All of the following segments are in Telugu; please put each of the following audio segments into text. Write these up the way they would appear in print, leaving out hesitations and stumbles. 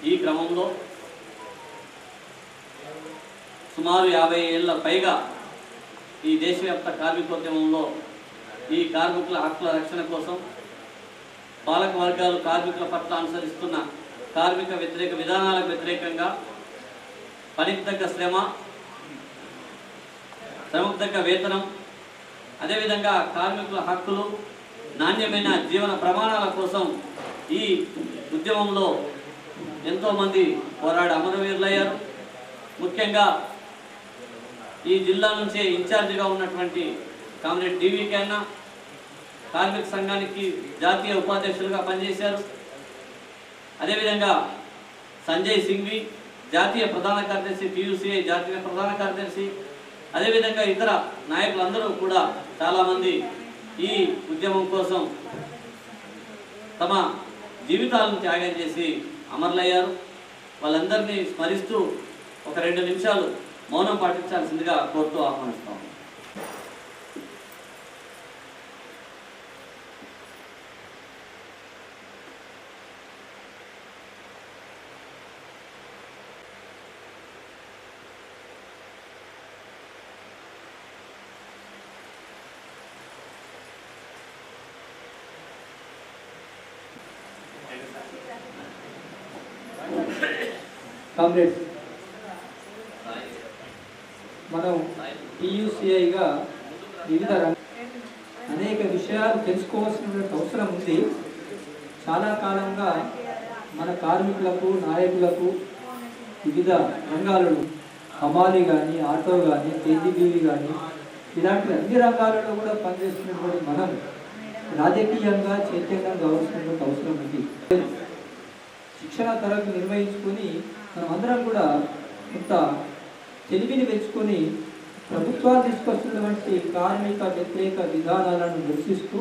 ఈ క్రమంలో సుమారు 50 ఏళ్ల పైగా ఈ దేశవ్యాప్త కార్మికోద్యమంలో ఈ కార్మికుల హక్కుల రక్షణ కోసం పాలక వర్గాలు కార్మికుల పట్ల అనుసరిస్తున్న కార్మిక వ్యతిరేక విధానాలకు వ్యతిరేకంగా పనికి తగ్గ శ్రమకు తగ్గ వేతనం, అదేవిధంగా కార్మికుల హక్కులు, నాణ్యమైన జీవన ప్రమాణాల కోసం ఈ ఉద్యమంలో ఎంతోమంది పోరాడి అమరవీరులయ్యారు. ముఖ్యంగా ఈ జిల్లా నుంచే ఇన్ఛార్జిగా ఉన్నటువంటి కామ్రేడ్ డివికే అన్న కార్మిక సంఘానికి జాతీయ ఉపాధ్యక్షులుగా పనిచేశారు. అదేవిధంగా సంజయ్ సింఘ్వి జాతీయ ప్రధాన కార్యదర్శి, టీయూసీఐ జాతీయ ప్రధాన కార్యదర్శి, అదేవిధంగా ఇతర నాయకులందరూ కూడా చాలామంది ఈ ఉద్యమం కోసం తమ జీవితాలను త్యాగం చేసి అమరులయ్యారు. వాళ్ళందరినీ స్మరిస్తూ ఒక 2 నిమిషాలు మౌనం పాటించాల్సిందిగా కోరుతూ ఆహ్వానిస్తాం. కామ్రేడ్స్, మనం టీయూసీఐగా వివిధ అనేక విషయాలు తెలుసుకోవాల్సినటువంటి అవసరం ఉంది. చాలా కాలంగా మన కార్మికులకు, నాయకులకు వివిధ రంగాలలో హమాలి కానీ, ఆటో కానీ, కేజీబీవీ కానీ ఇలాంటి అన్ని రంగాలలో కూడా పనిచేస్తున్నటువంటి మనం రాజకీయంగా చైతన్యం కావాల్సినటువంటి అవసరం ఉంది. శిక్షణ తరగతి నిర్వహించుకొని మనం అందరం కూడా కొంత తెలివిని పెంచుకొని ప్రభుత్వాలు తీసుకొస్తున్నటువంటి కార్మిక వ్యతిరేక విధానాలను నిరసిస్తూ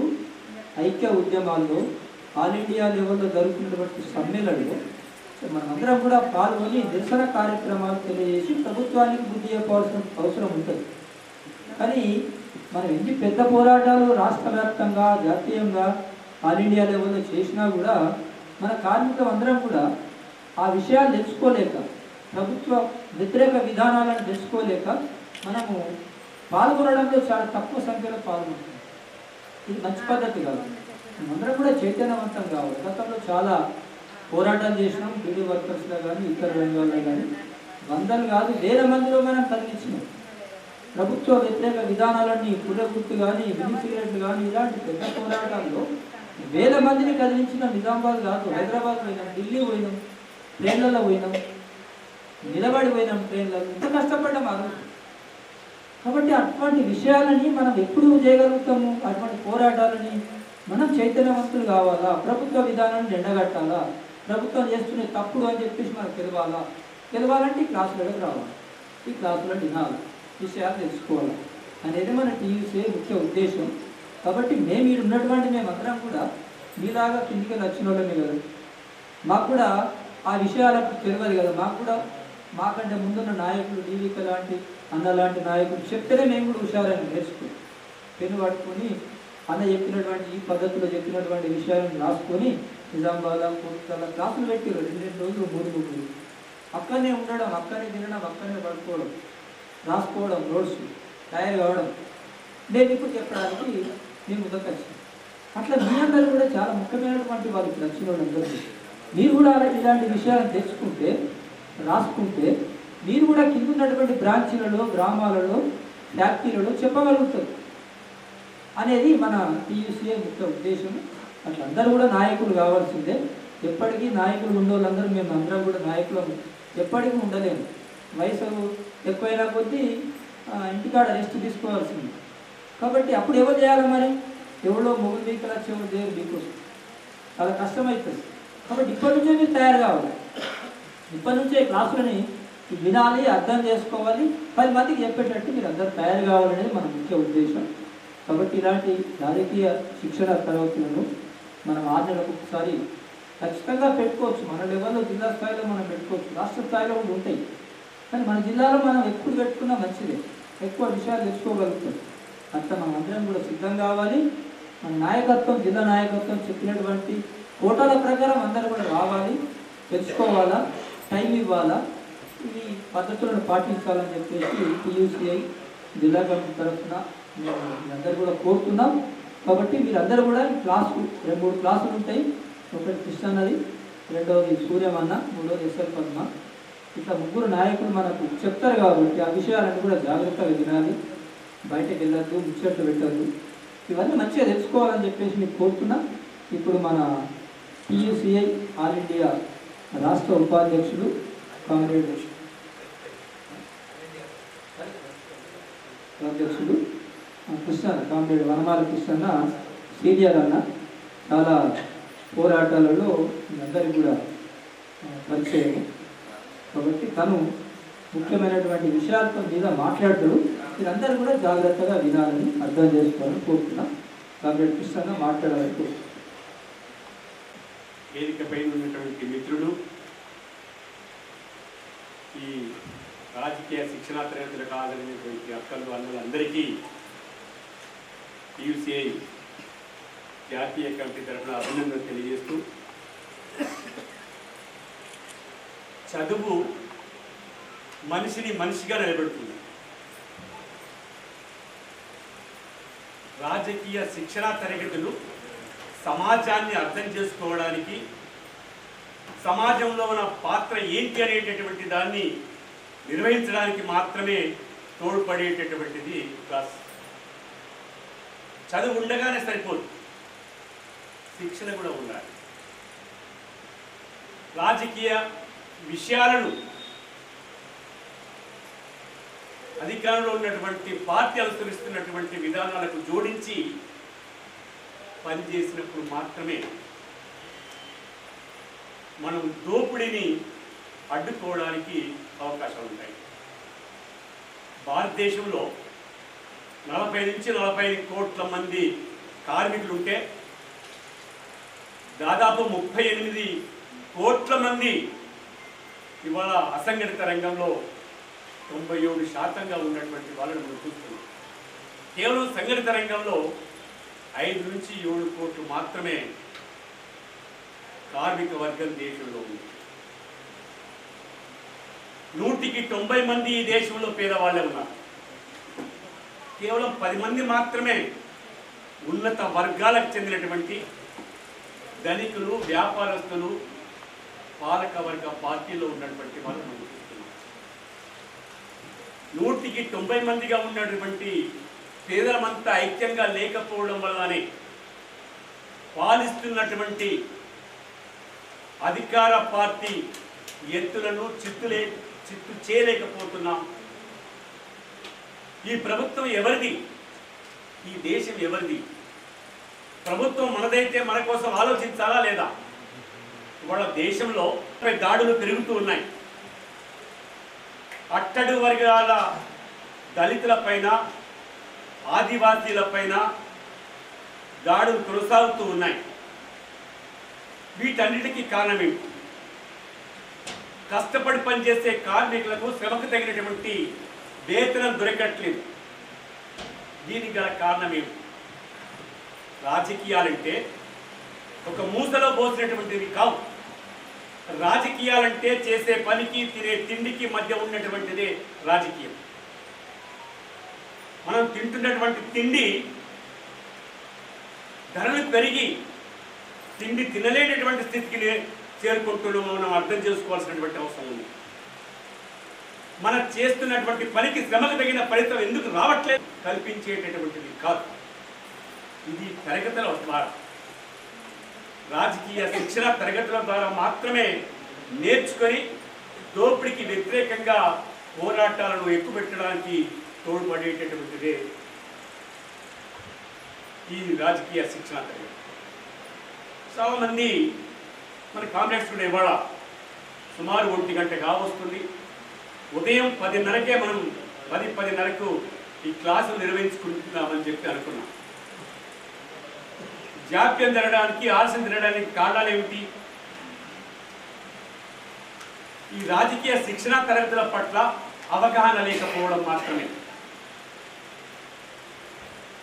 ఐక్య ఉద్యమాల్లో ఆల్ ఇండియా లెవెల్లో జరుగుతున్నటువంటి సమ్మెలలో మనమందరం కూడా పాల్గొని నిరసన కార్యక్రమాలు తెలియజేసి ప్రభుత్వానికి బుద్ధి చెప్పాల్సిన అవసరం ఉంటుంది. కానీ మనం ఎన్ని పెద్ద పోరాటాలు రాష్ట్ర వ్యాప్తంగా, జాతీయంగా, ఆల్ ఇండియా లెవెల్లో చేసినా కూడా మన కార్మికులు అందరం కూడా ఆ విషయాలు తెలుసుకోలేక, ప్రభుత్వ వ్యతిరేక విధానాలను తెలుసుకోలేక మనము పాల్గొనడంలో చాలా తక్కువ సంఖ్యలో పాల్గొంటున్నాం. ఇది మంచి పద్ధతి కాదు. అందరం కూడా చైతన్యవంతం కావాలి. గతంలో చాలా పోరాటాలు చేసినాం, బీడీ వర్కర్స్లో కానీ, ఇతర రంగాల్లో కానీ వందలు కాదు వేల మందిలో మనం కదిలించినాం. ప్రభుత్వ వ్యతిరేక విధానాలన్నీ పుల్లగుర్తు కానీ, మినీ సిగరెట్లు కానీ ఇలాంటి పెద్ద పోరాటాల్లో వేల మందిని కదిలించిన నిజామాబాద్ కాదు, హైదరాబాద్ పోయినాం, ఢిల్లీ పోయినాం, ట్రైన్లలో పోయినాం, నిలబడి పోయినాం ట్రైన్లలో. ఎంత కష్టపడ్డాం ఆ రోజు. కాబట్టి అటువంటి విషయాలని మనం ఎప్పుడు చేయగలుగుతాము? అటువంటి పోరాటాలని మనం చైతన్యవంతులు కావాలా? ప్రభుత్వ విధానాన్ని ఎండగట్టాలా? ప్రభుత్వం చేస్తున్న తప్పుడు అని చెప్పేసి మనకు తెలవాలంటే ఈ క్లాసులకు రావాలి, ఈ క్లాసులో వినాలి, విషయాలు తెలుసుకోవాలి అనేది మన టీయూసీ ముఖ్య ఉద్దేశం. కాబట్టి మేము ఇక్కడ ఉన్నటువంటి మేమందరం కూడా మీలాగా కిందికి వచ్చిన వాళ్ళమే కదా, మాకు కూడా ఆ విషయాలకు తెలియదు కదా. మాకు కూడా మాకంటే ముందున్న నాయకులు, డీవీకే లాంటి అన్న లాంటి నాయకులు చెప్తేనే మేము కూడా హుషారని నేర్చుకుని పెన్ను పట్టుకొని అన్న చెప్పినటువంటి ఈ పద్ధతిలో చెప్పినటువంటి విషయాలను రాసుకొని నిజామాబాద్, కోల్కతా క్లాసులు పెట్టారు. 2 రోజులు 3 రోజులు అక్కడనే ఉండడం, అక్కడనే తినడం, అక్కడనే పడుకోవడం, రాసుకోవడం, నోట్స్ తయారు కావడం. నేను ఇప్పుడు చెప్పడానికి నేను ముందుకొచ్చాను. అట్లా మీ అందరూ కూడా చాలా ముఖ్యమైనటువంటి వాళ్ళు ఇప్పుడు వచ్చిన వాళ్ళందరూ మీరు కూడా ఇలాంటి విషయాలను తెచ్చుకుంటే, రాసుకుంటే మీరు కూడా కింద ఉన్నటువంటి బ్రాంచీలలో, గ్రామాలలో, ఫ్యాక్టరీలలో చెప్పగలుగుతారు అనేది మన టీయూసీఐ ముఖ్య ఉద్దేశం. అట్లా అందరూ కూడా నాయకులు కావాల్సిందే. ఎప్పటికీ నాయకులు ఉండేవాళ్ళందరూ మేము అందరం కూడా నాయకులు ఎప్పటికీ ఉండలేము. వయసు ఎక్కువైనా కొద్దీ ఇంటికాడ రెస్ట్ తీసుకోవాల్సింది. కాబట్టి అప్పుడు ఎవరు చేయాలి? మరి ఎవరో మొగుడు వీకలు వచ్చి ఎవరు చేయరు, మీకోసం చాలా కష్టమవుతుంది. కాబట్టి ఇప్పటి నుంచే మీరు తయారు కావాలి. ఇప్పటి నుంచే క్లాసులని వినాలి, అర్థం చేసుకోవాలి, 10 మందికి చెప్పేటట్టు మీరు అందరూ తయారు కావాలనేది మన ముఖ్య ఉద్దేశం. కాబట్టి ఇలాంటి రాజకీయ శిక్షణ తరగతులను మనం 6 నెలలకు ఒకసారి ఖచ్చితంగా పెట్టుకోవచ్చు. మన లెవెల్లో జిల్లా స్థాయిలో మనం పెట్టుకోవచ్చు, రాష్ట్ర స్థాయిలో కూడా ఉంటాయి. కానీ మన జిల్లాలో మనం ఎప్పుడు పెట్టుకున్నా మంచిదే, ఎక్కువ విషయాలు తెలుసుకోగలుగుతాం. అట్లా మనం అందరం కూడా సిద్ధం కావాలి. మన నాయకత్వం, జిల్లా నాయకత్వం చెప్పినటువంటి కోటాల ప్రకారం అందరూ కూడా రావాలి. తెలుసుకోవాలా, టైం ఇవ్వాలా, ఈ పద్ధతులను పాటించాలని చెప్పేసి టీయూసీఐ జిల్లా కమిటీ తరఫున మేము అందరూ కూడా కోరుతున్నాం. కాబట్టి మీరందరూ కూడా ఈ క్లాసు 2-3 క్లాసులు ఉంటాయి. ఒకటి కృష్ణన్నది, రెండవది సూర్యమన్న, మూడవది ఎస్ఎల్ పద్మ. ఇట్లా 3 నాయకులు మనకు చెప్తారు కాబట్టి ఆ విషయాలన్నీ కూడా జాగ్రత్తగా వినాలి, బయటకు వెళ్ళొద్దు, ముచ్చట్లు పెట్టద్దు, ఇవన్నీ మంచిగా తెలుసుకోవాలని చెప్పేసి మీకు కోరుతున్నా. ఇప్పుడు మన టీయూసీఐ ఆల్ ఇండియా రాష్ట్ర ఉపాధ్యక్షులు కామ్రేడ్ అధ్యక్షులు కామ్రేడ్ వనమాల కృష్ణన్న సీనియర్ అన్న, చాలా పోరాటాలలో అందరికీ కూడా పరిచయం. కాబట్టి తను ముఖ్యమైనటువంటి విషయాలతో మీద మాట్లాడతాడు. మీరందరూ కూడా జాగ్రత్తగా వినాలని అర్థం చేసుకోవాలని కోరుతున్నాం. కామ్రేడ్ కృష్ణన్న మాట్లాడాలని వేదికపై ఉన్నటువంటి మిత్రులు, ఈ రాజకీయ శిక్షణా తరగతులకు హాజరైనటువంటి అక్కలు అన్నలందరికీ టీయూసీఐ జాతీయ కమిటీ తరఫున అభినందనలు తెలియజేస్తూ, చదువు మనిషిని మనిషిగా నిలబెడుతుంది. రాజకీయ శిక్షణా తరగతులు సమాజాన్ని అర్థం చేసుకోవడానికి, సమాజంలో ఉన్న పాత్ర ఏంటి అనేటటువంటి దాన్ని నిర్వహించడానికి మాత్రమే తోడ్పడేటటువంటిది క్లాస్. చదువు ఉండగానే సరిపోదు, శిక్షణ కూడా ఉండాలి. రాజకీయ విషయాలను అధికారంలో ఉన్నటువంటి పార్టీ అనుసరిస్తున్నటువంటి విధానాలకు జోడించి పనిచేసినప్పుడు మాత్రమే మనం దోపిడీని అడ్డుకోవడానికి అవకాశాలు ఉంటాయి. భారతదేశంలో 40 నుంచి 45 కోట్ల మంది కార్మికులు ఉంటే దాదాపు 38 కోట్ల మంది ఇవాళ అసంఘటిత రంగంలో 97% ఉన్నటువంటి వాళ్ళని మనం చూస్తున్నాం. కేవలం సంఘటిత రంగంలో 5 నుంచి 7 కోట్లు మాత్రమే కార్మిక వర్గం దేశంలో ఉంది. 100కి 90 మంది ఈ దేశంలో పేదవాళ్ళే ఉన్నారు. కేవలం 10 మంది మాత్రమే ఉన్నత వర్గాలకు చెందినటువంటి ధనికులు, వ్యాపారస్తులు, పాలక వర్గ పార్టీలో ఉన్నటువంటి వాళ్ళు మనం చూస్తున్నాం. 100కి 90 మందిగా ఉన్నటువంటి పేదలమంతా ఐక్యంగా లేకపోవడం వల్లనే పాలిస్తున్నటువంటి అధికార పార్టీ ఎత్తులను చిత్తు చేయలేకపోతున్నాం. ఈ ప్రభుత్వం ఎవరిది? ఈ దేశం ఎవరిది? ప్రభుత్వం మనదైతే మన కోసం ఆలోచించాలా లేదా? ఇవాళ దేశంలో దాడులు పెరుగుతూ ఉన్నాయి. అట్టడు వర్గాల దళితుల పైన, ఆదివాసీల పైన దాడులు కొనసాగుతూ ఉన్నాయి. వీటన్నిటికీ కారణం ఏమిటి? కష్టపడి పనిచేసే కార్మికులకు శ్రమకు తగినటువంటి వేతనం దొరకట్లేదు. దీనికి గల కారణం ఏమిటి? రాజకీయాలంటే ఒక మూసలో పోసినటువంటివి కావు. రాజకీయాలంటే చేసే పనికి, తినే తిండికి మధ్య ఉన్నటువంటిదే రాజకీయం. మనం తింటున్నటువంటి తిండి ధరలు పెరిగి తిండి తినలేనటువంటి స్థితికి చేరుకుంటున్నామో మనం అర్థం చేసుకోవాల్సినటువంటి అవసరం ఉంది. మనం చేస్తున్నటువంటి పనికి శ్రమకు తగిన ఫలితం ఎందుకు రావట్లేదు కల్పించేటటువంటిది కాదు. ఇది తరగతుల ద్వారా, రాజకీయ శిక్షణ తరగతుల ద్వారా మాత్రమే నేర్చుకొని దోపిడీకి వ్యతిరేకంగా పోరాటాలను ఎక్కుపెట్టడానికి తోడ్పడేటటువంటిదే ఈ రాజకీయ శిక్షణ తరగతి. చాలామంది మన కాంగ్రెస్ కూడా ఇవాళ సుమారు 1 గంట కావస్తుంది. ఉదయం 10:30కే మనం 10:10:30కు ఈ క్లాసులు నిర్వహించుకుంటున్నామని చెప్పి అనుకున్నాం. జాప్యం జరగడానికి, ఆలస్యం జరగడానికి కారణాలు ఏమిటి? ఈ రాజకీయ శిక్షణ తరగతుల పట్ల అవగాహన లేకపోవడం మాత్రమే.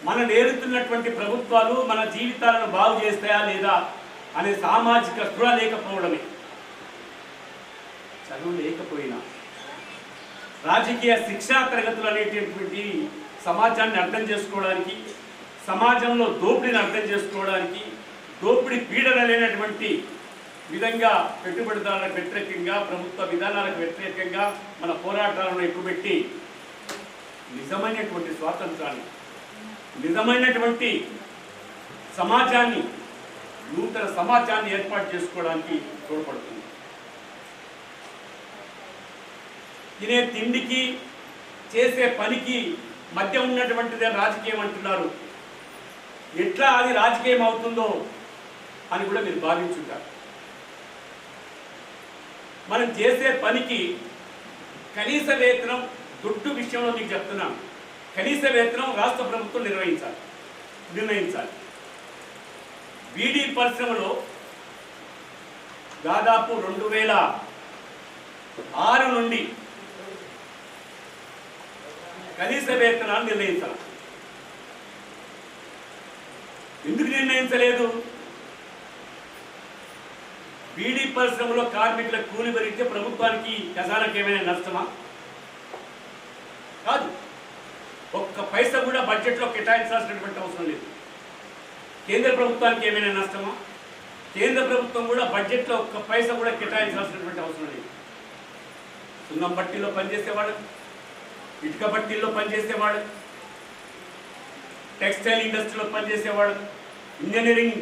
మన నేరుతున్నటువంటి ప్రభుత్వాలు మన జీవితాలను బాగు చేస్తాయా లేదా అనే సామాజిక స్పృహ లేకపోవడమే. చదువు లేకపోయినా రాజకీయ శిక్షా తరగతులు అనేటటువంటి సమాజాన్ని అర్థం చేసుకోవడానికి, సమాజంలో దోపిడీని అర్థం చేసుకోవడానికి, దోపిడీ పీడన లేనటువంటి విధంగా పెట్టుబడిదారులకు వ్యతిరేకంగా, ప్రభుత్వ విధానాలకు వ్యతిరేకంగా మన పోరాటాలను ఎక్కుపెట్టి నిజమైనటువంటి స్వాతంత్రాన్ని, నిజమైనటువంటి సమాజాన్ని, నూతన సమాజాన్ని ఏర్పాటు చేసుకోవడానికి తోడ్పడుతుంది. తినే తిండికి చేసే పనికి మధ్య ఉన్నటువంటిదే రాజకీయం అంటున్నారు. ఎట్లా అది రాజకీయం అవుతుందో అని కూడా మీరు భావించుంటారు. మనం చేసే పనికి కనీస వేతనం, దుడ్డు విషయంలో మీకు చెప్తున్నాను, కనీస వేతనం రాష్ట్ర ప్రభుత్వం నిర్ణయించాలి. బీడీ పరిశ్రమలో దాదాపు 2006 నుండి కనీస వేతనాన్ని నిర్ణయించాలి. ఎందుకు నిర్ణయించలేదు? బీడీ పరిశ్రమలో కార్మికుల కూలి భరిస్తే ప్రభుత్వానికి ఖజానాకి ఏమైనా నష్టమా? కాదు. ఒక్క పైసా కూడా బడ్జెట్లో కేటాయించాల్సినటువంటి అవసరం లేదు. కేంద్ర ప్రభుత్వానికి ఏమైనా నష్టమా? కేంద్ర ప్రభుత్వం కూడా బడ్జెట్లో ఒక్క పైసా కూడా కేటాయించాల్సినటువంటి అవసరం లేదు. సున్నం బట్టీలో పనిచేసేవాడు, ఇటుక బట్టీల్లో పనిచేసేవాడు, టెక్స్టైల్ ఇండస్ట్రీలో పనిచేసేవాడు, ఇంజనీరింగ్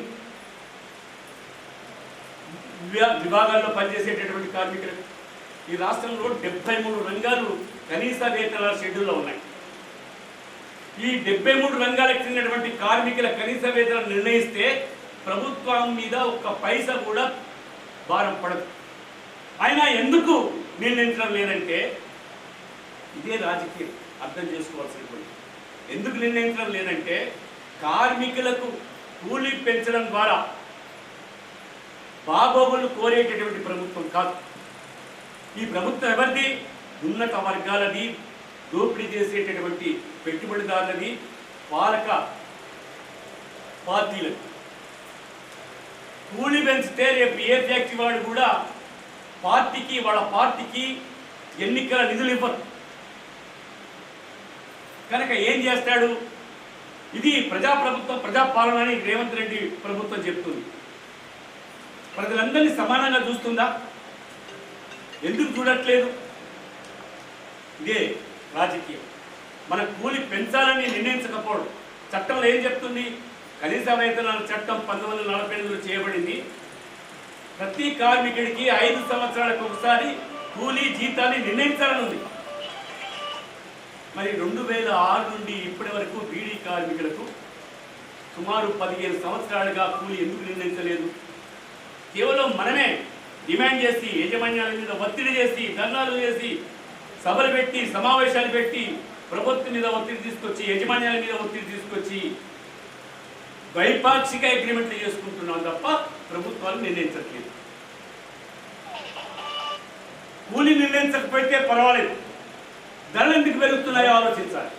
విభాగాల్లో పనిచేసేటటువంటి కార్మికులు ఈ రాష్ట్రంలో 73 రంగాలు కనీస వేతనాల షెడ్యూల్లో ఉన్నాయి. ఈ 73 రంగాలకు చెందినటువంటి కార్మికుల కనీస వేతనం నిర్ణయిస్తే ప్రభుత్వం మీద ఒక్క పైసా కూడా భారం పడదు. అయినా ఎందుకు నిర్ణయించడం లేదంటే ఇదే రాజకీయం అర్థం చేసుకోవాల్సినటువంటి. ఎందుకు నిర్ణయించడం లేదంటే కార్మికులకు కూలీ పెంచడం ద్వారా బాగోగులు కోరేటటువంటి ప్రభుత్వం కాదు. ఈ ప్రభుత్వం ఎవరిది? ఉన్నత వర్గాలది, దోపిడీ చేసేటటువంటి పెట్టుబడిదారులది, పాలక పార్టీలది. కూలీ పెంచితే రేపు ఏ ఫ్యాక్టరీ వాడు కూడా వాళ్ళ పార్టీకి ఎన్నికల నిధులు ఇవ్వరు. కనుక ఏం చేస్తాడు? ఇది ప్రజాప్రభుత్వం, ప్రజాపాలన అని రేవంత్ రెడ్డి ప్రభుత్వం చెప్తుంది. ప్రజలందరినీ సమానంగా చూస్తుందా? ఎందుకు చూడట్లేదు? ఇదే రాజకీయం. మన కూలి పెంచాలని నిర్ణయించకపోవడం. చట్టంలో ఏం చెప్తుంది? కనీస వేతనాల చట్టం 1948లో చేయబడింది. ప్రతి కార్మికుడికి 5 సంవత్సరాలకు ఒకసారి కూలీ జీతాన్ని నిర్ణయించాలని ఉంది. మరి 2006 నుండి ఇప్పటి వరకు బీడీ కార్మికులకు సుమారు 15 సంవత్సరాలుగా కూలీ ఎందుకు నిర్ణయించలేదు? కేవలం మనమే డిమాండ్ చేసి, యాజమాన్యాల మీద ఒత్తిడి చేసి, ధర్నాలు చేసి, సభలు పెట్టి, సమావేశాలు పెట్టి, ప్రభుత్వం మీద ఒత్తిడి తీసుకొచ్చి, యాజమాన్యాల మీద ఒత్తిడి తీసుకొచ్చి ద్వైపాక్షిక అగ్రిమెంట్లు చేసుకుంటున్నాం తప్ప ప్రభుత్వాలు నిర్ణయించట్లేదు. కూలీ నిర్ణయించకపోతే పర్వాలేదు, ధరలు ఎందుకు పెరుగుతున్నాయో ఆలోచించాలి.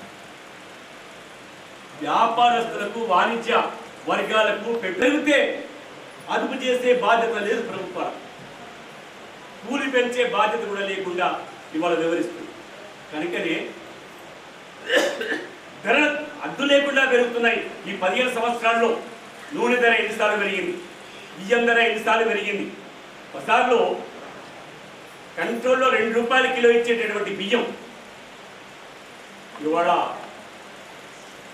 వ్యాపారస్తులకు, వాణిజ్య వర్గాలకు పెరిగితే అదుపు చేసే బాధ్యత లేదు ప్రభుత్వాలు. కూలి పెంచే బాధ్యత కూడా లేకుండా ఇవాళ వివరిస్తుంది. కనుకనే ధరలు అద్దు లేకుండా పెరుగుతున్నాయి. ఈ 15 సంవత్సరాల్లో నూనె ధర ఎన్నిసార్లు పెరిగింది, బియ్యం ధర ఎన్నిసార్లు పెరిగింది. బజార్లో కంట్రోల్లో 2 రూపాయల కిలో ఇచ్చేటటువంటి బియ్యం ఇవాళ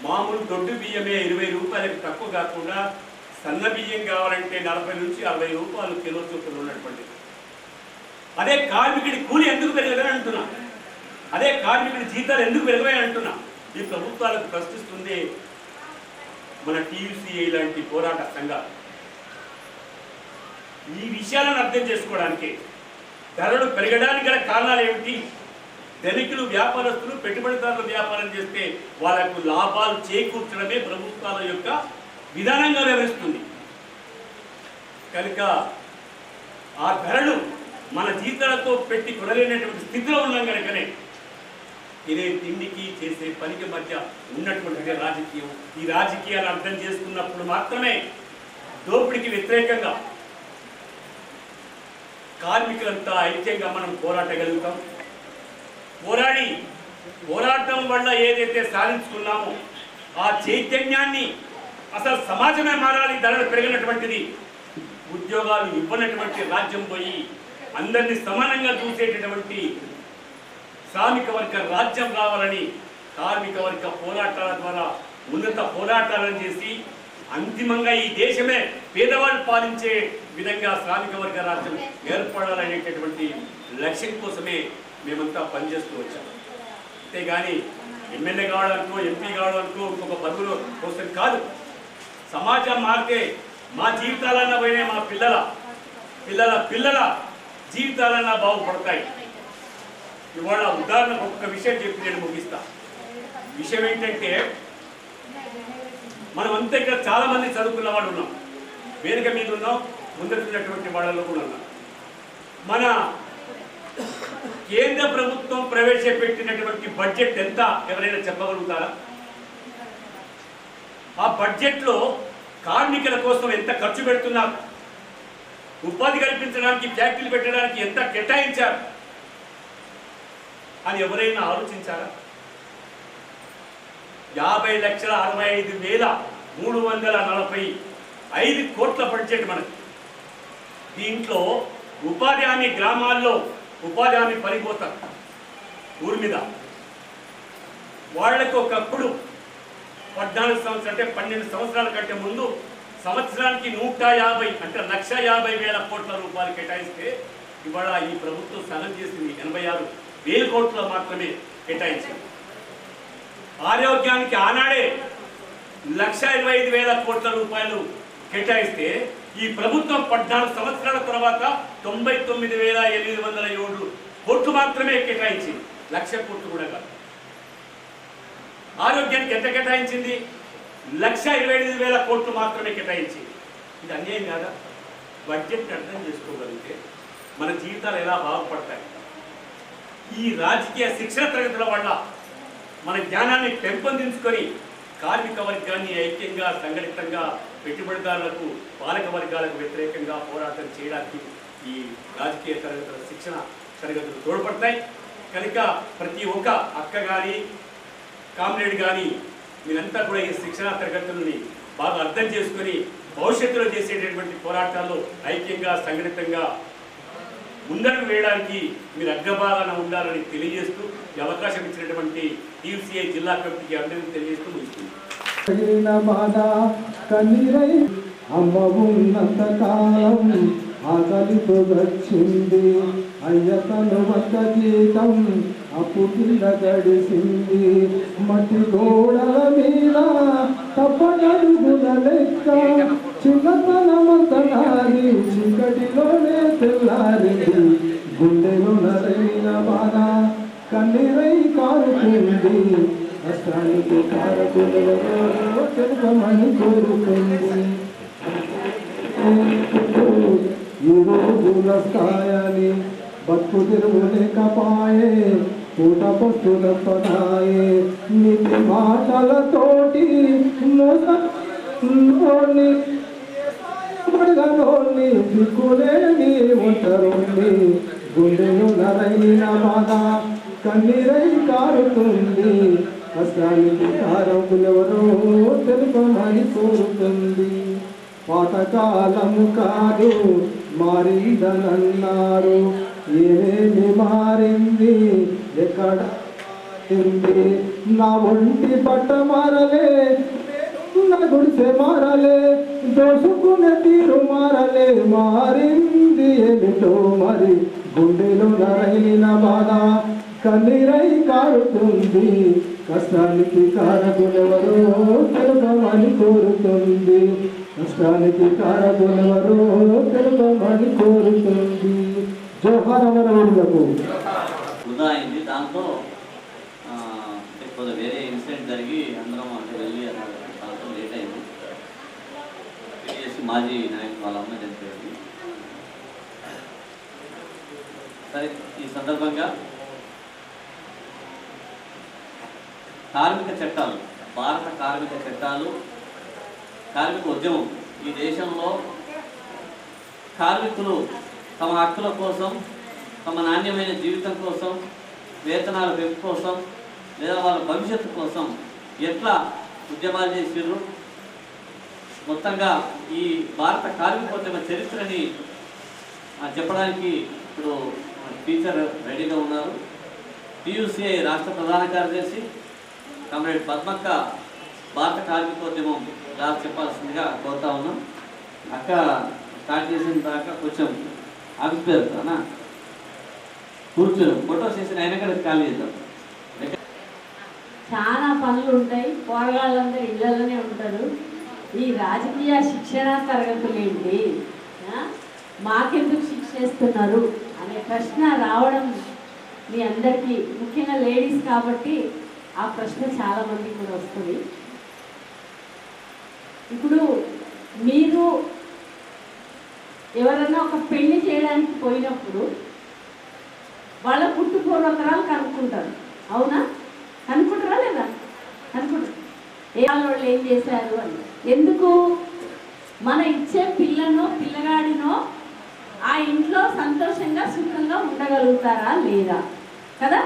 మామూలు దొడ్డు బియ్యమే 20 రూపాయలకు తక్కువ కాకుండా సన్న బియ్యం కావాలంటే 40 నుంచి 60 రూపాయలు కిలో చొప్పున ఉన్నటువంటి. అదే కార్మికుడి కూలి ఎందుకు పెరగదని అంటున్నా, అదే కార్మికుడి జీతాలు ఎందుకు పెరగవని అంటున్నా. ఈ ప్రభుత్వాలకు ప్రశ్నిస్తుంది మన టీయూసీఐ లాంటి పోరాట సంఘాలు. ఈ విషయాలను అర్థం చేసుకోవడానికి ధరలు పెరగడానికి గల కారణాలు ఏమిటి? ధనికులు, వ్యాపారస్తులు, పెట్టుబడిదారులు వ్యాపారం చేస్తే వాళ్లకు లాభాలు చేకూర్చడమే ప్రభుత్వాల యొక్క విధానంగా వ్యవహరిస్తుంది. కనుక ఆ ధరలు మన జీతాలతో పెట్టి కొనలేనటువంటి స్థితిలో ఉన్నాం కనుకనే తినే తిండికి చేసే పనికి మధ్య ఉన్నటువంటి రాజకీయం. ఈ రాజకీయాలు అర్థం చేసుకున్నప్పుడు మాత్రమే దోపిడీకి వ్యతిరేకంగా, కార్మికులంతా ఐక్యంగా మనం పోరాటగలుగుతాం. పోరాటం వల్ల ఏదైతే సాధించుకున్నామో ఆ చైతన్యాన్ని అసలు సమాజమే మారాలి. ధరలు పెరిగినటువంటిది, ఉద్యోగాలు ఇవ్వనటువంటి రాజ్యం పోయి అందరినీ సమానంగా చూసేటటువంటి శ్రామిక వర్గ రాజ్యం రావాలని కార్మిక వర్గ పోరాటాల ద్వారా ఉన్నత పోరాటాలను చేసి అంతిమంగా ఈ దేశమే పేదవాళ్ళు పాలించే విధంగా శ్రామిక వర్గ రాజ్యం ఏర్పడాలనేటటువంటి లక్ష్యం కోసమే మేమంతా పనిచేస్తూ వచ్చాం. అంతేగాని ఎమ్మెల్యే కావడానికో ఎంపీ కావడానికో ఇంకొక పదవుల కోసం కాదు. సమాజం మారితే మా జీవితాలన్నా పోయినాయి, మా పిల్లల జీవితాలన్నా బాగుపడతాయి. ఇవాళ ఉదాహరణకు ఒక్క విషయం చెప్పి నేను ముగిస్తా. విషయం ఏంటంటే, మనం అంతా ఇక్కడ చాలా మంది చదువుకున్న వాళ్ళు ఉన్నాం, వేదిక మీద ఉన్నాం, ముందరున్నటువంటి వాళ్ళలో కూడా ఉన్నాం. మన కేంద్ర ప్రభుత్వం ప్రవేశపెట్టినటువంటి బడ్జెట్ ఎంత ఎవరైనా చెప్పగలుగుతారా? ఆ బడ్జెట్లో కార్మికుల కోసం ఎంత ఖర్చు పెడుతున్నారు, ఉపాధి కల్పించడానికి, ఫ్యాక్టరీలు పెట్టడానికి ఎంత కేటాయించారు అని ఎవరైనా ఆలోచించారా? 50,65,345 కోట్ల బడ్జెట్ మనకి. దీంట్లో ఉపాధి హామీ గ్రామాల్లో ఉపాధి హామీ పనిపోతారు ఊరి మీద. వాళ్లకు ఒకప్పుడు 14 సంవత్సరాలు అంటే 12 సంవత్సరాల కంటే ముందు సంవత్సరానికి 150 అంటే 1,50,000 కోట్ల రూపాయలు కేటాయిస్తే ఇవాళ ఈ ప్రభుత్వం సగం చేసింది, 86,000 కోట్లు మాత్రమే కేటాయించింది. ఆరోగ్యానికి ఆనాడే 1,25,000 కోట్ల రూపాయలు కేటాయిస్తే ఈ ప్రభుత్వం 14 సంవత్సరాల తర్వాత 99,807 కోట్లు మాత్రమే కేటాయించింది. 1,00,000 కోట్లు కూడా కాదు. ఆరోగ్యానికి ఎంత కేటాయించింది? 1,25,000 కోట్లు మాత్రమే కేటాయించింది. ఇది అన్యాయం కాదా? బడ్జెట్ అర్థం చేసుకోగలిగితే మన జీవితాలు ఎలా బాగుపడతాయి? ఈ రాజకీయ శిక్షణ తరగతుల వల్ల మన జ్ఞానాన్ని పెంపొందించుకొని కార్మిక వర్గాన్ని ఐక్యంగా సంఘటితంగా పెట్టుబడిదారులకు పాలక వర్గాలకు వ్యతిరేకంగా పోరాటం చేయడానికి ఈ రాజకీయ తరగతుల శిక్షణ తరగతులు తోడ్పడతాయి. కనుక ప్రతి ఒక్క అక్క కానీ కామ్రేడ్ కానీ మీరంతా కూడా ఈ శిక్షణ తరగతులని బాగా అర్థం చేసుకొని భవిష్యత్తులో చేసేటటువంటి పోరాటాల్లో ఐక్యంగా సంఘటితంగా ముందడుగు వేయడానికి మీరు అగ్రభాగాన ఉండాలని తెలియజేస్తూ ఈ అవకాశం ఇచ్చినటువంటి టీయూసీఐ జిల్లా కమిటీకి అందరికీ తెలియజేస్తూ ముగిస్తుంది. ఆకలితో వచ్చింది అయ్యతను వద్ద జీతం అప్పు కింద గడిసింది మట్టి గోడల మీద తప్పనడుగుల లెక్క చిన్నతనమంత నారి చీకటిలోనే తెల్లారింది గుండెలో నరైన బాధ కన్నీరై కారుతుంది కష్టానికి కారకులలో తెలుపమని కోరుతుంది. ఈ రోజుల స్థాయని బతుకు తెరువు లేకపాయే పూట పస్తుల పదాయే నీతి మాటలతోటి మోసని పడగలోని దిక్కులేని ఒంటరుండి గుండెలు నరైన బాధ కన్నీరై కారుతుంది కష్టానికి కారకులెవరో తెలుపమని కోరుతుంది. పాతకాలము కాదు మారిందనన్నారు ఏమేమి మారింది ఎక్కడ నా ఒంటి బట్ట మారలే నా గుడిసె మారలే దోసుకునే తీరు మారలే మారింది ఏమిటో మరి గుండెలో నరైన బాధ కన్నీరై కారుతుంది కష్టానికి కారకులెవరో తెలుపమని కోరుతుంది కష్టానికి కారకులెవరో తెలుపమని కోరుతుంది. జోహార్ అమరవీరులకు. వృధా అయింది. దాంతో కొద్దిగా వేరే ఇన్సిడెంట్ జరిగి అందరం అంటే వెళ్ళి దాంతో లేట్ అయింది. తెలియజేసి మాజీ నాయకులు వాళ్ళ అమ్మ చనిపోయింది. సరే, ఈ సందర్భంగా కార్మిక చట్టాలు, భారత కార్మిక చట్టాలు, కార్మిక ఉద్యమం ఈ దేశంలో కార్మికులు తమ హక్కుల కోసం, తమ నాణ్యమైన జీవితం కోసం, వేతనాల పెంపు కోసం, లేదా వాళ్ళ భవిష్యత్తు కోసం ఎట్లా ఉద్యమాలు చేసిర్రు, మొత్తంగా ఈ భారత కార్మికోద్యమ చరిత్రని చెప్పడానికి ఇప్పుడు టీచర్ రెడీగా ఉన్నారు. PUCI రాష్ట్ర ప్రధాన కార్యదర్శి కామ్రేడ్ పద్మక్క భారత కార్మికోద్యమం గారు చెప్పాల్సిందిగా కోరుతా ఉన్నాం. అక్క స్టార్ట్ చేసిన దాకా కొంచెం ఆగిపోతానా, కూర్చొని ఫోటో సెషన్ అయినా కూడా ఖాళీ చేద్దాం. చాలా పనులు ఉంటాయి, పోరగాళ్ళందరూ ఇళ్లలోనే ఉంటారు. ఈ రాజకీయ శిక్షణ తరగతులు ఏంటి, మాకెందుకు శిక్షిస్తున్నారు అనే ప్రశ్న రావడం మీ అందరికీ, ముఖ్యంగా లేడీస్ కాబట్టి ఆ ప్రశ్న చాలా మందికి కూడా వస్తుంది. ఇప్పుడు మీరు ఎవరన్నా ఒక పెళ్లి చేయడానికి పోయినప్పుడు వాళ్ళ పుట్టు పూర్వతరాలు కనుక్కుంటారు, అవునా? కనుక్కుంటారా లేదా? కనుక్కుంటారు. వాళ్ళు ఏం చేశారు అని. ఎందుకు? మన ఇచ్చే పిల్లనో పిల్లగాడినో ఆ ఇంట్లో సంతోషంగా సుఖంగా ఉండగలుగుతారా లేదా కదా.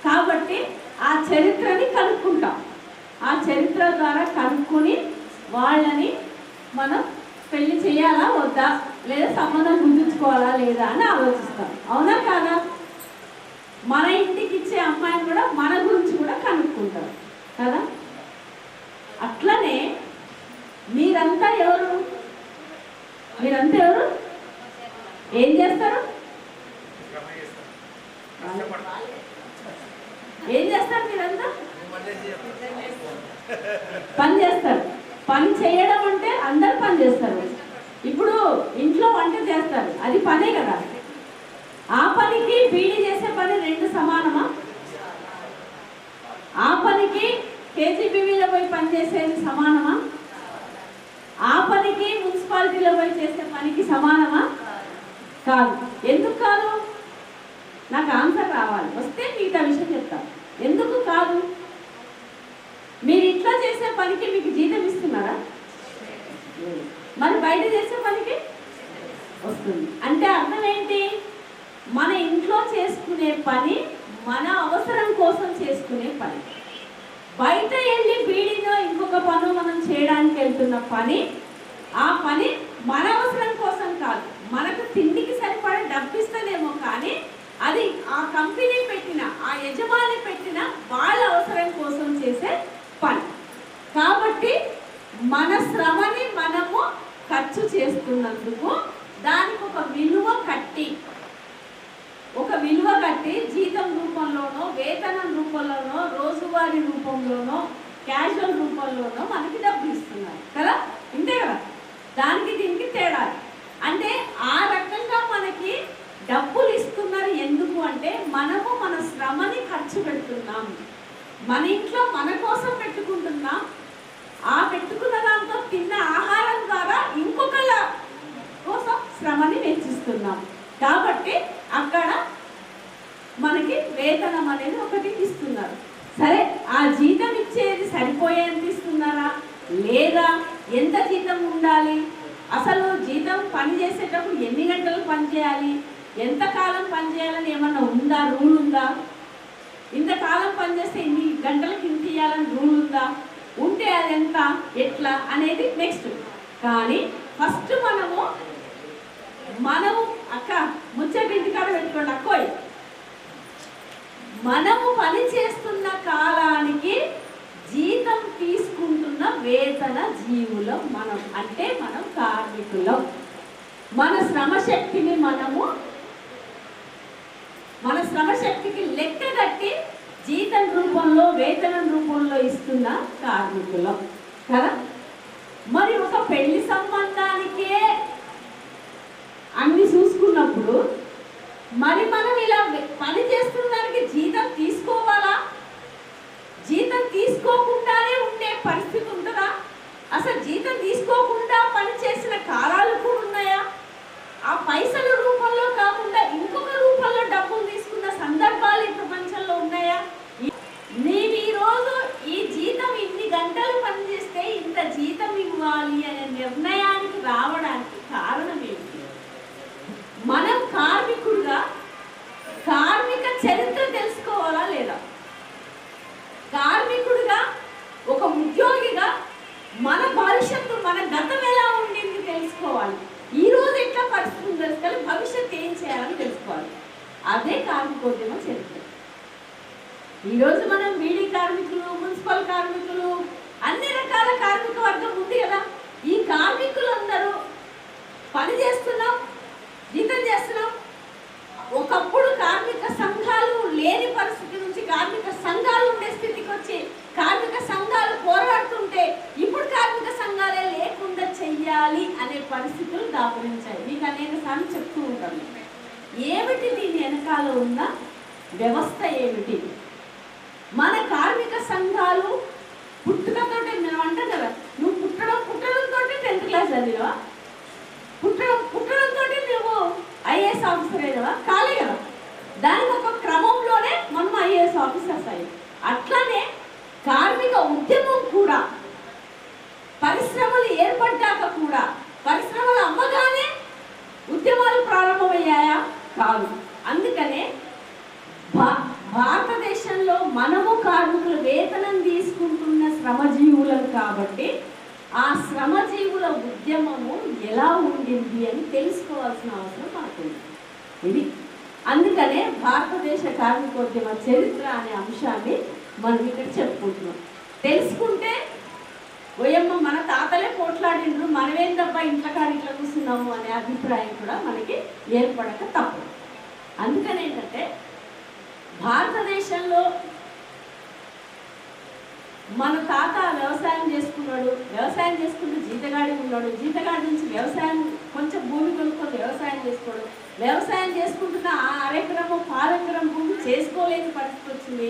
కాబట్టి ఆ చరిత్రని కనుక్కుంటాం. ఆ చరిత్ర ద్వారా కనుక్కొని వాళ్ళని మనం పెళ్లి చేయాలా వద్దా, లేదా సంబంధం గుర్తుంచుకోవాలా లేదా అని ఆలోచిస్తాం, అవునా కాదా? మన ఇంటికి ఇచ్చే అమ్మాయిని కూడా మన గురించి కూడా కనుక్కుంటారు కదా. అట్లనే మీరంతా ఎవరు? మీరంతా ఎవరు? ఏం చేస్తారు? ఏం చేస్తారు మీరంతా? పని చేస్తారు. పని చేయడం అంటే అందరు పని చేస్తారు. ఇప్పుడు ఇంట్లో వంట చేస్తారు, అది పనే కదా. ఆ పనికి బీడీ చేసే పని రెండు సమానమా? ఆ పనికి KGBలో పోయి పనిచేసేది సమానమా? ఆ పనికి మున్సిపాలిటీలో పోయి చేసే పనికి సమానమా? కాదు. ఎందుకు కాదు? నాకు ఆన్సర్ రావాలి, వస్తే మిగతా విషయం చెప్తాను. ఎందుకు కాదు? మీరు ఇంట్లో చేసే పనికి మీకు జీతం ఇస్తున్నారా? మరి బయట చేసే పనికి వస్తుంది. అంటే అర్థం ఏంటి? మన ఇంట్లో చేసుకునే పని మన అవసరం కోసం చేసుకునే పని. బయట వెళ్ళి బీడీనో ఇంకొక పను మనం చేయడానికి వెళ్తున్న పని, ఆ పని మన అవసరం కోసం కాదు. మనకు తిండికి సరిపడే డబ్బు ఇస్తేనేమో కానీ అది ఆ కంపెనీ పెట్టిన, ఆ యజమాని పెట్టిన వాళ్ళ అవసరం కోసం చేసే పని. కాబట్టి మన శ్రమని మనము ఖర్చు చేస్తున్నందుకు దానికి ఒక విలువ కట్టి జీతం రూపంలోనో, వేతనం రూపంలోనో, రోజువారీ రూపంలోనో, క్యాజువల్ రూపంలోనో మనకి డబ్బులు ఇస్తున్నారు కదా. ఇంతే కదా. దానికి దీనికి తేడా అంటే ఆ రకంగా మనకి డబ్బులు ఇస్తున్నారు. ఎందుకు అంటే మనము మన శ్రమని ఖర్చు పెడుతున్నాం. మన ఇంట్లో మన కోసం పెట్టుకుంటున్నాం. ఆ పెట్టుకున్న దాంతో తిన్న ఆహారం ద్వారా ఇంకొకళ్ళ కోసం శ్రమని వెచ్చిస్తున్నాం. కాబట్టి అక్కడ మనకి వేతనం అనేది ఒకటి ఇస్తున్నారు. సరే, ఆ జీతం ఇచ్చేది సరిపోయేంత ఇస్తున్నారా లేదా? ఎంత జీతం ఉండాలి? అసలు జీతం పని చేసేటప్పుడు ఎన్ని గంటలు పని చేయాలి, ఎంతకాలం పని చేయాలని ఏమన్నా ఉందా? రూల్ ఉందా? ఇంతకాలం పనిచేస్తే ఇన్ని గంటలకు ఇంత ఇవ్వాలని రూల్ ఉందా? ఉంటే అది ఎంత, ఎట్లా అనేది నెక్స్ట్. కానీ ఫస్ట్ మనము అక్క ముచ్చటి ఇంటికాడ పెట్టుకోండి అక్కోయ్, మనము పని చేస్తున్న కాలానికి జీతం తీసుకుంటున్న వేతన జీవులం మనం. అంటే మనం కార్మికులం. మన శ్రమశక్తిని మన శ్రమశక్తికి లెక్క కట్టి జీతం రూపంలో, వేతనం రూపంలో ఇస్తున్న కార్మికులం కదా. మరి ఒక పెళ్లి సంబంధానికే అన్ని చూసుకున్నప్పుడు మరి మనం ఇలా పని చేస్తున్న దానికి జీతం తీసుకోవాలా? జీతం తీసుకోకుండానే ఉండే పరిస్థితి ఉంటుందా? అసలు జీతం తీసుకోకుండా పని చేసిన కాలాలు కూడా ఉన్నాయా? ఆ పైసల రూపంలో కాకుండా ఇంకొక రూపంలో డబ్బులు తీసుకున్న సందర్భాలు ఈ ప్రపంచంలో ఉన్నాయా? నేను ఈరోజు ఈ జీతం ఇన్ని గంటలు పనిచేస్తే ఇంత జీతం ఇవ్వాలి అనే నిర్ణయానికి రావడానికి కారణం ఏంటి? అదే కార్మికోద్యమ చరిత్ర. ఈరోజు మనం బీడీ కార్మికులు, మున్సిపల్ కార్మికులు, అన్ని రకాల కార్మిక వర్గం ఉంది కదా. ఈ కార్మికులందరూ పని చేస్తున్నాం, జీతం చేస్తున్నాం. ఒకప్పుడు కార్మిక సంఘాలు లేని పరిస్థితి నుంచి కార్మిక సంఘాలు ఉండే స్థితికి వచ్చి కార్మిక సంఘాలు పోరాడుతుంటే ఇప్పుడు కార్మిక సంఘాలే లేకుండా చెయ్యాలి అనే పరిస్థితులు దాపురించాయి. మీకు అనేక సార్లు చెప్తూ ఉంటాను. ఏమిటి దీని వెనకాల ఉన్న వ్యవస్థ ఏమిటి? మన కార్మిక సంఘాలు పుట్టుకతోటే, మనం అంటాం కదా, నువ్వు పుట్టడంతో 10th క్లాస్ చదివా, పుట్టడంతో నువ్వు ఐఏఎస్ ఆఫీసర్ అయినవా? కాలే కదా. దానికి ఒక క్రమంలోనే మనం ఐఏఎస్ ఆఫీసర్స్ అయ్యాం. అట్లానే కార్మిక ఉద్యమం కూడా పరిశ్రమలు ఏర్పడ్డాక కూడా, పరిశ్రమలు అమ్మగానే ఉద్యమాలు ప్రారంభమయ్యాయా? కాదు. అందుకనే భారతదేశంలో మనము కార్మికులు వేతనం తీసుకుంటున్న శ్రమజీవులను కాబట్టి ఆ శ్రమజీవుల ఉద్యమము ఎలా ఉండింది అని తెలుసుకోవాల్సిన అవసరం మనకుంది. ఇది అందుకనే భారతదేశ కార్మికోద్యమ చరిత్ర అనే అంశాన్ని మనం ఇక్కడ చెప్పుకుంటున్నాం. తెలుసుకుంటే ఓయమ్మ మన తాతలే పోట్లాడిండ్రు, మనమేందబ్బా ఇంట్లో కాడ ఇట్లా కూర్చున్నాము అనే అభిప్రాయం కూడా మనకి ఏర్పడక తప్పదు. అందుకని ఏంటంటే భారతదేశంలో మన తాత వ్యవసాయం చేసుకున్నాడు, వ్యవసాయం చేసుకుంటూ జీతగాడి ఉన్నాడు, జీతగాడి నుంచి వ్యవసాయం కొంచెం భూమి కొనుక్కొని వ్యవసాయం చేసుకోవడం, వ్యవసాయం చేసుకుంటున్న ఆ అరెకరము పారెకరం భూమి చేసుకోలేని పరిస్థితి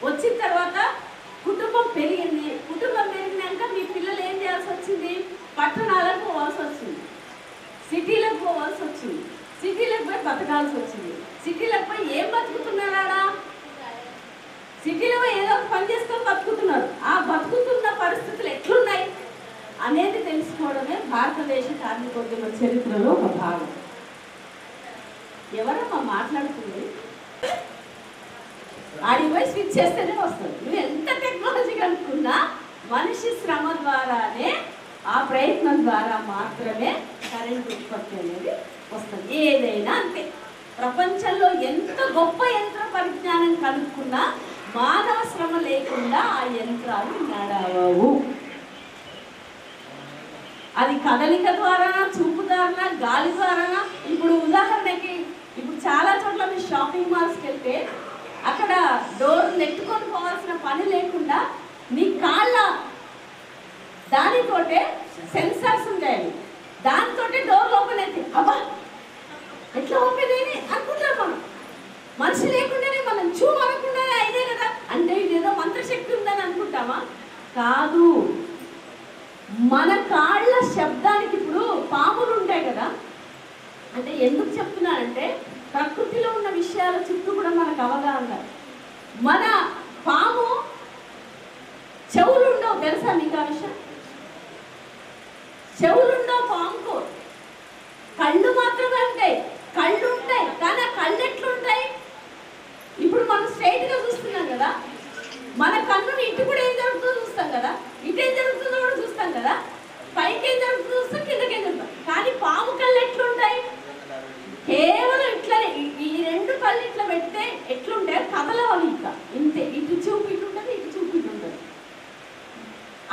వచ్చిన తర్వాత కుటుంబం పెరిగింది. కుటుంబం పెరిగినాక మీ పిల్లలు ఏం చేయాల్సి వచ్చింది? పట్టణాలకు పోవాల్సి వచ్చింది, సిటీలకు పోవాల్సి వచ్చింది, సిటీలకు పోయి బతకాల్సి వచ్చింది. సిటీలకు పోయి ఏం బతుకుతున్నారా? సిటీలో ఏదో ఒక పని చేసుకొని బతుకుతున్నారు. ఆ బతుకుతున్న పరిస్థితులు ఎట్లున్నాయి అనేది తెలుసుకోవడమే భారతదేశ కార్మికోద్యమ చరిత్రలో ఒక భాగం. ఎవరమ్మా మాట్లాడుతుంది? ఆడికి పోయి స్విచ్ చేస్తేనే వస్తుంది. నువ్వు ఎంత టెక్నాలజీ కనుక్కున్నా మనిషి శ్రమ ద్వారానే, ఆ ప్రయత్నం ద్వారా మాత్రమే కరెంట్ ఉత్పత్తి అనేది వస్తుంది. ఏదైనా అంతే. ప్రపంచంలో ఎంత గొప్ప యంత్ర పరిజ్ఞానం కనుక్కున్నా మానవ శ్రమ లేకుండా ఆ యంత్రాలు నడవవు. అది కదలిక ద్వారా, చూపు ద్వారా, గాలి ద్వారా. ఇప్పుడు ఉదాహరణకి ఇప్పుడు చాలా చోట్ల మీరు షాపింగ్ మాల్స్కి వెళ్తే అక్కడ డోర్ నెట్టుకొని పోవాల్సిన పని లేకుండా మీ కాళ్ళ దానితోటే సెన్సార్స్ ఉంటాయి, దానితోటే డోర్ ఓపెన్ అయితే అబ్బా ఎట్లా ఓపెన్ అయ్యి అనుకుంటాం. మనిషి లేకుండానే మనం అనకుండానే అయినే కదా అంటే ఇదేదో మంత్రశక్తి ఉందని అనుకుంటామా? కాదు. మన కాళ్ళ శబ్దానికి ఇప్పుడు పాములు ఉంటాయి కదా. అంటే ఎందుకు చెప్తున్నానంటే ప్రకృతిలో ఉన్న విషయాల చుట్టూ కూడా మనకు అవగాహన. మన పాము చెవులు ఉండవు, తెలుసా మీకు ఆ విషయం? చెవులు ఉండవు పాముకు, కళ్ళు మాత్రమే ఉంటాయి. కళ్ళు ఉంటాయి కానీ ఆ కళ్ళు ఎట్లుంటాయి? ఇప్పుడు మనం స్ట్రైట్ గా చూస్తున్నాం కదా, మన కన్నుని ఇటు కూడా ఏం జరుగుతుందో చూస్తాం కదా, ఇటు ఏం జరుగుతుందో కూడా చూస్తాం కదా, పైకి ఏం జరుగుతుందో చూస్తాం, కిందకి ఏం జరుగుతాం. కానీ పాము కళ్ళు ఎట్లుంటాయి? కేవలం ఇట్లనే, ఈ రెండు కళ్ళు ఇట్లా పెడితే ఎట్లుంటాయి? కదలవాలి. ఇంకా ఇంతే, ఇటు చూపు ఇటు ఉంటుంది, ఇటు చూపు ఇటు ఉంటుంది,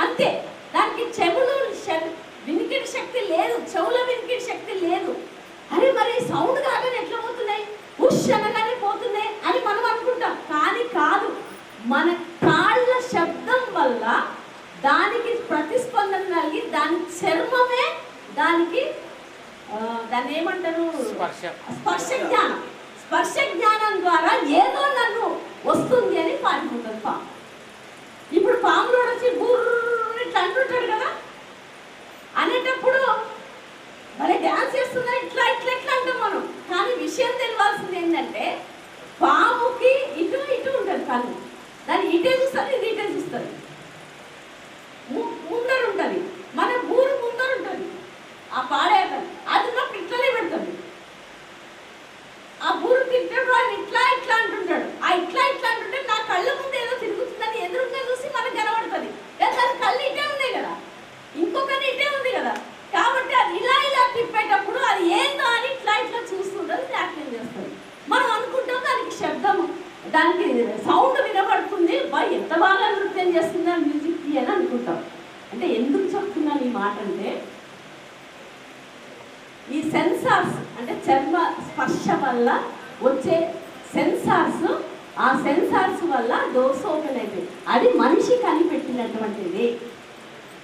అంతే. దానికి చెవులు వినికిడి శక్తి లేదు, చెవుల వినికిడి శక్తి లేదు. అరే మరి సౌండ్ కాగానే ఎట్లా పోతున్నాయి, ఉష్ అనగానే పోతున్నాయి అని మనం అనుకుంటాం. కానీ కాదు, మన కాళ్ళ శబ్దం వల్ల దానికి ప్రతిస్పందన కలిగి దాని చర్మమే దానికి దాన్ని ఏమంటారు, స్పర్శ జ్ఞానం. స్పర్శ జ్ఞానం ద్వారా ఏదో నన్ను వస్తుంది అని పారిపోతుంది పాము. ఇప్పుడు పాములో వచ్చి బుర్ర ఇట్లా అంటుంటాడు కదా, అనేటప్పుడు మరి డ్యాన్స్ చేస్తున్నా ఇట్లా ఇట్లా ఇట్లా అంటాం మనం. కానీ విషయం తెలియాల్సింది ఏంటంటే పాముకి ఇటు ఇటు ఉంటుంది కళ్ళు, దాన్ని ఇటే చూస్తుంది, ఇది ఇటే చూస్తుంది, ముందర ఉంటుంది. మన ఊరు ముందర ఉంటుంది ఆ పాడేయటం, అది నాకు ఇట్లనే పెడుతుంది. ఆ ఊరు తింటాడు, ఆయన ఇట్లా ఇట్లా అంటుంటాడు. ఆ ఇట్లా ఇట్లా అంటుంటే నా కళ్ళ ముందు ఏదో తిరుగుతుందని ఎదురుగా చూసి మనకు కనబడుతుంది. దాని కళ్ళు ఇటే ఉన్నాయి కదా, ఇంకొకటి ఇటే ఉంది కదా, కాబట్టి అది ఇలా ఇలా తిప్పేటప్పుడు అది ఏందో అని ఇట్లా ఇట్లా చూస్తుంటుంది, యాక్టింగ్ చేస్తుంది. మనం అనుకుంటాం దానికి సౌండ్ వినబడుతుంది, ఎంత బాగా నృత్యం చేస్తుంది ఆ మ్యూజిక్ అని అనుకుంటాం. అంటే ఎందుకు చెప్తున్నాను ఈ మాట అంటే, ఈ సెన్సార్స్ అంటే చర్మ స్పర్శ వల్ల వచ్చే సెన్సార్స్, ఆ సెన్సార్స్ వల్ల డోర్స్ ఓపెన్ అవుతాయి. అది మనిషి కనిపెట్టినటువంటిది.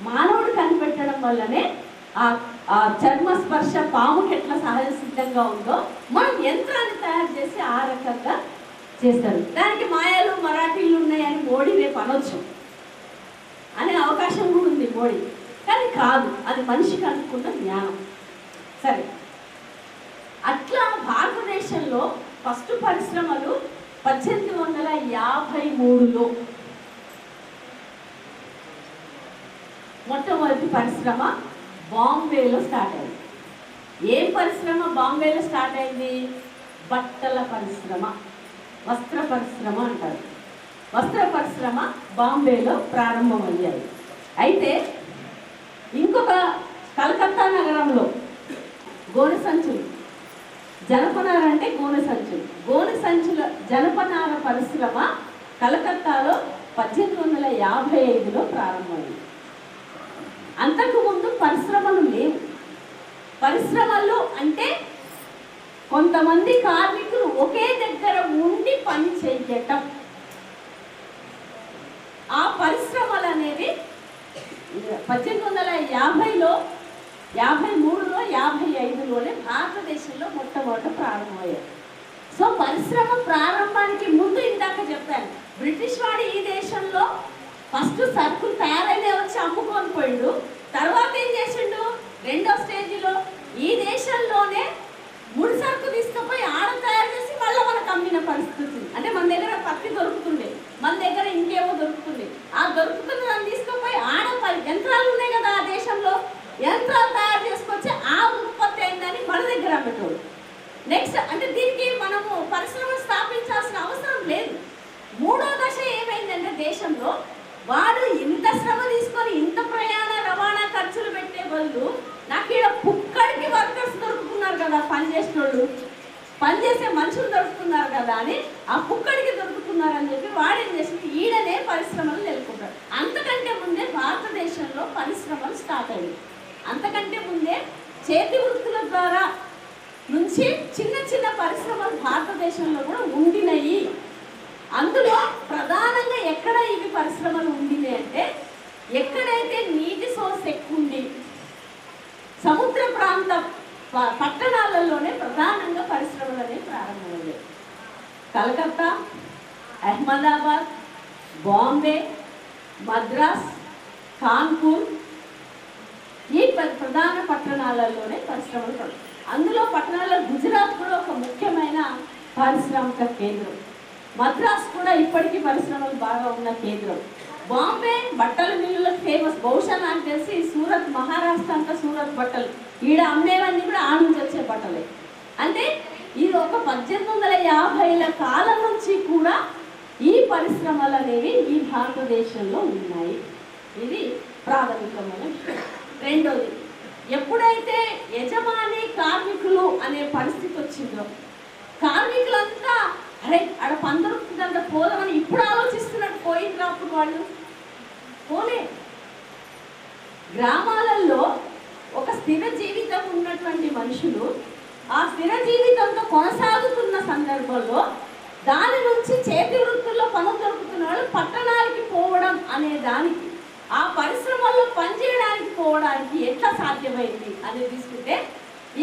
మానవుడు కనిపెట్టడం వల్లనే ఆ చర్మ స్పర్శ పాముకి ఎట్లా సహజ సిద్ధంగా ఉందో మనం యంత్రాన్ని తయారు చేసి ఆ రకంగా చేస్తారు. దానికి మాయాలు మరాఠీలు ఉన్నాయని మోడీ రేపు అనొచ్చు, అనే అవకాశం కూడా ఉంది మోడీ. కానీ కాదు, అది మనిషికి అనుకున్న జ్ఞానం. సరే, అట్లా భారతదేశంలో ఫస్ట్ పరిశ్రమలు 1853లో మొట్టమొదటి పరిశ్రమ బాంబేలో స్టార్ట్ అయింది. ఏం పరిశ్రమ బాంబేలో స్టార్ట్ అయింది? బట్టల పరిశ్రమ, వస్త్ర పరిశ్రమ అంటారు. వస్త్ర పరిశ్రమ బాంబేలో ప్రారంభమయ్యాయి. అయితే ఇంకొక కలకత్తా నగరంలో గోనె సంచులు, జనపనార అంటే గోనె సంచులు, గోనె సంచుల జనపనార పరిశ్రమ కలకత్తాలో 1855లో ప్రారంభమైంది. అంతకుముందు పరిశ్రమలు లేవు. పరిశ్రమలు అంటే కొంతమంది కార్మికులు ఒకే దగ్గర ఉండి పని చేయటం. ఆ పరిశ్రమలు అనేవి 1850లో, 53లో, 55లోనే భారతదేశంలో మొట్టమొదట ప్రారంభమయ్యాయి. సో పరిశ్రమ ప్రారంభానికి ముందు ఇందాక చెప్పాను, బ్రిటిష్ వాడు ఈ దేశంలో ఫస్ట్ సరుకులు తయారైన వచ్చి అమ్ముకొని పోయిండు. తర్వాత ఏం చేసిండు? రెండో స్టేజ్లో ఈ దేశంలోనే ముడి సరుకు తీసుకుపోయి ఆడ తయారు చేసి మళ్ళీ మనకు అమ్మిన పరిస్థితి. అంటే మన దగ్గర పత్తి దొరుకుతుండే, మన దగ్గర ఇంకేమో దొరుకుతుంది. ఆ దొరుకుతున్న దాన్ని తీసుకుపోయి ఆడ యంత్రాలు ఉన్నాయి కదా ఆ దేశంలో, యంత్రాలు తయారు చేసుకొచ్చి ఆ ఉత్పత్తి అయిందని మన దగ్గర అమ్మేటోడు. నెక్స్ట్ అంటే దీనికి మనము పరిశ్రమలు స్థాపించాల్సిన అవసరం లేదు. మూడో దశ ఏమైందంటే, దేశంలో వాడు ఇంత శ్రమ తీసుకొని ఇంత ప్రయాణ రవాణా ఖర్చులు పెట్టే బదులు నాకు ఇక్కడ పుక్కడికి వర్కర్స్ దొరుకుతున్నారు కదా, పనిచేసిన వాళ్ళు, పనిచేసే మనుషులు దొరుకుతున్నారు కదా అని ఆ పుక్కడికి దొరుకుతున్నారని చెప్పి వాడేం చేసి ఈడనే పరిశ్రమలు నెలకొంటారు. అంతకంటే ముందే భారతదేశంలో పరిశ్రమలు స్టార్ట్ అయ్యాయి. అంతకంటే ముందే చేతి వృత్తుల ద్వారా నుంచి చిన్న చిన్న పరిశ్రమలు భారతదేశంలో కూడా ఉండినాయి. అందులో ప్రధానంగా ఎక్కడ ఇవి పరిశ్రమలు ఉండినాయి అంటే, ఎక్కడైతే నీటి సోర్స్ ఎక్కువ ఉంది, సముద్ర ప్రాంత పట్టణాలలోనే ప్రధానంగా పరిశ్రమలు అనేవి ప్రారంభమయ్యాయి. కలకత్తా, అహ్మదాబాద్, బాంబే, మద్రాస్, కాన్పూర్, ఈ ప్రధాన పట్టణాలలోనే పరిశ్రమలు. అందులో పట్టణాల్లో గుజరాత్ కూడా ఒక ముఖ్యమైన పారిశ్రామిక కేంద్రం. మద్రాస్ కూడా ఇప్పటికీ పరిశ్రమలు బాగా ఉన్న కేంద్రం. బాంబే బట్టల మిల్లులకు ఫేమస్. బహుశా నాకు తెలిసి సూరత్, మహారాష్ట్ర అంతా సూరత్ బట్టలు, ఈడ అమ్మేవన్నీ కూడా ఆ నుంచి వచ్చే బట్టలే. అంటే ఇది ఒక 1850ల కాలం నుంచి కూడా ఈ పరిశ్రమలు అనేవి ఈ భారతదేశంలో ఉన్నాయి. ఇది ప్రాథమికమైన విషయం. రెండోది, ఎప్పుడైతే యజమాని కార్మికులు అనే పరిస్థితి వచ్చిందో, కార్మికులంతా అరే ఆడ పని దొరుకుతుందంటే పోదామని ఇప్పుడు ఆలోచిస్తున్నట్టు పోయింది. అప్పుడు వాళ్ళు పోలే. గ్రామాలలో ఒక స్థిర జీవితం ఉన్నటువంటి మనుషులు ఆ స్థిర జీవితంతో కొనసాగుతున్న సందర్భంలో దాని నుంచి చేతి వృత్తుల్లో పనులు దొరుకుతున్న వాళ్ళు పట్టణాలకి పోవడం అనే దానికి, ఆ పరిశ్రమల్లో పనిచేయడానికి పోవడానికి ఎట్లా సాధ్యమైంది అనేది తీసుకుంటే,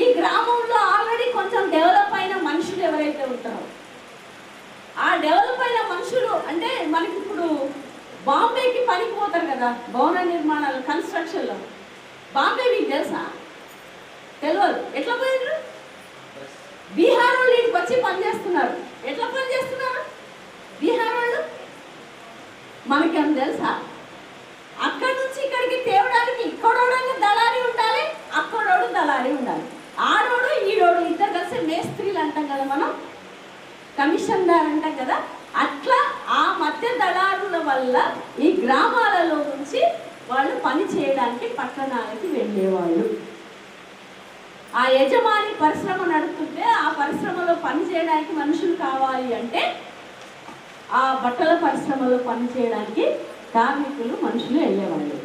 ఈ గ్రామంలో ఆల్రెడీ కొంచెం డెవలప్ అయిన మనుషులు ఎవరైతే ఉంటారో, ఆ డెవలప్ అయిన మనుషులు అంటే మనకి ఇప్పుడు బాంబేకి పనికి పోతారు కదా భవన నిర్మాణాలు, కన్స్ట్రక్షన్లో. బాంబే మీకు తెలుసా? తెలియదు. ఎట్లా పోయినారు? బీహార్ వాళ్ళు ఇంటికి వచ్చి పనిచేస్తున్నారు. ఎట్లా పని చేస్తున్నారు బీహార్ వాళ్ళు? మనకేం తెలుసా? అక్కడి నుంచి ఇక్కడికి తేవడానికి ఇక్కడోడైనా దళారి ఉండాలి, అక్కడోడు దళారి ఉండాలి. ఆడోడు ఈడోడు ఇద్దరు కలిసి మేస్త్రీలు అంటాం కదా మనం, కమిషన్దార్ అంటాం కదా. అట్లా ఆ మధ్య దళారుల వల్ల ఈ గ్రామాలలో నుంచి వాళ్ళు పని చేయడానికి పట్టణాలకి వెళ్ళేవాళ్ళు. ఆ యజమాని పరిశ్రమ నడుపుతుంటే ఆ పరిశ్రమలో పని చేయడానికి మనుషులు కావాలి అంటే ఆ బట్టల పరిశ్రమలో పనిచేయడానికి కార్మికులు మనుషులు వెళ్ళేవాళ్ళు.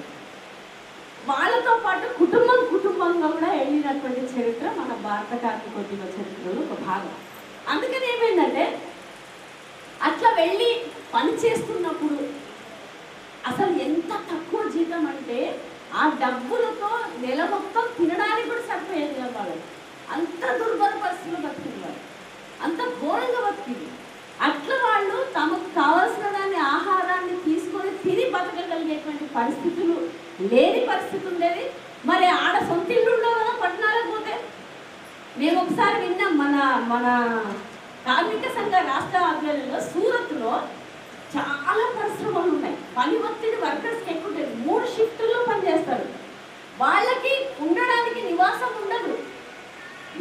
వాళ్ళతో పాటు కుటుంబంగా కూడా వెళ్ళినటువంటి చరిత్ర మన భారత కార్మికోద్యమ చరిత్రలో ఒక భాగం. అందుకని ఏమైందంటే అట్లా వెళ్ళి పని చేస్తున్నప్పుడు అసలు ఎంత తక్కువ జీతం అంటే ఆ డబ్బులతో నెల మొత్తం తినడానికి కూడా సరిపోయేది కదా వాళ్ళు. అంత దుర్భర పరిస్థితులు బతికింది వాళ్ళు, అంత ఘోరంగా బతికింది. అట్లా వాళ్ళు తమకు కావాల్సిన దాన్ని ఆహారాన్ని తీసుకొని తిని బతకగలిగేటువంటి పరిస్థితులు లేని పరిస్థితి ఉండేది. మరి ఆడ సొంత ఇల్లు ఉండవు కదా పట్టణాలకు పోతే. మేము ఒకసారి విన్నాం, మన కార్మిక సంఘ రాష్ట్ర ఆధ్వర్యంలో సూరత్లో చాలా పరిశ్రమలు ఉన్నాయి. పని ఒత్తిడి వర్కర్స్కి ఎక్కువ ఉంటుంది. 3 షిఫ్టుల్లో పనిచేస్తారు. వాళ్ళకి ఉండడానికి నివాసం ఉండదు.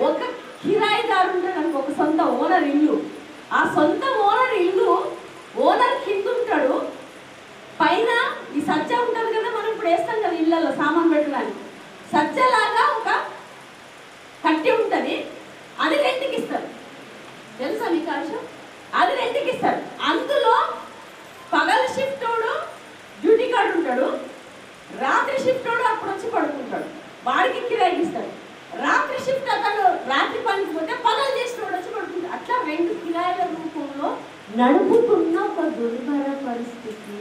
ఒక కిరాయిదారు ఉంటాడు, ఒక సొంత ఓనర్ ఇల్లు. ఆ సొంత ఓనర్ ఇల్లు ఓనర్ కింద ఉంటాడు, పైన ఈ సజ్జ ఉంటుంది కదా, మనం ఇప్పుడు వేస్తాం కదా ఇళ్ళలో సామాన్ పెట్టడానికి, సజ్జలాగా ఒక కట్టి ఉంటుంది. అది రెంట్కి ఇస్తారు. తెలుసా మీకు ఆ విషయం? అది రెంట్కి ఇస్తారు. అందులో పగల షిఫ్ట్ వాడు డ్యూటీ కార్డు ఉంటాడు, రాత్రి షిఫ్ట్ వాడు అప్పుడు వచ్చి పడుకుంటాడు, వాడికి కిరాయికి ఇస్తాడు. రాత్రి షిఫ్ట్ అతను రాత్రి పనికి పోతే పగలు చేసిన వాడు వచ్చి పడుకుంటాడు. అట్లా 2 కిరాయిల రూపంలో నడుపుతున్న ఒక దుర్భర పరిస్థితి.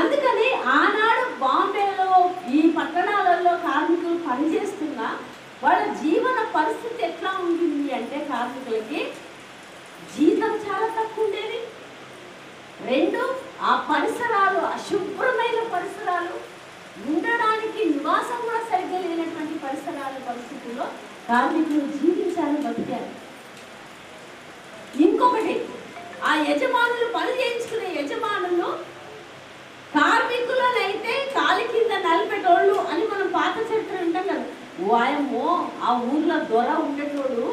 అందుకని ఆనాడు బాంబేలో ఈ పట్టణాలలో కార్మికులు పనిచేస్తున్నా వాళ్ళ జీవన పరిస్థితి ఎట్లా ఉంటుంది అంటే కార్మికులకి జీతం చాలా తక్కువ ఉండేది. 2 ఆ పరిసరాలు అశుభ్రమైన పరిసరాలు, ఉండడానికి నివాసం కూడా సరిగ్గా లేనటువంటి పరిస్థితుల్లో కార్మికులు జీవించాలని బతికారు. ఇంకొకటి, ఆ యజమానులు పని చేయించుకునే యజమానులు కార్మికులనైతే కాలి కింద నలిపేటోళ్ళు అని మనం పాత చరిత్ర ఉంటాం కదా. వాయమ్మో, ఆ ఊర్లో దొర ఉండేటోడు,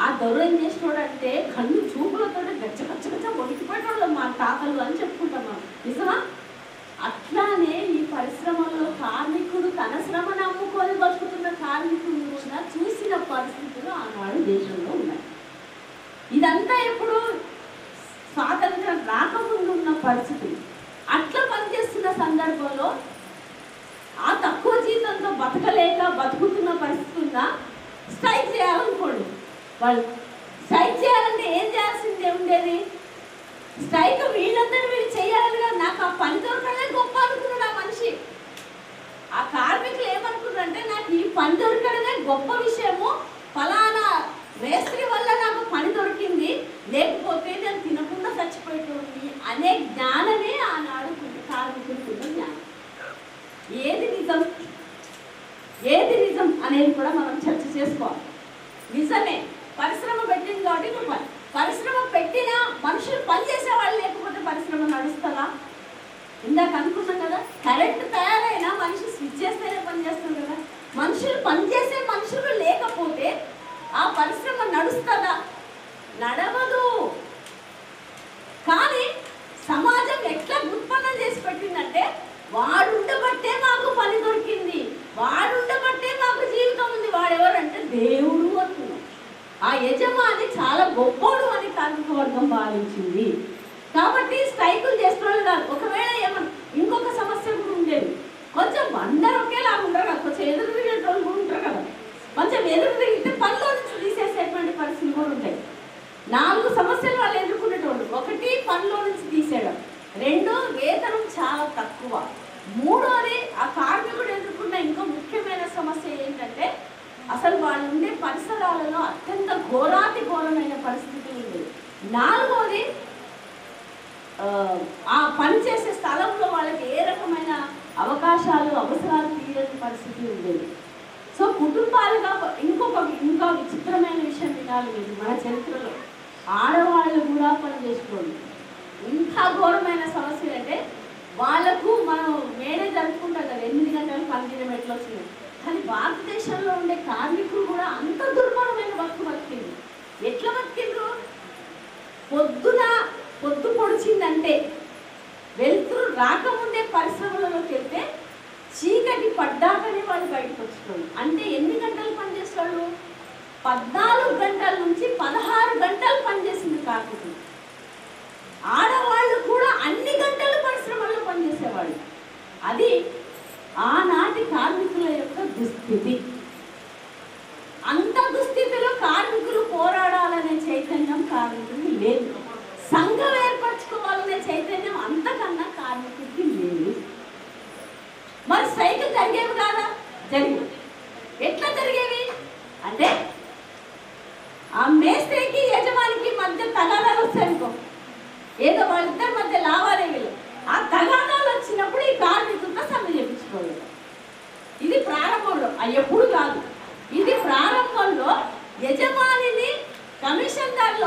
ఆ దొర ఏం చేసేటోడు అంటే కళ్ళు చూపులతో గచ్చ వణికిపోయేటోళ్ళు మా తాతలు అని చెప్పుకుంటాం మనం. నిజమా? అట్లానే ఈ పరిశ్రమల్లో కార్మికుడు తన శ్రమను అమ్ముకొని బతుకుతున్న కార్మికుడు కూడా చూసిన పరిస్థితులు ఆనాడు దేశంలో ఉన్నాయి. ఇదంతా ఎప్పుడు స్వాతంత్రం రాకముందు ఉన్న పరిస్థితి. అట్లా పనిచేస్తున్న సందర్భంలో ఆ తక్కువ జీతంతో బతుకుతున్న పరిస్థితి ఉందా? స్ట్రైక్ చేయాలనుకోండి. వాళ్ళు స్ట్రైక్ చేయాలంటే ఏం చేయాల్సిందే ఉండేది? స్ట్రైక్ వీళ్ళు చేయాలని కదా. నాకు ఆ పని దొరకడమే గొప్ప అనుకున్నాడు ఆ మనిషి. ఆ కార్మికులు ఏమనుకున్నారంటే నాకు ఈ పని దొరకడమే గొప్ప విషయము, ఫలానా మేస్త్రి వల్ల నాకు పని దొరికింది, లేకపోతే నేను తినకుండా చచ్చిపోయేటోంది అనే జ్ఞానమే ఆనాడు కార్మికులకున్న జ్ఞానం. ఏది నిజం అనేది కూడా మనం చర్చ చేసుకోవాలి. నిజమే, పరిశ్రమ పెట్టింది కాబట్టి నువ్వు పరిశ్రమ పెట్టినా మనుషులు పనిచేసే వాళ్ళు లేకపోతే పరిశ్రమ నడుస్తుందా? ఇందాక అనుకున్నాం కదా, కరెంట్ తయారైనా మనిషి స్విచ్ చేస్తేనే పనిచేస్తుంది కదా. పనిచేసే మనుషులు లేకపోతే ఆ పరిశ్రమ నడుస్తుందా? నడవదు. కానీ సమాజం ఎట్లా ఉత్పన్నం చేసి పెట్టిందంటే వాడుండబట్టే మాకు పని దొరికింది, వాడుండబట్టే మాకు జీవితం ఉంది. వాడెవరంటే దేవుడు అనుకున్నాం. ఆ యజమాని చాలా గొప్పోడు అని కార్మిక వర్గం భావించింది. కాబట్టి స్ట్రైకులు చేస్తున్నారు కాదు. ఒకవేళ ఏమన్నా ఇంకొక సమస్య కూడా ఉండేది, కొంచెం అందరూ ఒకేలా ఉంటారు కదా, కొంచెం ఎదురు తిరిగేటోళ్ళు కూడా ఉంటారు కదా. కొంచెం ఎదురు తిరిగితే పనిలో నుంచి తీసేసేటువంటి పరిస్థితులు కూడా ఉంటాయి. 4 సమస్యలు వాళ్ళు ఎదుర్కొనేటోళ్ళు. 1 పనిలో నుంచి తీసేయడం, 2 వేతనం చాలా తక్కువ, 3 ఆ కార్మికుడు ఎదుర్కొన్న ఇంకో ముఖ్యమైన సమస్య ఏంటంటే అసలు వాళ్ళు ఉండే పరిసరాలలో అత్యంత ఘోరమైన పరిస్థితులు ఉండేవి. 4 ఆ పని చేసే స్థలంలో వాళ్ళకి ఏ రకమైన అవకాశాలు అవసరాలు తీరని పరిస్థితి ఉండేది. సో కుటుంబాలుగా ఇంకా విచిత్రమైన విషయం వినాలి మీరు. మన చరిత్రలో ఆడవాళ్ళు కూడా పని చేసుకోండి. ఇంకా ఘోరమైన సమస్యలు అంటే వాళ్ళకు మనం మేడే జరుపుకుంటాం కదా 8 గంటలు పనిచేయడం ఎట్లా వచ్చింది. కానీ భారతదేశంలో ఉండే కార్మికులు కూడా అంత దుర్భరమైన బతికింది. ఎట్లా బతికిండ్రు? పొద్దు పొడిచిందంటే వెళ్తురు రాకముందే పరిశ్రమలలోకి వెళ్తే చీకటి పడ్డాకనే వాళ్ళు బయటకు వచ్చేవాళ్ళు. అంటే ఎన్ని గంటలు పనిచేసేవాళ్ళు? 14 గంటల నుంచి 16 గంటలు పనిచేసింది కార్మికులు.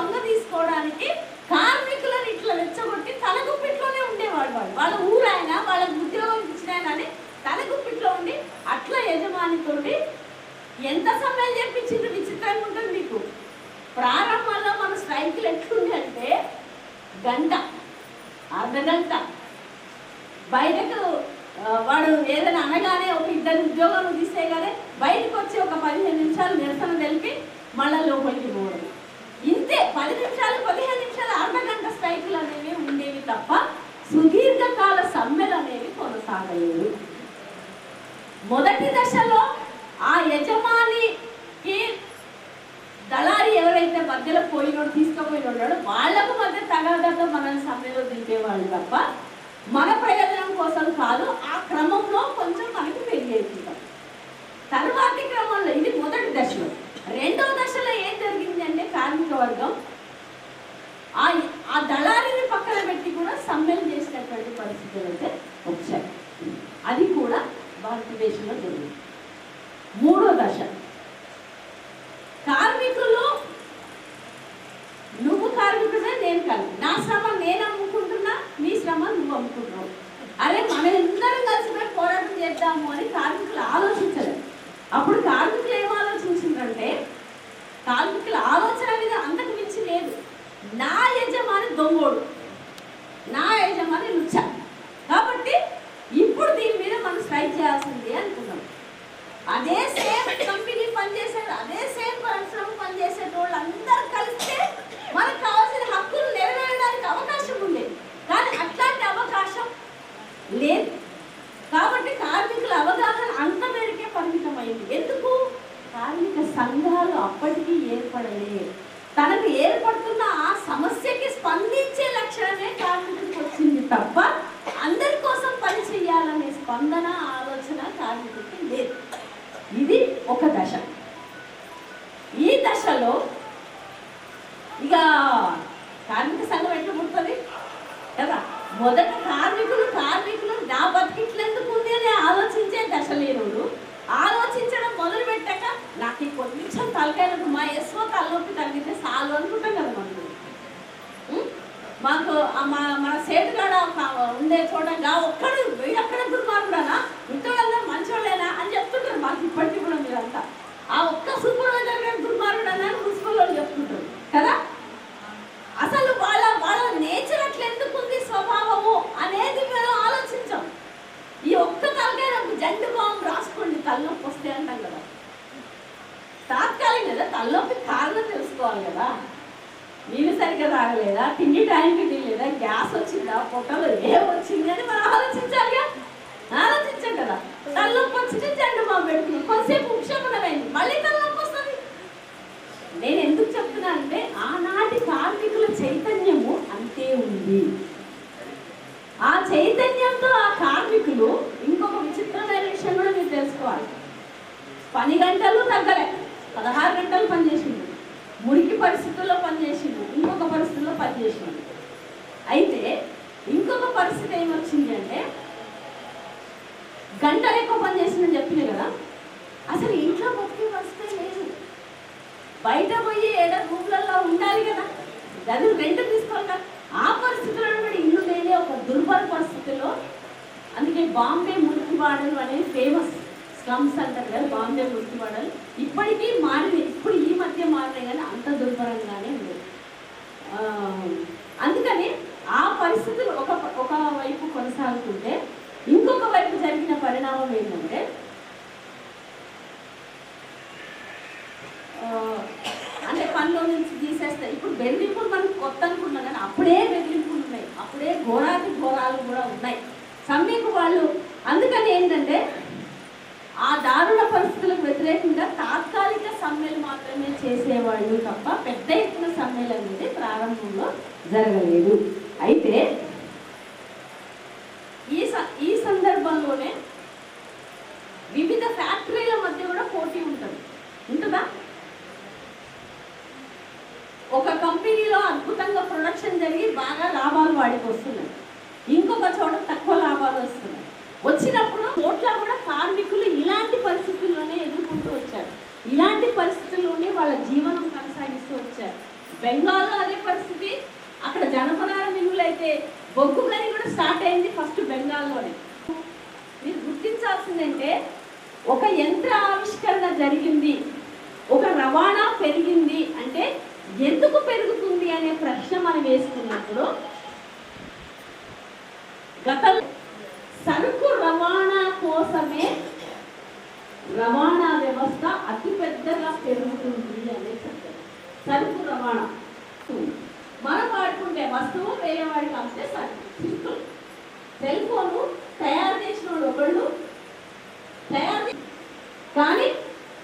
లొంగ తీసుకోవడానికి కార్మికులను ఇట్లా రెచ్చగొట్టి తన గుప్పిట్లోనే ఉండేవాడు. వాళ్ళ ఊరైనా వాళ్ళకి ఉద్యోగం ఇచ్చినాయన అని తన గుప్పిట్లో ఉండి అట్లా యజమానితోటి ఎంత సమయం చెప్పించింది విచిత్రంగా ఉంటుంది మీకు. ప్రారంభంలో మన స్ట్రైకులు ఎట్లుంది అంటే గంట, అర్ధగంట, బయటకు వాడు ఏదైనా అనగానే ఒక 2 ఉద్యోగాలు తీస్తే కానీ బయటకు వచ్చి ఒక 15 నిమిషాలు నిరసన తెలిపి మళ్ళా లోపలికి పోవడం. ఇంతే 10 నిమిషాలు 15 నిమిషాలు అర్ధగంట స్ట్రైకులు అనేవి ఉండేవి తప్ప సుదీర్ఘకాల సమ్మెలు అనేవి కొనసాగలేదు. మొదటి దశలో ఆ యజమానికి దళారి ఎవరైతే మధ్యలో పోయినోడు తీసుకుపోయినాడో వాళ్లకు మధ్య తగాదాతో మనల్ని సమ్మెలో దింపేవాళ్ళు తప్ప మన ప్రయోజనం కోసం కాదు. ఆ క్రమంలో కొంచెం మనకి పెరిగేది. తర్వాతి క్రమంలో ఇది మొదటి దశలో. రెండవ దశలో ఏం జరిగింది అంటే కార్మిక వర్గం ఆ దళారిని పక్కన పెట్టి కూడా సమ్మెలు చేసినటువంటి పరిస్థితులు అయితే వచ్చాయి. అది కూడా భారతదేశంలో జరిగింది. మూడో దశ కార్మికులు, నువ్వు కార్మికుడే నేను కాదు, నా శ్రమ నేను అమ్ముకుంటున్నా, నీ శ్రమ నువ్వు అమ్ముకుంటున్నావు. అరే మనం అందరం కలిసిపోయి పోరాటం చేద్దాము అని కార్మికులు ఆలోచించలేదు. అప్పుడు కార్మికులు ఏం ఆలోచించిందంటే కార్మికుల ఆలోచన మీద అంతకు మించి లేదు. నా యజమాని దొంగోడు, నా యజమాని లుచ్చ, కాబట్టి ఇప్పుడు దీని మీద మనం స్ట్రైక్ చేయాల్సింది అనుకున్నాం. అదే సేమ్ కంపెనీ పనిచేసేది, అదే సేమ్ పరిశ్రమ పనిచేసే వాళ్ళు అందరూ కలిస్తే మనకు కావాల్సిన హక్కులు నెరవేరడానికి అవకాశం ఉండేది. కానీ అట్లాంటి అవకాశం లేదు. కాబట్టి కార్మికుల అవగాహన అంత మేరకే పరిమితమైంది. ఎందుకు? కార్మిక సంఘాలు అప్పటికీ ఏర్పడలే. తనకు ఏర్పడుతున్న ఆ సమస్యకి స్పందించే లక్షణమే కార్మికుడికి వచ్చింది తప్ప అందరి కోసం పని చేయాలనే స్పందన, ఆలోచన కార్మికుడికి లేదు. ఇది ఒక దశ. ఈ దశలో ఇక కార్మిక సంఘం ఎట్లా పుడుతుంది కదా. మొదట కార్మికులు నా బతికిట్లెందుకు ఉంది అని ఆలోచించే దశ లేనుడు. ఆలోచించడం మొదలు పెట్టాక నాకు ఈ కొంచెం తలకాయలకు మా ఎస్ఓ తలనొప్పి తగ్గితే చాలు అనుకుంటాం కదా. మాకు మన సేటు కాడ ఉండే చూడంగా ఒక్కడు వీడక్కడ దుర్మార్గుడనా, ఇంతోళ్ళందరూ మంచోళ్ళేనా అని చెప్తుంటారు మాకు ఇప్పటికీ కూడా. మీరంతా ఆ ఒక్క సూపర్వైజర్ గారు దుర్మార్గుడనా అని మున్సిపల్ వాళ్ళు చెప్తుంటారు కదా. అసలు వాళ్ళ నేచర్ అట్లా ఎందుకుంది, స్వభావము అనేది మేము ఆలోచించాం. ఈ ఒక్క తలకాయ నాకు జండు బాంబు రాసుకోండి తలనొప్పి వస్తే అంటాం కదా. తాత్కాలిక కదా, తలనొప్పి కారణం తెలుసుకోవాలి కదా. నీళ్ళు సరిగ్గా తాగలేదా, తిండి టైంకి తినలేదా, గ్యాస్ వచ్చిందా, పొట్టలో ఏం వచ్చింది అని మనం ఆలోచించాలిగా. ఆలోచించాం కదా. తలనొప్పి వచ్చింది జండు బాంబు పెడుతున్నాం, కొంతసేపు ఉపశమనమైంది, మళ్ళీ తలనొప్పి వస్తుంది. నేను ఎందుకు చెప్తున్నా అంటే ఆనాటి కార్మికుల చైతన్యము అంతే ఉంది. ఆ చైతన్యంతో ఆ కార్మికులు ఇంకొక విచిత్రమైన విషయం కూడా మీరు తెలుసుకోవాలి. 10 గంటలు తగ్గలే, 16 గంటలు పనిచేసిండు, మురికి పరిస్థితుల్లో పనిచేసిండు, ఇంకొక పరిస్థితుల్లో పనిచేసిండు. అయితే ఇంకొక పరిస్థితి ఏమొచ్చింది అంటే గంటలు ఎక్కువ పనిచేసిందని చెప్పింది కదా. అసలు ఇంట్లో బతికే పరిస్థితి లేదు. బయట పోయి ఏదో రూమ్లలో ఉండాలి కదా, గదులు రెంట్ తీసుకోవాలి కదా. ఆ పరిస్థితుల్లో కూడా ఇల్లు లేని ఒక దుర్భర పరిస్థితిలో. అందుకే బాంబే మురికివాడలు అనేది ఫేమస్. స్లమ్స్ అంటారు కదా, బాంబే మురికివాడలు ఇప్పటికీ మారినాయి. ఇప్పుడు ఈ మధ్య మారినాయి కానీ అంత దుర్భరంగానే ఉంది. అందుకని ఆ పరిస్థితులు ఒక వైపు కొనసాగుతుంటే ఇంకొక వైపు జరిగిన పరిణామం ఏంటంటే అంటే పనిలో నుంచి తీసేస్తాయి. ఇప్పుడు బెదిరింపులు మనకు కొత్త అనుకుంటున్నాం కానీ అప్పుడే బెదిరింపులు ఉన్నాయి, అప్పుడే ఘోరాలు కూడా ఉన్నాయి సమ్మెకు వాళ్ళు. అందుకని ఏంటంటే ఆ దారుణ పరిస్థితులకు వ్యతిరేకంగా తాత్కాలిక సమ్మెలు మాత్రమే చేసేవాళ్ళు తప్ప పెద్ద ఎత్తున సమ్మెలు అనేది ప్రారంభంలో జరగలేదు. అయితే ఈ సందర్భంలోనే వివిధ ఫ్యాక్టరీల మధ్య కూడా పోటీ ఉంటుందా? ఒక కంపెనీలో అద్భుతంగా ప్రొడక్షన్ జరిగి బాగా లాభాలు వాడికి వస్తున్నాయి, ఇంకొక చోట తక్కువ లాభాలు వస్తున్నాయి. వచ్చినప్పుడు కోట్ల కూడా కార్మికులు ఇలాంటి పరిస్థితుల్లోనే ఎదుర్కొంటూ వచ్చారు, ఇలాంటి పరిస్థితుల్లోనే వాళ్ళ జీవనం కొనసాగిస్తూ వచ్చారు. బెంగాల్లో అదే పరిస్థితి. అక్కడ జనపనార మిల్లులు అయితే బొగ్గు గని కూడా స్టార్ట్ అయింది ఫస్ట్ బెంగాల్లోనే. మీరు గుర్తించాల్సిందంటే ఒక యంత్ర ఆవిష్కరణ జరిగింది, ఒక రవాణా పెరిగింది అంటే ఎందుకు పెరుగుతుంది అనే ప్రశ్న మనం వేసుకున్నప్పుడు గతంలో సరుకు రవాణా కోసమే రవాణా వ్యవస్థ అతిపెద్దగా పెరుగుతుంది అనే చెప్తారు. సరుకు రవాణా మనం వాడుకుంటే వస్తువు వేరే వాడికి అమ్మితే సరుకు. సెల్ ఫోను తయారు చేసిన వాళ్ళు ఒకళ్ళు కానీ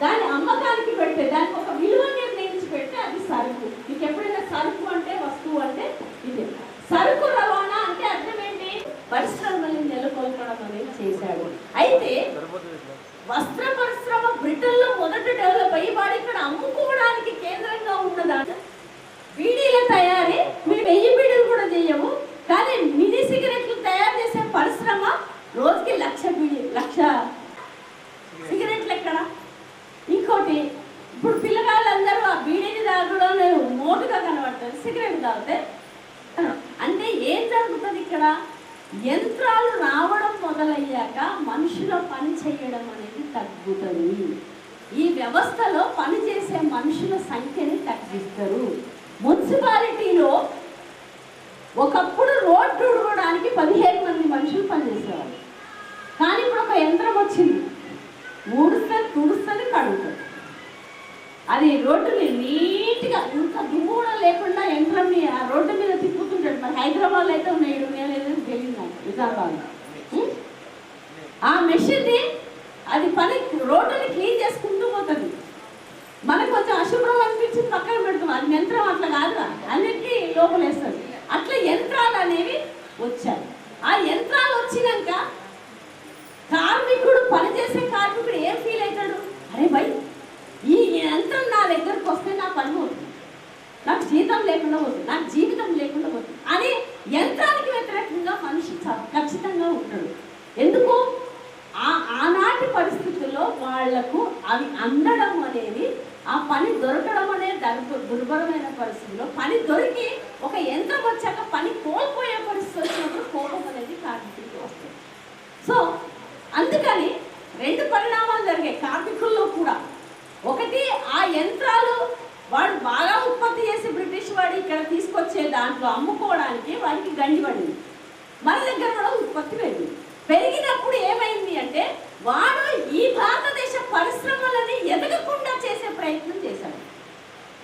దాన్ని అమ్మకానికి పెడితే దానికి ఒక విలువ నిర్ణయించి పెడితే అది సరుకు. మీకు ఎప్పుడైనా సరుకు అంటే వస్తువు అంటే ఇదే. సరుకు రవాణా అంటే అర్థం ఏంటి? పరిశ్రమల్ని నెలకొల్పడం అనేది చేశాడు. అయితే వస్త్ర పరిశ్రమ బ్రిటన్లో మొదట డెవలప్ అయ్యి వాడు ఇక్కడ అమ్ముకోవడానికి కేంద్రంగా ఉన్నదాన్ని బీడీల తయారీ. మేము 1000 బీడీలు కూడా చేయము, కానీ మినీ సిగరెట్లు తయారు చేసే పరిశ్రమ రోజుకి 1,00,000 సిగరెట్లు ఎక్కడ? ఇంకోటి ఇప్పుడు పిల్లగాళ్ళందరూ ఆ బీడీని తాగడం మోటుగా కనబడుతుంది, సిగరెట్ తాగితే. అంటే ఏం జరుగుతుంది ఇక్కడ? యంత్రాలు రావడం మొదలయ్యాక మనుషుల పని చేయడం అనేది తగ్గుతుంది. ఈ వ్యవస్థలో పనిచేసే మనుషుల సంఖ్యని తగ్గిస్తారు. మున్సిపాలిటీలో ఒకప్పుడు రోడ్డు ఊడవడానికి 15 మంది మనుషులు పనిచేసేవారు, కానీ ఇప్పుడు ఒక యంత్రం వచ్చింది, ఊడుస్తుంది, తుడుస్తుంది, కడుగుతుంది. అది రోడ్డుని నీట్గా ఇంకా దుమ్ము కూడా లేకుండా యంత్రంని ఆ రోడ్డు మీద తిప్పుతుంటాడు. మరి హైదరాబాద్లో అయితే ఉన్నాయి, వెళ్ళింది నిజామాబాద్. ఆ మెషిన్ని అది పని రోడ్డుని క్లీన్ చేసుకుంటూ పోతుంది. మనకు కొంచెం అశుభ్రం అనిపించింది పక్కన పెడుతుంది, అది యంత్రం అట్లా కాదు, అన్నిటికీ లోపలేస్తుంది. అట్లా యంత్రాలు అనేవి వచ్చాయి. ఆ యంత్రాలు వచ్చినాక కార్మికుడు, పనిచేసే కార్మికుడు ఏం ఫీల్ అవుతాడు? అరే భయ్, ఈ యంత్రం నా దగ్గరకు వస్తే నా పని పోతుంది, నాకు జీతం లేకుండా పోతుంది, నాకు జీవితం లేకుండా పోతుంది అని యంత్రానికి వ్యతిరేకంగా మనిషి ఖచ్చితంగా ఉంటాడు. ఎందుకు? ఆనాటి పరిస్థితుల్లో వాళ్లకు అవి అందడం అనేది, ఆ పని దొరకడం అనేది దుర్భరమైన పరిస్థితుల్లో పని దొరికి ఒక యంత్రం వచ్చాక పని కోల్పోయే పరిస్థితి వచ్చినప్పుడు కోపం అనేది కార్మికుడికి వస్తుంది. సో అందుకని 2 పరిణామాలు జరిగాయి కార్మికుల్లో కూడా. ఒకటి, ఆ యంత్రాలు వాడు బాగా ఉత్పత్తి చేసి బ్రిటిష్ వాడు ఇక్కడ తీసుకొచ్చే దాంట్లో అమ్ముకోవడానికి వాడికి గండి పడింది. మన దగ్గర కూడా ఉత్పత్తి పెరిగినప్పుడు ఏమైంది అంటే వాడు ఈ భారతదేశ పరిశ్రమలని ఎదగకుండా చేసే ప్రయత్నం చేశాడు.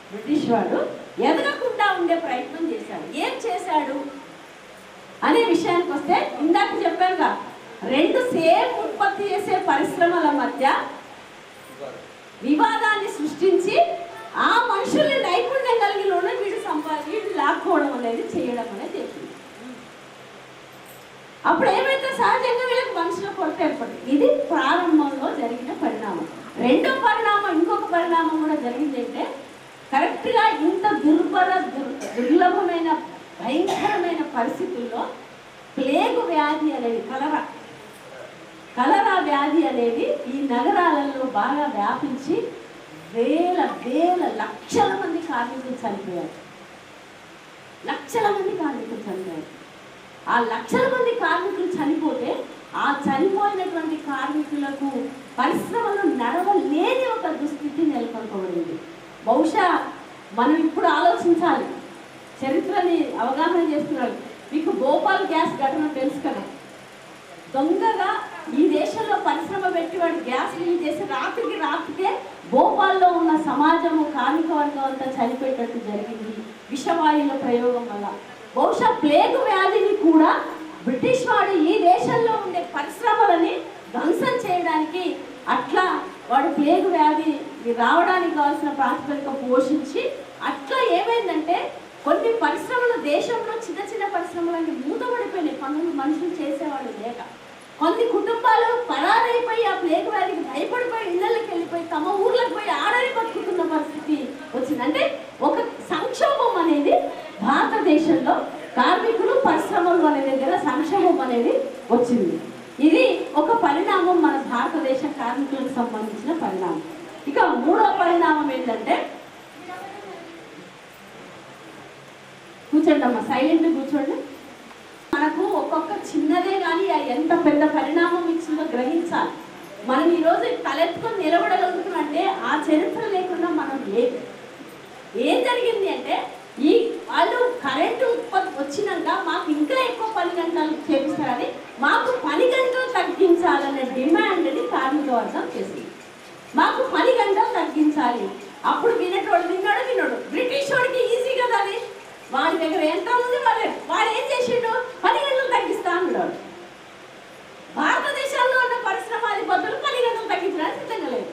బ్రిటిష్ వాడు ఎదగకుండా ఉండే ప్రయత్నం చేశాడు. ఏం చేశాడు అనే విషయానికి వస్తే, ఇందాక చెప్పాక 2 సేమ్ ఉత్పత్తి చేసే పరిశ్రమల మధ్య వివాదాన్ని సృష్టించి ఆ మనుషుల్ని నైపుణ్యం కలిగిలోనే వీడు లాక్కోవడం అనేది చేయడం అనేది చేసింది. అప్పుడు ఏమైతే సహజంగా వీళ్ళకి మనుషుల కొరత ఏర్పడింది. ఇది ప్రారంభంలో జరిగిన పరిణామం. రెండో పరిణామం, ఇంకొక పరిణామం కూడా జరిగిందంటే, కరెక్ట్గా ఇంత దుర్లభమైన భయంకరమైన పరిస్థితుల్లో ప్లేగు వ్యాధి అనేది, కలరా వ్యాధి అనేది ఈ నగరాలలో బాగా వ్యాపించి లక్షల మంది కార్మికులు చనిపోయారు. ఆ లక్షల మంది కార్మికులు చనిపోతే ఆ చనిపోయినటువంటి కార్మికులకు పరిశ్రమలు నడవలేని ఒక దుస్థితి నెలకొల్పబడింది. బహుశా మనం ఇప్పుడు ఆలోచించాలి, చరిత్రని అవగాహన చేస్తున్నారు. మీకు భోపాల్ గ్యాస్ ఘటన తెలుసు కదా. దొంగగా ఈ దేశంలో పరిశ్రమ పెట్టి వాడు గ్యాస్ రిలీజ్ చేసి రాత్రికే భోపాల్లో ఉన్న సమాజము, కార్మిక వర్గం అంతా చనిపోయేటట్టు జరిగింది విషవాయువుల ప్రయోగం వల్ల. బహుశా ప్లేగు వ్యాధిని కూడా బ్రిటిష్ వాడు ఈ దేశంలో ఉండే పరిశ్రమలని ధ్వంసం చేయడానికి, అట్లా వాడు ప్లేగు వ్యాధి రావడానికి కావాల్సిన ప్రాతిపదిక పోషించి, అట్లా ఏమైందంటే కొన్ని పరిశ్రమలు దేశంలో చిన్న పరిశ్రమలన్నీ మూతపడిపోయినాయి. పనులు మనుషులు చేసేవాళ్ళు లేక కొన్ని కుటుంబాలు పరారైపోయి ఆ ప్లేగు వ్యాధికి భయపడిపోయి ఇళ్ళకి వెళ్ళిపోయి తమ ఊర్లకు పోయి ఆడని బతుకుతున్న పరిస్థితి వచ్చింది. అంటే ఒక సంక్షోభం అనేది భారతదేశంలో కార్మికులు, పరిశ్రమలు అనే దగ్గర సంక్షోభం అనేది వచ్చింది. ఇది ఒక పరిణామం, మన భారతదేశ కార్మికులకు సంబంధించిన పరిణామం. ఇక 3వ పరిణామం ఏంటంటే కూర్చోండి అమ్మా, సైలెంట్ కూర్చోండి. మనకు ఒక్కొక్క చిన్నదే కానీ ఎంత పెద్ద పరిణామం ఇచ్చిందో గ్రహించాలి. మనం ఈరోజు తలెత్తుకొని నిలబడగలుగుతున్నామంటే ఆ చరిత్ర లేకుండా మనం లేదు. ఏం జరిగింది అంటే ఈ వాళ్ళు కరెంటు ఉత్పత్తి వచ్చినాక మాకు ఇంకా ఎక్కువ 10 గంటలు చేపిస్తారని మాకు 10 గంటలు తగ్గించాలనే డిమాండ్ని కార్మిక వర్గం చేసింది. మాకు 10 గంటలు తగ్గించాలి. అప్పుడు వినోడు బ్రిటిష్ వాడికి ఈజీ కదా అది. వాడి దగ్గర ఎంత ఉంది వాడు ఏం చేసిండు, 10 గంటలు తగ్గిస్తా అన్నాడు. భారతదేశంలో ఉన్న పరిశ్రమాధిపతులు 10 గంటలు తగ్గించడానికి సిద్ధంగా లేదు.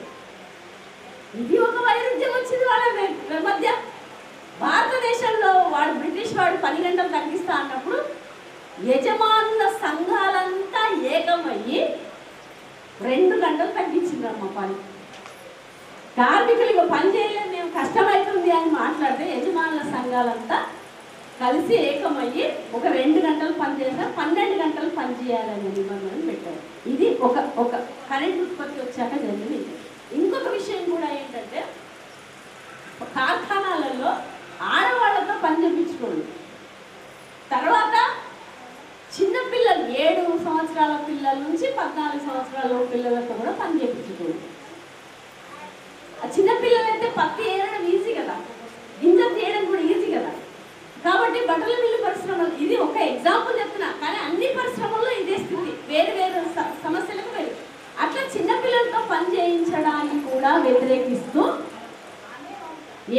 ఇది ఒక వైరుధ్యం వచ్చింది వాళ్ళ మధ్య. భారతదేశంలో వాడు బ్రిటిష్ వాడు 10 గంటలు తగ్గిస్తా అన్నప్పుడు యజమానుల సంఘాలంతా ఏకమయ్యి 2 గంటలు తగ్గించిందమ్మ పని. కార్మికులు పని చేయలేదు, మేము కష్టమవుతుంది అని మాట్లాడితే యజమానుల సంఘాలంతా కలిసి ఏకమయ్యి ఒక 2 గంటలు పని చేశారు, 12 గంటలు పని చేయాలనే నిబంధనలు పెట్టారు. ఇది ఒక కరెంట్ ఉత్పత్తి వచ్చాక జరిగింది. ఇంకొక విషయం కూడా ఏంటంటే కార్ఖానాలలో ఆడవాళ్ళతో పని చేయించుకోండి. తర్వాత చిన్నపిల్లలు 7 సంవత్సరాల పిల్లల నుంచి 14 సంవత్సరాల పిల్లలతో కూడా పని చేయించుకోండి. ఆ చిన్నపిల్లలైతే పత్తి వేయడం ఈజీ కదా, గింజ తీయడం కూడా ఈజీ కదా. కాబట్టి బట్టల మిల్లు పరిశ్రమలు ఇది ఒక ఎగ్జాంపుల్ చెప్తున్నా, కానీ అన్ని పరిశ్రమల్లో ఇదే స్థితి, వేరు వేరు సమస్యలకు వేరు. అట్లా చిన్నపిల్లలతో పని చేయించడానికి కూడా వ్యతిరేకిస్తూ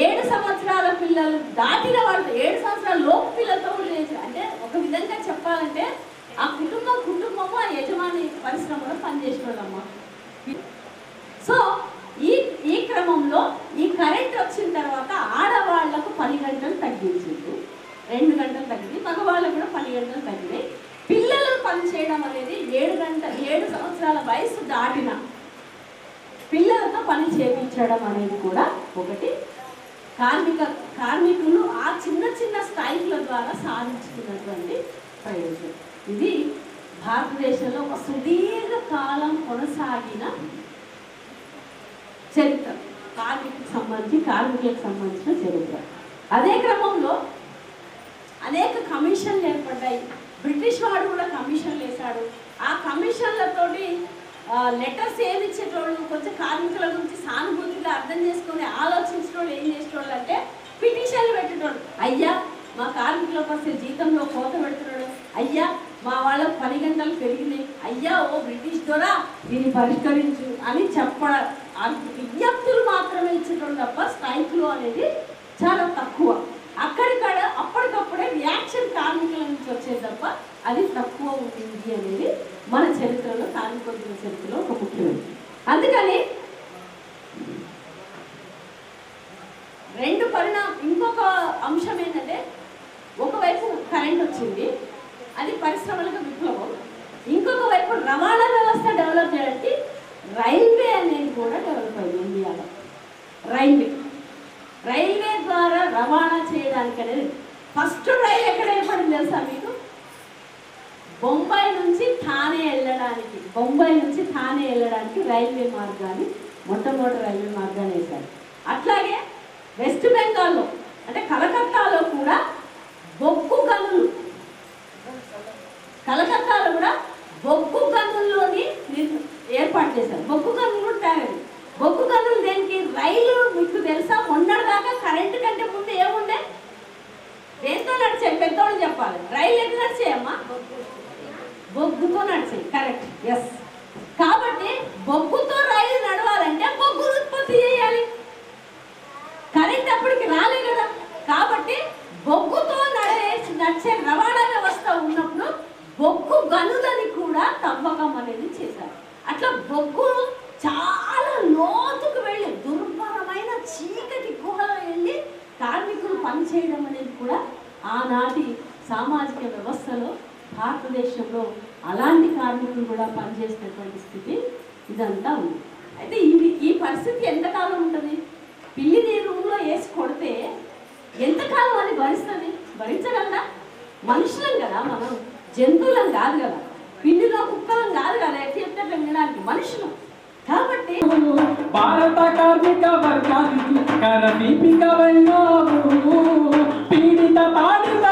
7 సంవత్సరాల పిల్లలు దాటిన వాళ్ళు 7 సంవత్సరాల లోపు పిల్లలతో కూడా చేయించారు. అంటే ఒక విధంగా చెప్పాలంటే ఆ కుటుంబము ఆ యజమాని పరిశ్రమలో పనిచేసిన వాళ్ళమ్మ. సో ఈ క్రమంలో ఈ కరెంట్ వచ్చిన తర్వాత ఆడవాళ్లకు 10 గంటలు తగ్గించింది, 2 గంటలు తగ్గింది. మగవాళ్ళకు కూడా 10 గంటలు తగ్గినాయి. పిల్లలు పని చేయడం అనేది 7 సంవత్సరాల వయసు దాటిన పిల్లలతో పని చేయించడం అనేది కూడా ఒకటి కార్మికులు ఆ చిన్న చిన్న స్ట్రైక్ల ద్వారా సాధించుకున్నటువంటి ప్రయోజనం. ఇది భారతదేశంలో ఒక సుదీర్ఘ కాలం కొనసాగిన చరిత్ర, కార్మికులకు సంబంధించిన చరిత్ర. అదే క్రమంలో అనేక కమిషన్లు ఏర్పడ్డాయి. బ్రిటిష్ వాడు కూడా కమిషన్లు వేశాడు. ఆ కమిషన్లతోటి లెటర్స్ ఏమి ఇచ్చేటోళ్ళు, కొంచెం కార్మికుల గురించి సానుభూతిగా అర్థం చేసుకొని ఆలోచించేటోళ్ళు ఏం చేసేటోళ్ళు అంటే పిటిషన్లు పెట్టేటోళ్ళు. అయ్యా మా కార్మికులకు వస్తే జీతంలో కోత పెడుతున్నాడు, అయ్యా మా వాళ్ళకు 10 గంటలు పెరిగినాయి, అయ్యా ఓ బ్రిటిష్ ద్వారా దీన్ని పరిష్కరించు అని విజ్ఞప్తులు మాత్రమే ఇచ్చేటోళ్ళు తప్ప స్ట్రైక్లు అనేది చాలా తక్కువ. అప్పటికప్పుడే రియాక్షన్ కార్మికుల నుంచి వచ్చేది తప్ప అది తక్కువ ఉంటుంది అనేది మన చరిత్రలో, కార్మికుల చరిత్రలో ఒక ముఖ్యమైనది. అందుకని ఇంకొక అంశం ఏంటంటే ఒకవైపు కరెంట్ వచ్చింది, అది పరిశ్రమలకు విప్లవం. ఇంకొక వైపు రవాణా వ్యవస్థ డెవలప్ చేయడానికి రైల్వే అనేది కూడా డెవలప్ అయింది ఇండియాలో. రైల్వే ద్వారా రవాణా చేయడానికి అనేది ఫస్ట్ రైలు ఎక్కడ ఏర్పడింది తెలుసా మీకు? బొంబాయి నుంచి థానే వెళ్ళడానికి రైల్వే మార్గాన్ని, మొట్టమొదటి రైల్వే మార్గాన్ని వేశారు. అట్లాగే వెస్ట్ బెంగాల్లో అంటే కలకత్తాలో కూడా బొగ్గు గనుల్లోని ఏర్పాటు చేశారు. బొగ్గు గనులు ఉంటాయి. బొగ్గు గనులు దేనికి? రైలు మీకు తెలుసా, మొన్నటిదాకా కరెంటు కంటే ముందు ఏముండే? దేంతో నడిచాయి? పెద్దోళ్ళు చెప్పాలి. రైలు ఎట్లా నడిచాయమ్మా? బొగ్గుతో నడిచాయి. Correct, yes. కాబట్టి బొగ్గుతో రైలు నడవాలంటే బొగ్గు ఉత్పత్తి చేయాలి. కరెంట్ అప్పటికి రాలే కదా. కాబట్టి బొగ్గుతో నడిచే రవాణా వ్యవస్థ ఉన్నప్పుడు బొగ్గు గనులని కూడా తవ్వకం అనేది చేశారు. అట్లా బొగ్గు చాలా లోతుకు వెళ్ళి దుర్భరమైన చీకటి గుహలో వెళ్ళి కార్మికులు పనిచేయడం అనేది కూడా ఆనాటి సామాజిక వ్యవస్థలో భారతదేశంలో అలాంటి కార్మికులు కూడా పనిచేసినటువంటి స్థితి ఇదంతా ఉంది. అయితే ఈ పరిస్థితి ఎంతకాలం ఉంటుంది? పిల్లిని రూమ్లో వేసి కొడితే ఎంతకాలం అని భరించగలరా? మనుషులం కదా మనం, జంతువులం కాదు కదా, పిల్లిలో కుక్కలం కాదు కదా, ఎట్లా చెప్తే వినడానికి మనుషులం. కాబట్టి భారత కార్మిక వర్గానికి కరదీపిక పీడిత బాధిత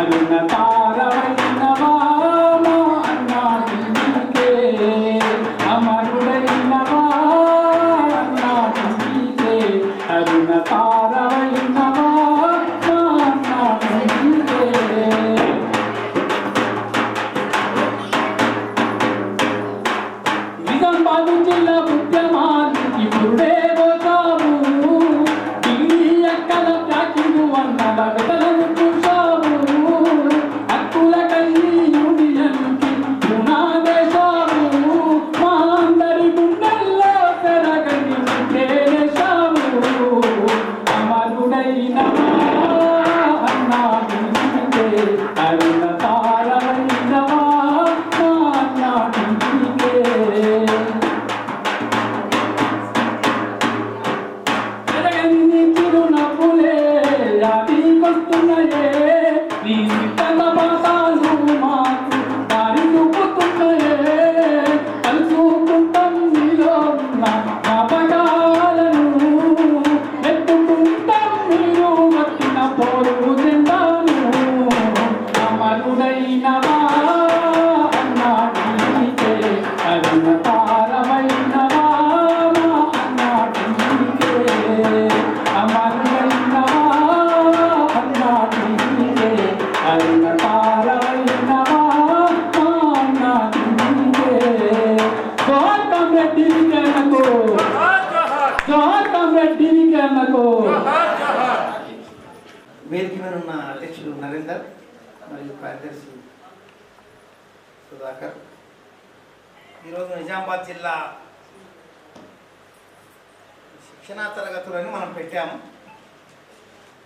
అరుణ తారవైనవా మా అన్నా నీకే అమరుడైనవా అన్నా నీకే అరుణ తారవైనవా మా అన్నా నీకే నిజామాబాద్ జిల్లా ఉద్యమానికి పురుడే పోతాము ఢిల్లీ ఎక్కల ప్యాకింగ్ వందల విటలను చూశాము హక్కుల కల్లి యూనియన్కి పునాదేశాము మా అందరి గుండెల్లో పెరగని చేశాము అమరుడైనవా అన్నా నీకే అరుణ తారవైనవా మా అన్నా నీకే జరగని చిరునవ్వులే యాదికొస్తున్నాయే నీ సిద్ధల పాఠాలు మాకు దారి చూపుతున్నాయే కలుసుకుంటాం నీలో ఉన్న జ్ఞాపకాలను ఎత్తుకుంటాం మీరు వచ్చిన పోరు జెండాను అమరుడైనవా అన్నా నీకే అరుణ తారవైనవా మా అన్నా నీకే అమరుడైనవా అన్నా నీకే అరుణ తారవైనవా మా అన్నా నీకే జోహార్ కామ్రేడ్ టీవీకే అన్నకు జోహార్ కామ్రేడ్ టీవీకే అన్నకు వేదిక మీద ఉన్న అధ్యక్షుడు నరేందర్ మరియు కార్యదర్శి సుధాకర్, ఈరోజు నిజామాబాద్ జిల్లా శిక్షణా తరగతులని మనం పెట్టాము.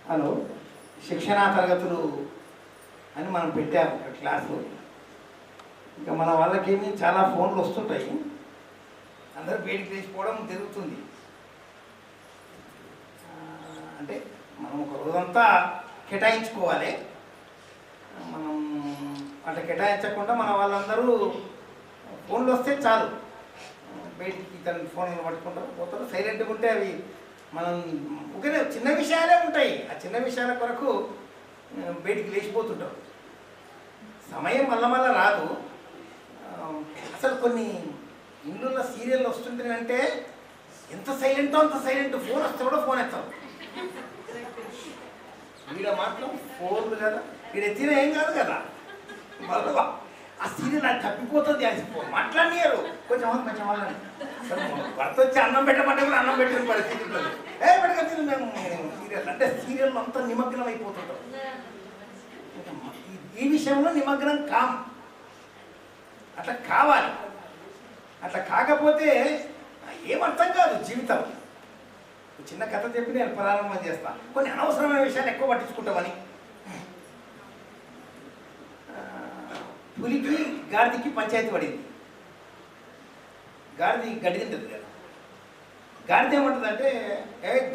హలో, శిక్షణా తరగతులు అని మనం పెట్టాము ఒక క్లాసు. ఇంకా మన వాళ్ళకేమి చాలా ఫోన్లు వస్తుంటాయి, అందరూ బయటికి లేచిపోవడం జరుగుతుంది. అంటే మనం ఒక రోజంతా కేటాయించుకోవాలి. మనం అట్లా కేటాయించకుండా మన వాళ్ళందరూ ఫోన్లు వస్తే చాలు బయటికి తన ఫోన్లు పట్టుకుంటారు పోతారు. సైలెంట్గా ఉంటే అవి మనం ఒకనే చిన్న విషయాలే ఉంటాయి, ఆ చిన్న విషయాల కొరకు బయటికి లేచిపోతుంటారు. సమయం మళ్ళా రాదు. అసలు కొన్ని ఇండ్లలో సీరియల్ వస్తుంటే ఎంత సైలెంటో అంత సైలెంట్. ఫోన్ వస్తే కూడా ఫోన్ ఎత్తాం. వీడ మాటలు ఫోన్లు కదా, వీడు ఎత్తిన ఏం కాదు కదా. మళ్ళా ఆ సీరియల్ అది తప్పిపోతుంది. అది మాట్లాడినారు కొంచెం వాళ్ళని భర్త వచ్చి అన్నం పెట్టమంటే కూడా అన్నం పెట్టిన పరిస్థితి ఉంటుంది. పెట్టక మేము సీరియల్ అంటే సీరియల్ అంతా నిమగ్నం అయిపోతుంటాం. ఈ విషయంలో నిమగ్నం కాం. అట్లా కావాలి. అట్లా కాకపోతే ఏమర్థం కాదు జీవితం. చిన్న కథ చెప్పి నేను ప్రారంభం చేస్తాను. కొన్ని అనవసరమైన విషయాలు ఎక్కువ పట్టించుకుంటామని. పులికి గాడిదకి పంచాయతీ పడింది. గాడిది గడ్డి తింటుంది కదా. గాడిద ఏమంటుంది అంటే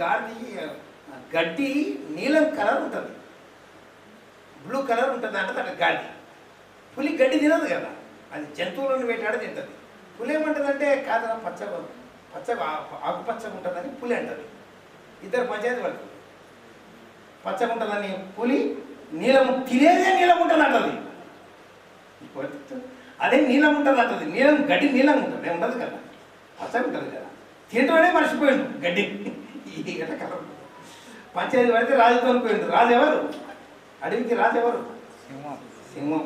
గాడిది గడ్డి నీలం కలర్ ఉంటుంది, బ్లూ కలర్ ఉంటుంది అంటే అక్కడ గాడిది. పులి గడ్డి తినదు కదా, అది జంతువులను వేటాడి తింటుంది. పులి ఏమంటుంది అంటే కాదరా పచ్చగా ఆకుపచ్చగా ఉంటుందని పులి అంటుంది. ఇద్దరు పంచాయతీ పడుతుంది. పచ్చగా ఉంటుందని పులి, నీలం తినేదే నీలం ఉంటుంది అంటుంది. అదే నీలం ఉంటుంది అంటుంది. నీలం గడ్డి నీలం ఉంటుంది, ఉండదు కదా, పచ్చగా ఉంటుంది కదా. తింటూనే మర్చిపోయిండు గడ్డి. ఈ గట్ట కలర్ పంచాయతీ పడితే రాజుతో పోయిండు. రాజు ఎవరు? అడవికి రాజు ఎవరు? సింహం.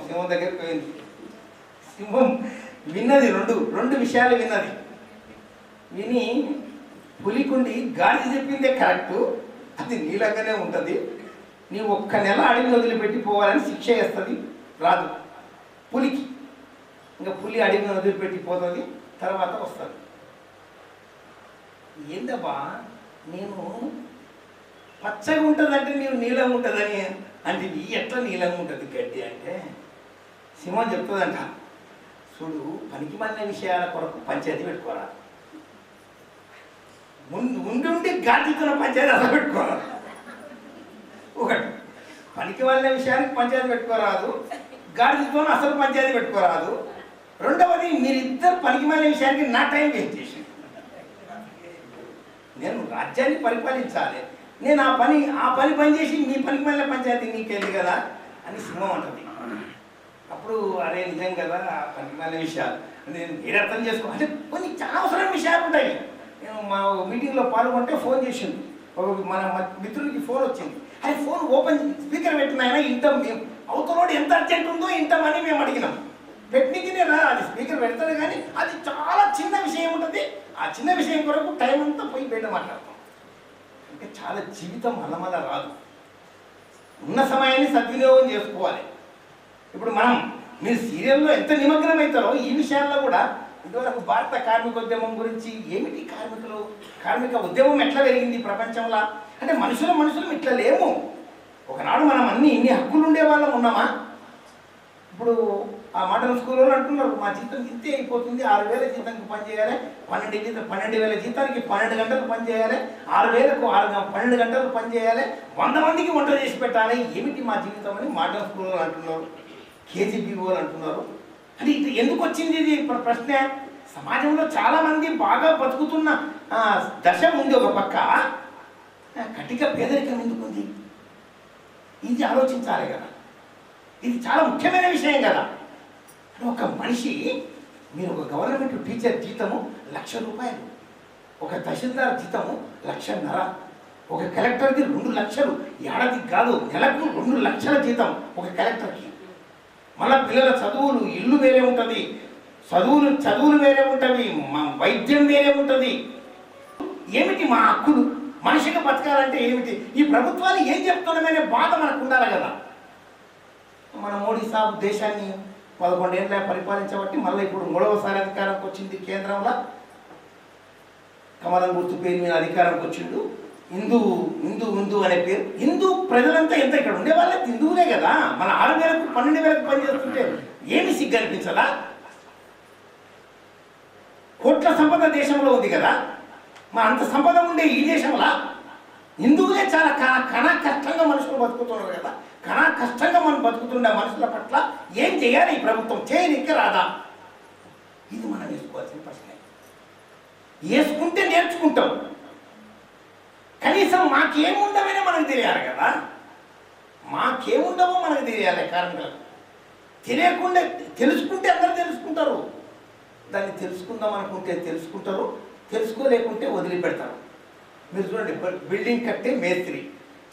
సింహం దగ్గరికి పోయింది. సింహం విన్నది రెండు విషయాలు విన్నది. విని పులికుండి గాడిద చెప్పిందే కరెక్టు, అది నీలంగానే ఉంటుంది, నీ ఒక్క నెల అడవిని వదిలిపెట్టి పోవాలని శిక్ష వేస్తుంది రాదు పులికి. ఇంకా పులి అడవిని వదిలిపెట్టి పోతుంది, తర్వాత వస్తుంది. ఏందబ్బా నేను పచ్చగా ఉంటుందంటే నీవు నీలంగా ఉంటుందని అంటే నీ ఎట్లా నీలంగా ఉంటుంది గడ్డి అంటే సింహం చెప్తుందంట, చూడు పనికి మాలిన విషయాల కొరకు పంచాయతీ పెట్టుకోరా, ఉండి గాడితో పంచాయతీ అలా పెట్టుకోరా. ఒకటి పనికి మాలిన విషయానికి పంచాయతీ పెట్టుకోరాదు, గాడితో అసలు పంచాయతీ పెట్టుకోరాదు. రెండవది మీరిద్దరు పనికి మాలిన విషయానికి నా టైం వేస్ట్ చేసి నేను రాజ్యాన్ని పరిపాలించాలి, నేను ఆ పని పనిచేసి మీ పనికి మాలిన పంచాయతీ నీకెళ్ళి కదా అని సింహం అంటుంది. అప్పుడు అరే నిజం కదా పనికిమాలిన విషయాలు నేను ఏది అర్థం చేసుకో అంటే కొన్ని చాలా అవసరమైన విషయాలు ఉంటాయి. నేను మా మీటింగ్లో పాల్గొంటే ఫోన్ చేసింది, మన మిత్రుడికి ఫోన్ వచ్చింది. అది ఫోన్ ఓపెన్ స్పీకర్ పెట్టిన ఆయన ఇంత అవతలోడు ఎంత అర్జెంట్ ఉందో ఇంతమని మేము అడిగినాం. పెట్టినకి రా అది స్పీకర్ పెడతాడు కానీ అది చాలా చిన్న విషయం ఉంటుంది. ఆ చిన్న విషయం కొరకు టైం అంతా పోయి బయట మాట్లాడతాం. అంటే చాలా జీవితం మళ్ళమల్ల రాదు. ఉన్న సమయాన్ని సద్వినియోగం చేసుకోవాలి. ఇప్పుడు మీరు సీరియల్లో ఎంత నిమగ్నం అవుతారో ఈ విషయాల్లో కూడా ఇదివరకు భారత కార్మికోద్యమం గురించి ఏమిటి కార్మిక ఉద్యమం ఎట్లా పెరిగింది ప్రపంచంలో అంటే మనుషులు ఇట్లా లేము. ఒకనాడు మనం ఇన్ని హక్కులు ఉండే వాళ్ళం ఉన్నామా? ఇప్పుడు ఆ మోడల్ స్కూల్లో అంటున్నారు మా జీతం ఇంతే అయిపోతుంది, 6,000 జీతానికి పని చేయాలి, 12,000 జీతానికి 12 గంటలు పని చేయాలి, 6,000కు 12 గంటలు పని చేయాలి, 100 మందికి వంట చేసి పెట్టాలి, ఏమిటి మా జీవితం అని మోడల్ స్కూల్లో అంటున్నారు, కేజీబీఓలు అంటున్నారు. అంటే ఇది ఎందుకు వచ్చింది ఇది ప్రశ్న? సమాజంలో చాలామంది బాగా బతుకుతున్న దశ ఉంది, ఒక పక్క కటిక పేదరికం ఎందుకు ఉంది? ఇది ఆలోచించాలి కదా. ఇది చాలా ముఖ్యమైన విషయం కదా. ఒక మనిషి మీరు ఒక గవర్నమెంట్ టీచర్ జీతము 1,00,000 రూపాయలు, ఒక తహసీల్దార్ జీతము 1,50,000, ఒక కలెక్టర్కి 2 లక్షలు, ఏడాదికి కాదు నెలకు 2 లక్షల జీతం ఒక కలెక్టర్కి. మళ్ళీ పిల్లల చదువులు ఇల్లు వేరే ఉంటుంది, చదువులు వేరే ఉంటుంది, వైద్యం వేరే ఉంటుంది. ఏమిటి మా హక్కులు? మనిషిగా బతకాలంటే ఏమిటి? ఈ ప్రభుత్వాలు ఏం చెప్తున్నామనే బాధ మనకు ఉండాలి కదా. మన మోడీ సాబ్ దేశాన్ని 11 ఏళ్ళ పరిపాలించబట్టి మళ్ళీ ఇప్పుడు 3వసారి అధికారంకి వచ్చింది. కేంద్రంలో కమలం గుర్తు పేరు మీద అధికారంకి వచ్చిండు. హిందూ అనే పేరు. హిందూ ప్రజలంతా ఎంత ఇక్కడ ఉండే వాళ్ళే హిందువులే కదా. మన 6,000కు 12,000కు పనిచేస్తుంటే ఏమి సిగ్గు అనిపించదా? కోట్ల సంపద దేశంలో ఉంది కదా. మన అంత సంపద ఉండే ఈ దేశంలో హిందువులే చాలా కణా కష్టంగా మనుషులు బతుకుతున్నారు కదా. కణా కష్టంగా మనం బతుకుతుండే మనుషుల పట్ల ఏం చేయాలి ఈ ప్రభుత్వం? చేయడానికి రాదా? ఇది మనం వేసుకోవాల్సిన ప్రశ్న. వేసుకుంటే నేర్చుకుంటాం. కనీసం మాకేముండవనే మనకు తెలియాలి కదా. మాకేముండవో మనకు తెలియాలి. కార్మికులకు తెలియకుండా తెలుసుకుంటే అందరూ తెలుసుకుంటారు. దాన్ని తెలుసుకుందాం అనుకుంటే తెలుసుకుంటారు, తెలుసుకోలేకుంటే వదిలిపెడతారు. మీరు చూడండి, బిల్డింగ్ కట్టే మేస్త్రి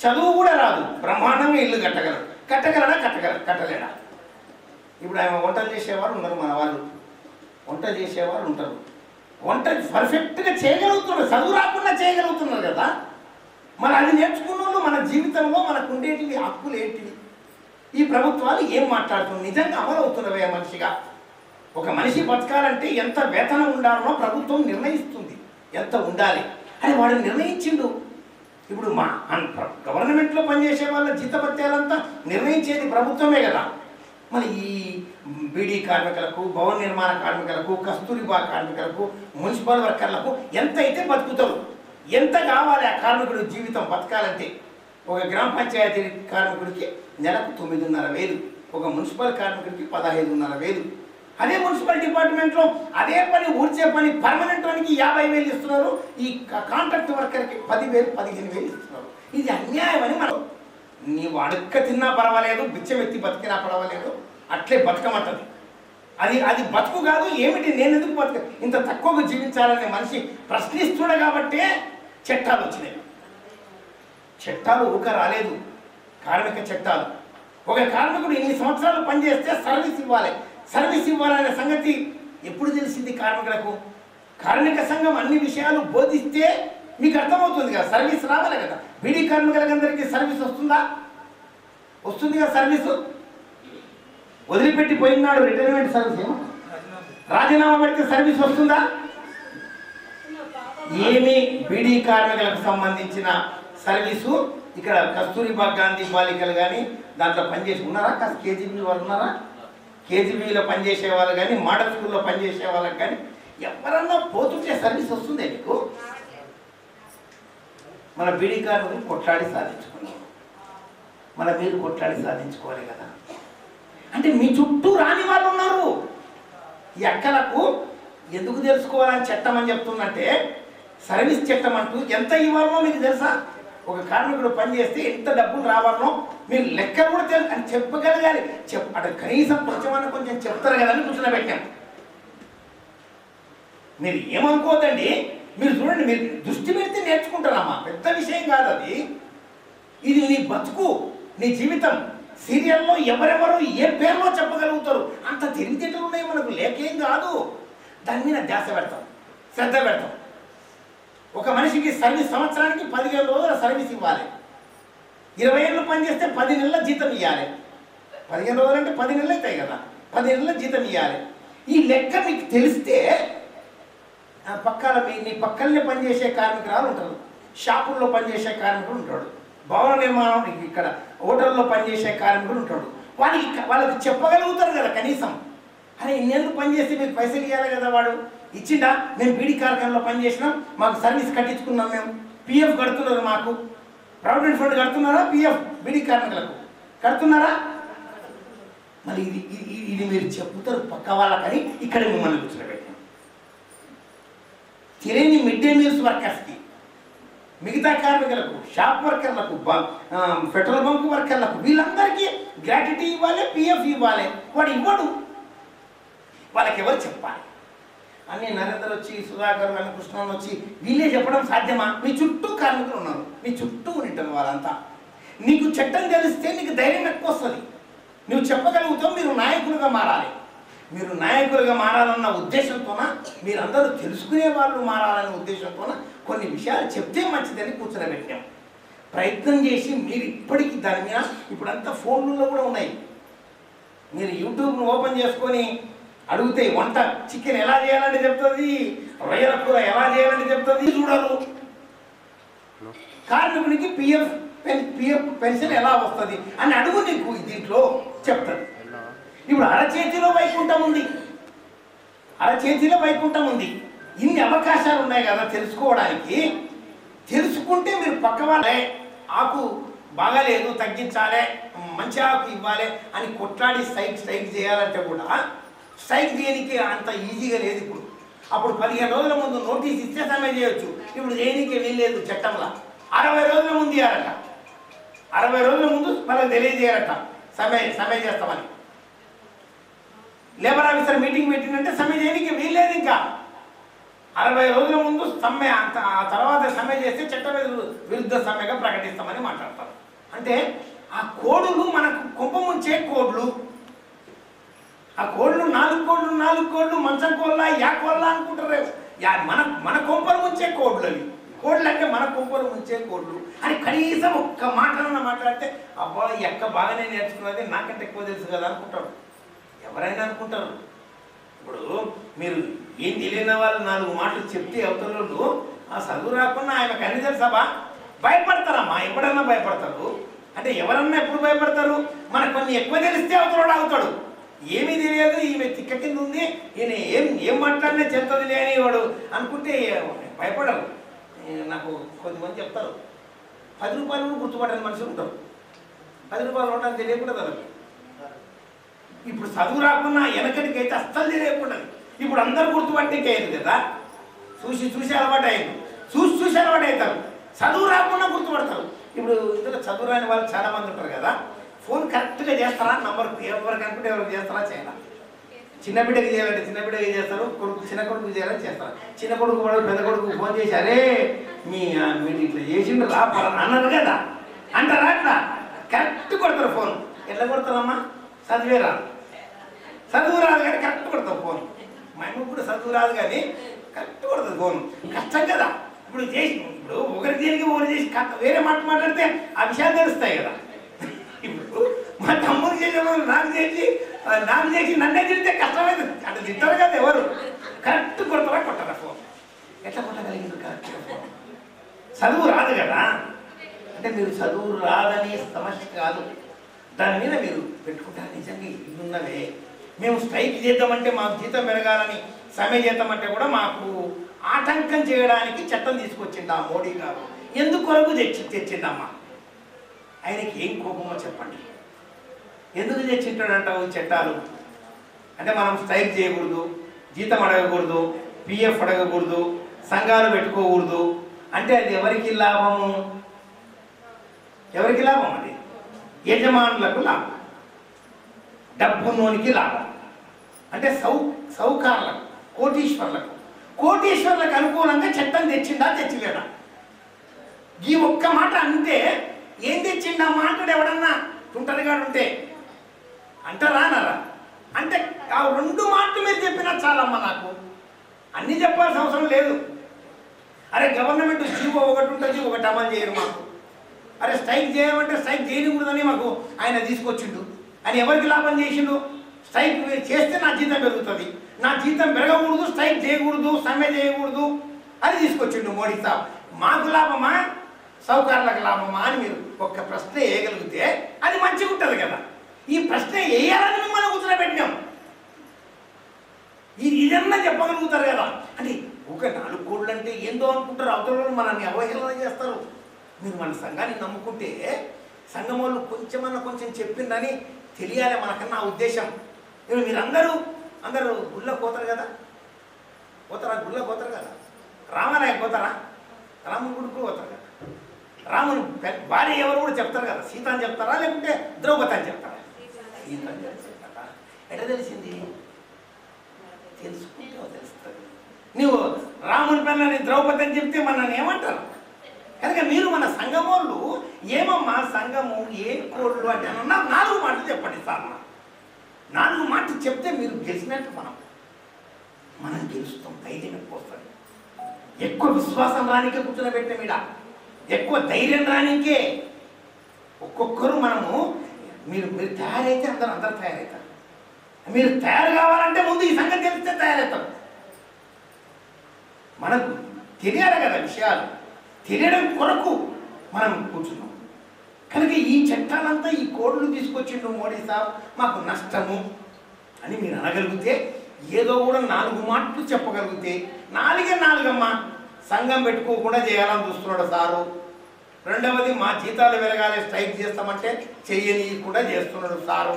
చదువు కూడా రాదు, బ్రహ్మాండంగా ఇల్లు కట్టలేడా? ఇప్పుడు ఆయన వంటలు చేసేవారు ఉన్నారు, మన వాళ్ళు వంట చేసేవారు ఉంటారు. వంట పర్ఫెక్ట్గా చేయగలుగుతున్నారు, చదువు రాకుండా చేయగలుగుతున్నారు కదా. మరి అది నేర్చుకున్న వాళ్ళు మన జీవితంలో మనకు ఉండేటివి హక్కులు ఏంటివి? ఈ ప్రభుత్వాలు ఏం మాట్లాడుతుంది? నిజంగా అమలు అవుతున్నవే మనిషిగా? ఒక మనిషి బతకాలంటే ఎంత వేతనం ఉండాలనో ప్రభుత్వం నిర్ణయిస్తుంది, ఎంత ఉండాలి అని వాడు నిర్ణయించిండు. ఇప్పుడు మా గవర్నమెంట్లో పనిచేసే వాళ్ళ జీతభత్యాలంతా నిర్ణయించేది ప్రభుత్వమే కదా. మరి ఈ బీడీ కార్మికులకు, భవన నిర్మాణ కార్మికులకు, కస్తూరిబా కార్మికులకు, మున్సిపల్ వర్కర్లకు ఎంత అయితే బతుకుతారు? ఎంత కావాలి ఆ కార్మికుడి జీవితం బతకాలంటే? ఒక గ్రామ పంచాయతీ కార్మికుడికి నెలకు 9,500, ఒక మున్సిపల్ కార్మికుడికి 15,500. అదే మున్సిపల్ డిపార్ట్మెంట్లో అదే పని ఊడ్చే పని పర్మనెంట్ వానికి 50,000 ఇస్తున్నారు, ఈ కాంట్రాక్ట్ వర్కర్కి 10,000, 15,000 ఇస్తున్నారు. ఇది అన్యాయం అని మనం, నీవు అడక్క తిన్నా పర్వాలేదు, బిచ్చం ఎత్తి బతికినా పర్వాలేదు, అట్లే బతకమంటది. అది బతుకు కాదు. ఏమిటి నేను ఎందుకు బతుక ఇంత తక్కువగా జీవించాలనే మనిషి ప్రశ్నిస్తున్నా కాబట్టే చట్టాలు వచ్చినాయి. చట్టాలు ఊక రాలేదు, కార్మిక చట్టాలు. ఒక కార్మికుడు ఇన్ని సంవత్సరాలు పనిచేస్తే సర్వీస్ ఇవ్వాలనే సంగతి ఎప్పుడు తెలిసింది కార్మికులకు? కార్మిక సంఘం అన్ని విషయాలు బోధిస్తే మీకు అర్థమవుతుంది కదా. సర్వీస్ రావాలి కదా. బీడీ కార్మికులందరికీ సర్వీస్ వస్తుందా? వస్తుంది కదా. సర్వీసు వదిలిపెట్టి పోయినాడు రిటైర్మెంట్ సర్వీస్ ఏమో రాజీనామా పెడితే సర్వీస్ వస్తుందా? ఏమి బీడీ కార్మికులకు సంబంధించిన సర్వీసు ఇక్కడ కస్తూరిబా గాంధీ బాలికలు కానీ దాంట్లో పనిచేసి ఉన్నారా? కేజీబీ వాళ్ళు ఉన్నారా? కేజీబీలో పనిచేసే వాళ్ళు కానీ, మోడల్ స్కూల్లో పనిచేసే వాళ్ళకి కానీ ఎవరన్నా పోతుంటే సర్వీస్ వస్తుందే మీకు? మన బీడీ కార్మికులు కొట్లాడి సాధించుకున్నాం, మీరు కొట్లాడి సాధించుకోవాలి కదా. అంటే మీ చుట్టూ రాని వాళ్ళు ఉన్నారు. ఈ అక్కలకు ఎందుకు తెలుసుకోవాలని చట్టం అని చెప్తుందంటే, సర్వీస్ చట్టం అంటూ ఎంత ఇవ్వాలనో మీకు తెలుసా? ఒక కార్మికుడు పనిచేస్తే ఎంత డబ్బులు రావాలనో మీరు లెక్కలు కూడా తెలుసు అని చెప్పగలగాలి. అంటే కనీసం కొంచెం చెప్తారు కదా అని కూర్చోబెట్టాం. మీరు ఏమనుకోవద్దండి, మీరు చూడండి, మీరు దృష్టి పెడితే నేర్చుకుంటారమ్మా, పెద్ద విషయం కాదు అది. ఇది నీ బతుకు, నీ జీవితం. సీరియల్లో ఎవరెవరు ఏ పేరులో చెప్పగలుగుతారు, అంత తెలివితేటలు ఉన్నాయి మనకు, లేకేం కాదు. దాని మీద ధ్యాస పెడతాం, శ్రద్ధ పెడతాం. ఒక మనిషికి సర్వీస్ సంవత్సరానికి 15 రోజుల సర్వీస్ ఇవ్వాలి. 20 ఏళ్ళు పనిచేస్తే 10 నెలల జీతం ఇవ్వాలి. 15 రోజులు అంటే 10 నెలలు అవుతాయి కదా, 10 నెలల జీతం ఇవ్వాలి. ఈ లెక్క మీకు తెలిస్తే నీ పక్కనే పనిచేసే కార్మికురాలు ఉంటారు, షాపుల్లో పనిచేసే కార్మికుడు ఉంటాడు, భవన నిర్మాణం ఇక్కడ హోటల్లో పనిచేసే కార్మికుడు ఉంటాడు. వాళ్ళకి చెప్పగలుగుతారు కదా కనీసం. అరే ఇన్నేళ్ళు పనిచేస్తే మీకు పైసలు ఇవ్వాలి కదా, వాడు ఇచ్చిండా? మేము బీడీ కార్ఖానలో పనిచేసినాం, మాకు సర్వీస్ కట్టించుకున్నాం, మేము పిఎఫ్ కడుతున్నారు, మాకు ప్రావిడెంట్ ఫండ్ కడుతున్నారా? పిఎఫ్ బీడీ కార్మికులకు కడుతున్నారా? మరి ఇది మీరు చెప్తారు పక్క వాళ్ళకని ఇక్కడ మిమ్మల్ని కూర్చోబెట్టాం. తెలియని మిడ్ డే మీల్స్ వర్కర్స్కి, మిగతా కార్మికులకు, షాప్ వర్కర్లకు, పెట్రోల్ బంక్ వర్కర్లకు, వీళ్ళందరికీ గ్రాట్యుటీ ఇవ్వాలి, పిఎఫ్ ఇవ్వాలి. వాడు ఇవ్వడు. వాళ్ళకి ఎవరు చెప్పాలి? అన్నీ నరేంద్ర వచ్చి, సుధాకర్ కానీ, కృష్ణ వచ్చి వీళ్ళే చెప్పడం సాధ్యమా? మీ చుట్టూ కార్మికులు ఉన్నారు, మీ చుట్టూ ఉంటారు వాళ్ళంతా. నీకు చట్టం తెలిస్తే నీకు ధైర్యం ఎక్కువ వస్తుంది, నువ్వు చెప్పగలుగుతావు. మీరు నాయకులుగా మారాలి. మీరు నాయకులుగా మారాలన్న ఉద్దేశంతోన, మీరందరూ తెలుసుకునే వాళ్ళు మారాలనే ఉద్దేశంతోన కొన్ని విషయాలు చెప్తే మంచిదని కూర్చోబెట్టాం. ప్రయత్నం చేసి మీరు ఇప్పటికీ దాని మీద, ఇప్పుడంతా ఫోన్లలో కూడా ఉన్నాయి, మీరు యూట్యూబ్ను ఓపెన్ చేసుకొని అడిగితే వంట చికెన్ ఎలా చేయాలని చెప్తుంది, రొయ్యల కూర ఎలా చేయాలని చెప్తుంది, చూడరు. కార్మికునికి పిఎఫ్ పెన్షన్ ఎలా వస్తుంది అని అడుగు, నీకు దీంట్లో చెప్తారు. ఇప్పుడు అరచేతిలో వైకుంఠం ఉంది, అరచేతిలో వైకుంఠం ఉంది. ఇన్ని అవకాశాలు ఉన్నాయి కదా తెలుసుకోవడానికి. తెలుసుకుంటే మీరు పక్క వాళ్ళే ఆకు బాగాలేదు తగ్గించాలి, మంచి ఆకు ఇవ్వాలి అని కొట్లాడి స్ట్రైక్ చేయాలంటే కూడా స్ట్రైక్ చేయడానికి అంత ఈజీగా లేదు. అప్పుడు 15 రోజుల ముందు నోటీస్ ఇస్తే సమ్మె చేయొచ్చు, ఇప్పుడు చేయడానికి వీల్లేదు చట్టంలో. 60 రోజుల ముందు ఇవ్వాలట, 60 రోజుల ముందు మనకు తెలియజేయాలట సమ్మె చేస్తామని. లేబర్ ఆఫీసర్ మీటింగ్ పెట్టిందంటే సమ్మె చేయడానికి వీల్లేదు. ఇంకా 60 రోజుల ముందు సమ్మె, ఆ తర్వాత సమ్మె చేస్తే చట్ట విరుద్ధ సమ్మెగా ప్రకటిస్తామని మాట్లాడతారు. అంటే ఆ కోడులు మనకు కుంప ముంచే కోడ్లు. ఆ కోళ్ళు 4 కోళ్ళు మంచం కోళ్ళ, యా కోళ్ళ అనుకుంటారు. మన కొంపలు ముంచే కోడ్లు అవి. కోళ్ళు అంటే మన కొంపలు ముంచే కోళ్ళు అని కనీసం ఒక్క మాటలన్నా మాట్లాడితే, అబ్బా ఎక్క బాగానే నేర్చుకున్నది, నాకంటే ఎక్కువ తెలుసు కదా అనుకుంటారు. ఎవరైనా అనుకుంటారు. ఇప్పుడు మీరు ఏం తెలియని వాళ్ళు 4 మాటలు చెప్తే అవతల ఆ చదువు రాకుండా ఆయనకు అన్ని తెలుసాబా భయపడతారమ్మా. ఎప్పుడన్నా భయపడతారు. అంటే ఎవరన్నా ఎప్పుడు భయపడతారు? మనకు కొన్ని ఎక్కువ తెలిస్తే అవతల అవుతాడు. ఏమీ తెలియదు, ఈమె తిక్క కింద ఉంది, ఈయన ఏం మాట్లాడినా చెప్తుంది అని వాడు అనుకుంటే భయపడరు. నాకు కొంతమంది చెప్తారు 10 రూపాయలు కూడా గుర్తుపట్టని మనుషులు ఉంటారు. 10 రూపాయలు ఉండడానికి తెలియకుండా వాళ్ళకి. ఇప్పుడు చదువు రాకున్నా వెనకటికి అయితే అస్సలు తెలియకుండా, ఇప్పుడు అందరూ గుర్తుపట్టడానికి అయ్యింది కదా. చూసి అలవాటు అయ్యింది, చూసి అలవాటు అవుతారు. చదువు రాకుండా గుర్తుపడతారు. ఇప్పుడు ఇందులో చదువు రాని వాళ్ళు చాలా మంది ఉంటారు కదా. ఫోన్ కరెక్ట్గా చేస్తారా? నంబర్ ఎవరికి అనుకుంటే ఎవరికి చేస్తారా? చేయాలా? చిన్న బిడ్డకి చేయాలంటే చిన్న బిడ్డకి చేస్తారు, చిన్న కొడుకు చేయాలని చేస్తారు. చిన్న కొడుకు పెద్ద కొడుకు ఫోన్ చేసి, అరే మీరు ఇట్లా చేసిండు రా అన్నారు కదా అంటారా? అట్లా కరెక్ట్ కొడతారు ఫోన్. ఎట్లా కొడతారమ్మా? చదివే రాదు, చదువు రాదు కానీ కరెక్ట్ కొడతారు ఫోన్. మా అమ్మ కూడా చదువు రాదు కానీ కరెక్ట్ కొడుతుంది ఫోన్. కష్టం కదా. ఇప్పుడు ఒకరి దేనికి ఒకరు చేసి వేరే మాట్లాడితే ఆ విషయాలు తెలుస్తాయి కదా. ఇప్పుడు మా తమ్ముడు చేసే నాకు చేసి నన్నే తిరిగితే కష్టమైంది. అంటే తింటారు కదా ఎవరు. కరెక్ట్ కొడతారా ఫోన్. ఎట్లా కొట్టగలిగింది కరెక్ట్గా ఫోన్? చదువు రాదు కదా. అంటే మీరు చదువు రాదని సమస్య కాదు, దాని మీద మీరు పెట్టుకుంటారు. నిజంగా ఇన్నున్నవే. మేము స్ట్రైక్ చేద్దామంటే మాకు జీతం పెరగాలని, సమ్మె చేద్దామంటే కూడా మాకు ఆటంకం చేయడానికి చట్టం తీసుకొచ్చిండు ఆ మోడీ గారు. ఎందుకొరకు తెచ్చిండమ్మా? ఆయనకి ఏం కోపమో చెప్పండి. ఎందుకు తెచ్చింటాడంటావు చట్టాలు? అంటే మనం స్ట్రైక్ చేయకూడదు, జీతం అడగకూడదు, పిఎఫ్ అడగకూడదు, సంఘాలు పెట్టుకోకూడదు అంటే అది ఎవరికి లాభము? ఎవరికి లాభం? అది యజమానులకు లాభం, డబ్బున్నోనికి లాభం. అంటే సౌకార్లకు, కోటీశ్వర్లకు అనుకూలంగా చట్టం తెచ్చిందా తెచ్చిలేదా? ఈ ఒక్క మాట అంటే ఏం తెచ్చిండా మాట్లాడు ఎవడన్నా తుంటరిగాడు ఉంటే అంటారా అన్నారా? అంటే ఆ 2 మాటలు మీరు చెప్పినా చాలమ్మా, నాకు అన్నీ చెప్పాల్సిన అవసరం లేదు. అరే గవర్నమెంట్ జీవో ఒకటి ఉంటుంది, ఒకటి అమలు చేయరు మాకు. అరే స్ట్రైక్ చేయమంటే స్ట్రైక్ చేయకూడదని మాకు ఆయన తీసుకొచ్చిండు. అని ఎవరికి లాభం చేసిండు? స్ట్రైక్ చేస్తే నా జీతం పెరుగుతుంది, నా జీతం పెరగకూడదు, స్ట్రైక్ చేయకూడదు, సమ్మె చేయకూడదు అని తీసుకొచ్చిండు మోడీ సాబ్. మాకు లాభమా సౌకర్యాలకు లాభమా అని మీరు ఒక్క ప్రశ్న వేయగలిగితే అది మంచిగా ఉంటుంది కదా. ఈ ప్రశ్న వేయాలని మిమ్మల్ని కూర్చోబెట్టినాం. ఇదన్నా చెప్పగలుగుతారు కదా. అంటే ఒక 4 కోట్లు అంటే ఏందో అనుకుంటారు, అవతల మనల్ని అవహేళన చేస్తారు. మీరు మన సంఘాన్ని నమ్ముకుంటే సంఘం వాళ్ళు కొంచెం చెప్పిందని తెలియాలి మనకన్నా ఉద్దేశం. మీరందరూ గుళ్ళ పోతారు కదా, గుళ్ళ పోతారు కదా, రామాలయం పోతారా? రాముని గుడికి పోతారు కదా. రాముని భార్య ఎవరు కూడా చెప్తారు కదా, సీత అని చెప్తారా లేకుంటే ద్రౌపది అని చెప్తారా? సీత అని చెప్తారా? ఎట్లా తెలిసింది? తెలుసుకుంటే తెలుస్తుంది. నువ్వు రాముని పిల్లని ద్రౌపది అని చెప్తే మనల్ని ఏమంటారు? కనుక మీరు మన సంఘం వాళ్ళు ఏమమ్మా సంఘము ఏ కోళ్ళు అంటే అన్నా 4 మాటలు చెప్పండి సార్. 4 మాటలు చెప్తే మీరు గెలిచినట్టు మనం గెలుస్తాం. ధైర్యం ఎక్కువ వస్తుంది. ఎక్కువ విశ్వాసం రానికే కూర్చొని మీడ, ఎక్కువ ధైర్యం రానికే. ఒక్కొక్కరు మనము మీరు తయారైతే అందరూ తయారవుతారు. మీరు తయారు కావాలంటే ముందు ఈ సంగతి తెలిస్తే తయారవుతారు. మనకు తెలియాలి కదా విషయాలు, తెలియడం కొరకు మనం కూర్చున్నాం. కనుక ఈ చట్టాలంతా ఈ కోడ్లు తీసుకొచ్చిండు మోడీ సాబ్, మాకు నష్టము అని మీరు అనగలిగితే, ఏదో కూడా 4 మాటలు చెప్పగలిగితే, 4 అమ్మా సంఘం పెట్టుకోకుండా చేయాలని చూస్తున్నాడు సారు. రెండవది మా జీతాలు పెరగాలి, స్ట్రైక్ చేస్తామంటే చెయ్యనీయకుండా చేస్తున్నాడు సారు.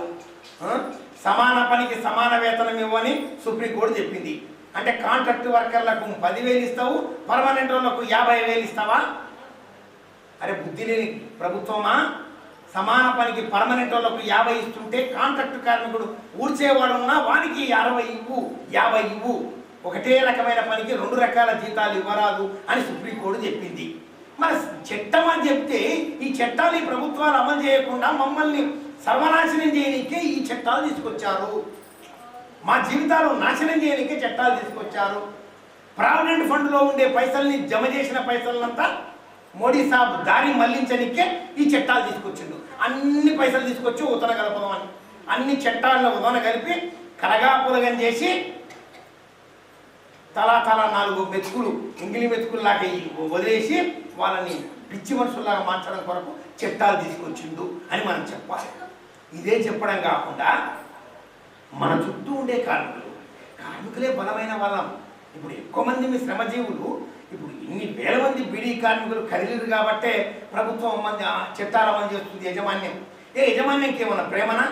సమాన పనికి సమాన వేతనం ఇవ్వని సుప్రీంకోర్టు చెప్పింది. అంటే కాంట్రాక్ట్ వర్కర్లకు 10,000 ఇస్తావు, పర్మనెంట్ వాళ్ళకు 50,000 ఇస్తావా? అరే బుద్ధి లేని ప్రభుత్వమా? సమాన పనికి పర్మనెంట్ వాళ్ళకు 50 ఇస్తుంటే కాంట్రాక్ట్ కార్మికుడు ఊడ్చేవాడు ఉన్నా వానికి 60 ఇవ్వు, 50 ఇవ్వు. ఒకటే రకమైన పనికి 2 రకాల జీతాలు ఇవ్వరాదు అని సుప్రీంకోర్టు చెప్పింది. మన చట్టం అని చెప్తే ఈ చట్టాలు ఈ ప్రభుత్వాలు అమలు చేయకుండా మమ్మల్ని సర్వనాశనం చేయడానికే ఈ చట్టాలు తీసుకొచ్చారు. మా జీవితాలు నాశనం చేయడానికే చట్టాలు తీసుకొచ్చారు. ప్రావిడెంట్ ఫండ్లో ఉండే పైసల్ని జమ చేసిన పైసలంతా మోడీ సాబ్ దారి మళ్లించడానికే ఈ చట్టాలు తీసుకొచ్చిండు. అన్ని పైసలు తీసుకొచ్చి ఉతన కలపదామని అన్ని చట్టాల్లో ఉతన కలిపి కలగాపులగం చేసి తలా 4 మెతుకులు ఇంగిలి మెతుకుల్లాగా వదిలేసి వాళ్ళని పిచ్చి మనుషుల్లాగా మార్చడం కొరకు చట్టాలు తీసుకొచ్చిండు అని మనం చెప్పాలి. ఇదే చెప్పడం కాకుండా మన చుట్టూ ఉండే కార్మికులే బలమైన వాళ్ళం. ఇప్పుడు ఎక్కువ మంది మీ శ్రమజీవులు, ఇప్పుడు ఇన్ని వేల మంది బీడీ కార్మికులు ఖరీదు కాబట్టే ప్రభుత్వం చట్టాలు అమలు చేస్తుంది. యజమాన్యంకి ఏమన్నా ప్రేమనా?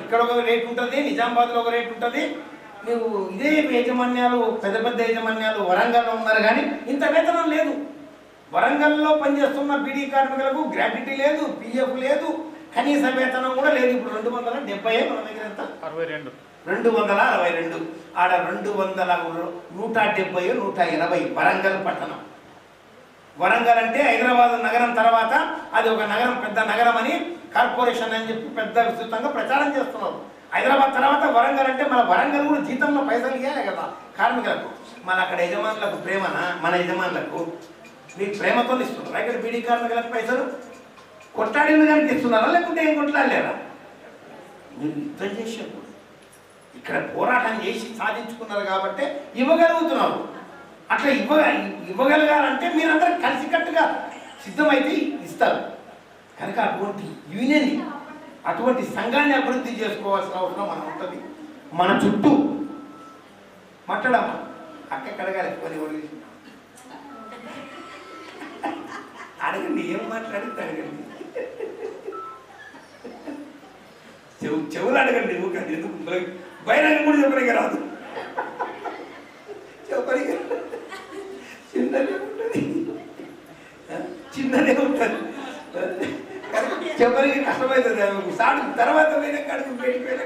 ఇక్కడ ఒక రేటు ఉంటుంది, నిజామాబాద్లో ఒక రేటు ఉంటుంది. నువ్వు ఇదే యాజమాన్యాలు, పెద్ద యాజమాన్యాలు వరంగల్లో ఉన్నారు కానీ ఇంత వేతనం లేదు. వరంగల్లో పనిచేస్తున్న బీడీ కార్మికులకు గ్రాట్యుటీ లేదు, పిఎఫ్ లేదు, కనీస వేతనం కూడా లేదు. ఇప్పుడు 270 మన దగ్గర ఎంత? 262. ఆడ 200, 170, 120 వరంగల్ పట్టణం. వరంగల్ అంటే హైదరాబాద్ నగరం తర్వాత అది ఒక నగరం, పెద్ద నగరం అని కార్పొరేషన్ అని చెప్పి పెద్ద విస్తృతంగా ప్రచారం చేస్తున్నారు. హైదరాబాద్ తర్వాత వరంగల్ అంటే మన వరంగల్ కూడా జీతంలో పైసలు ఇవ్వాలి కదా కార్మికులకు. మన అక్కడ యజమానులకు ప్రేమనా? మన యజమానులకు మీకు ప్రేమతో ఇస్తున్నారా ఇక్కడ బీడీ కార్మికులకు పైసలు? కొట్లాడిన కానీ ఇస్తున్నారా లేకుంటే ఏం కొట్లాడలేరా? మీరు యుద్ధం చేసేప్పుడు ఇక్కడ పోరాటం చేసి సాధించుకున్నారు కాబట్టి ఇవ్వగలుగుతున్నారు. అట్లా ఇవ్వగలగాలంటే మీరందరూ కలిసికట్టుగా సిద్ధమైతే ఇస్తారు. కనుక అటువంటి యూనియన్ని, అటువంటి సంఘాన్ని అభివృద్ధి చేసుకోవాల్సిన అవసరం మనం ఉంటుంది. మన చుట్టూ మాట్లాడమ్మా, అక్క కడగాలి అడగండి, ఏం మాట్లాడితే అడగండి, చెవులు అడగండి. ఎందుకు బహిరంగ కూడా చెప్పడానికి రాదు, చెప్పడానికి చిన్ననే ఉంటుంది. ఎవరికి కష్టమవుతుంది సాడు తర్వాత పోయిన కడుపు పెట్టిపోయిన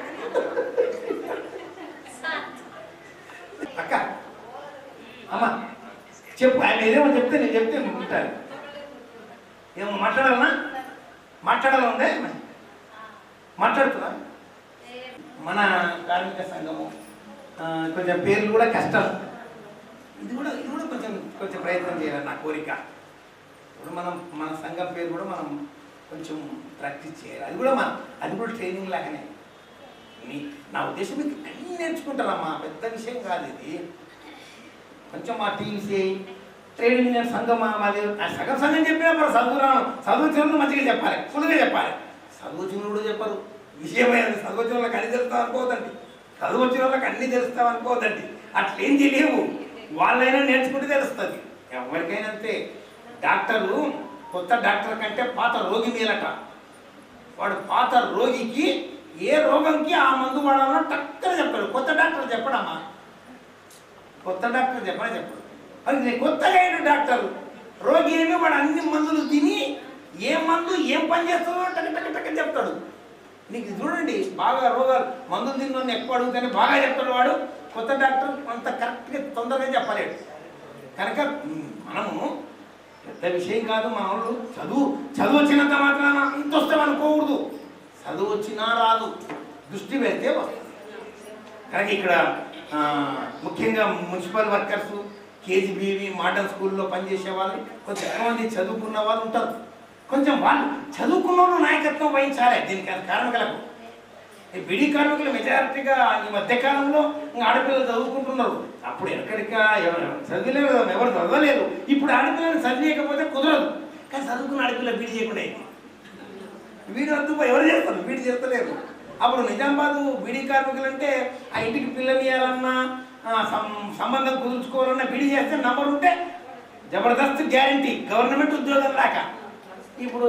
అక్క అమ్మా చెప్పు ఆయన ఏదేమో చెప్తే నేను చెప్తే ఉంటాను ఏమో మాట్లాడాలా ఉందే మాట్లాడుతున్నా మన కార్మిక సంఘము కొంచెం పేర్లు కూడా కష్టం ఇది కూడా కొంచెం ప్రయత్నం చేయాలి నా కోరిక ఇప్పుడు మన సంఘం పేరు కూడా మనం కొంచెం ప్రాక్టీస్ చేయాలి అది కూడా ట్రైనింగ్ లాగానే నా ఉద్దేశం మీకు అన్నీ నేర్చుకుంటారమ్మా పెద్ద విషయం కాదు ఇది కొంచెం మా టీసీఐ ట్రేడ్ యూనియన్ సంఘం మాది సంఘం చెప్పినా మరి చదువుతున్న మంచిగా చెప్పాలి ఫుల్గా చెప్పాలి చదువుచినోడు చెప్పరు విషయమైనది చదువుచిన వాళ్ళకి అన్ని తెలుస్తాం అనుకోవద్దండి చదువుచిన వాళ్ళకి అన్నీ తెలుస్తాం అనుకోవద్దండి అట్లేం తెలియవు వాళ్ళైనా నేర్చుకుంటే తెలుస్తుంది ఎవరికైనా అంతే డాక్టరు కొత్త డాక్టర్ కంటే పాత రోగి మేలట వాడు పాత రోగికి ఏ రోగంకి ఆ మందు వాడాలో టక్కన చెప్తాడు కొత్త డాక్టర్ చెప్పడమ్మా కొత్త డాక్టర్ చెప్పడు అది కొత్తగా అయిన డాక్టర్ రోగి ఏమి వాడు అన్ని మందులు తిని ఏ మందు ఏం పని చేస్తుందో టక్క చెప్తాడు నీకు చూడండి బాగా రోగాలు మందులు తిన్న ఎక్కువ అడుగుతానే బాగా చెప్తాడు వాడు కొత్త డాక్టర్ అంత కరెక్ట్గా తొందరగా చెప్పలేడు కనుక మనము పెద్ద విషయం కాదు మన వాళ్ళు చదువు వచ్చినంత మాత్రాన ఇంత వస్తామనుకోకూడదు చదువు వచ్చినా రాదు దృష్టి పెడితే వస్తుంది కనుక ఇక్కడ ముఖ్యంగా మున్సిపల్ వర్కర్స్ కేజీబీవి మోడర్న్ స్కూల్లో పనిచేసే వాళ్ళు కొంచెం మంది చదువుకున్న వాళ్ళు ఉంటారు కొంచెం వాళ్ళు చదువుకున్న వాళ్ళు నాయకత్వం వహించాలి దీనికి కార్మికులకు ఈ బిడి కార్మికులు మెజారిటీగా ఈ మధ్యకాలంలో ఆడపిల్లలు చదువుకుంటున్నారు అప్పుడు ఎక్కడికా చదివలేదు ఎవరు చదవలేదు ఇప్పుడు ఆడపిల్లలు చదివేయకపోతే కుదరదు కానీ చదువుకున్న ఆడపిల్ల బీడి చేయకుండా వీడి వద్దు ఎవరు చేస్తారు వీడి చేస్తలేరు అప్పుడు నిజామాబాదు బీడీ కార్మికులు అంటే ఆ ఇంటికి పిల్లనియాలన్నా సంబంధం కుదుర్చుకోవాలన్నా బీడీ చేస్తే నంబర్ ఉంటే జబర్దస్త్ గ్యారంటీ గవర్నమెంట్ ఉద్యోగం లాక ఇప్పుడు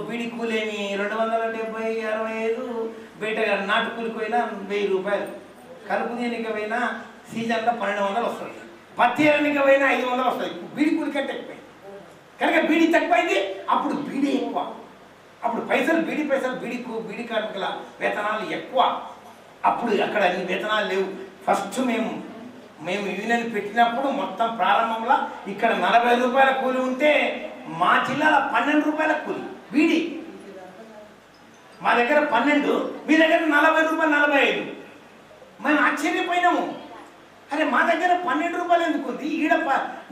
బీడీ కూలేమి 270, 65 బయట నాటు కూలికి పోయినా 1000 రూపాయలు కలుపు దీనికి పోయినా సీజన్లో 1200 వస్తుంది పత్తి ఏళ్ళకి పోయినా 500 వస్తుంది బీడీ కూలి కంటే ఎక్కువ కనుక బీడీ తక్కువైంది అప్పుడు బీడీ ఎక్కువ అప్పుడు బీడీ కార్మికుల వేతనాలు ఎక్కువ అప్పుడు అక్కడ అన్ని వేతనాలు లేవు ఫస్ట్ మేము యూనియన్ పెట్టినప్పుడు మొత్తం ప్రారంభంలో ఇక్కడ 40 రూపాయల కూలి ఉంటే మా జిల్లాలో 12 రూపాయల కూలి బీడీ మా దగ్గర 12 మీ దగ్గర 40 రూపాయలు 45 మేము ఆశ్చర్యపోయినాము అరే మా దగ్గర 12 రూపాయలు ఎందుకు ఉంది ఈడ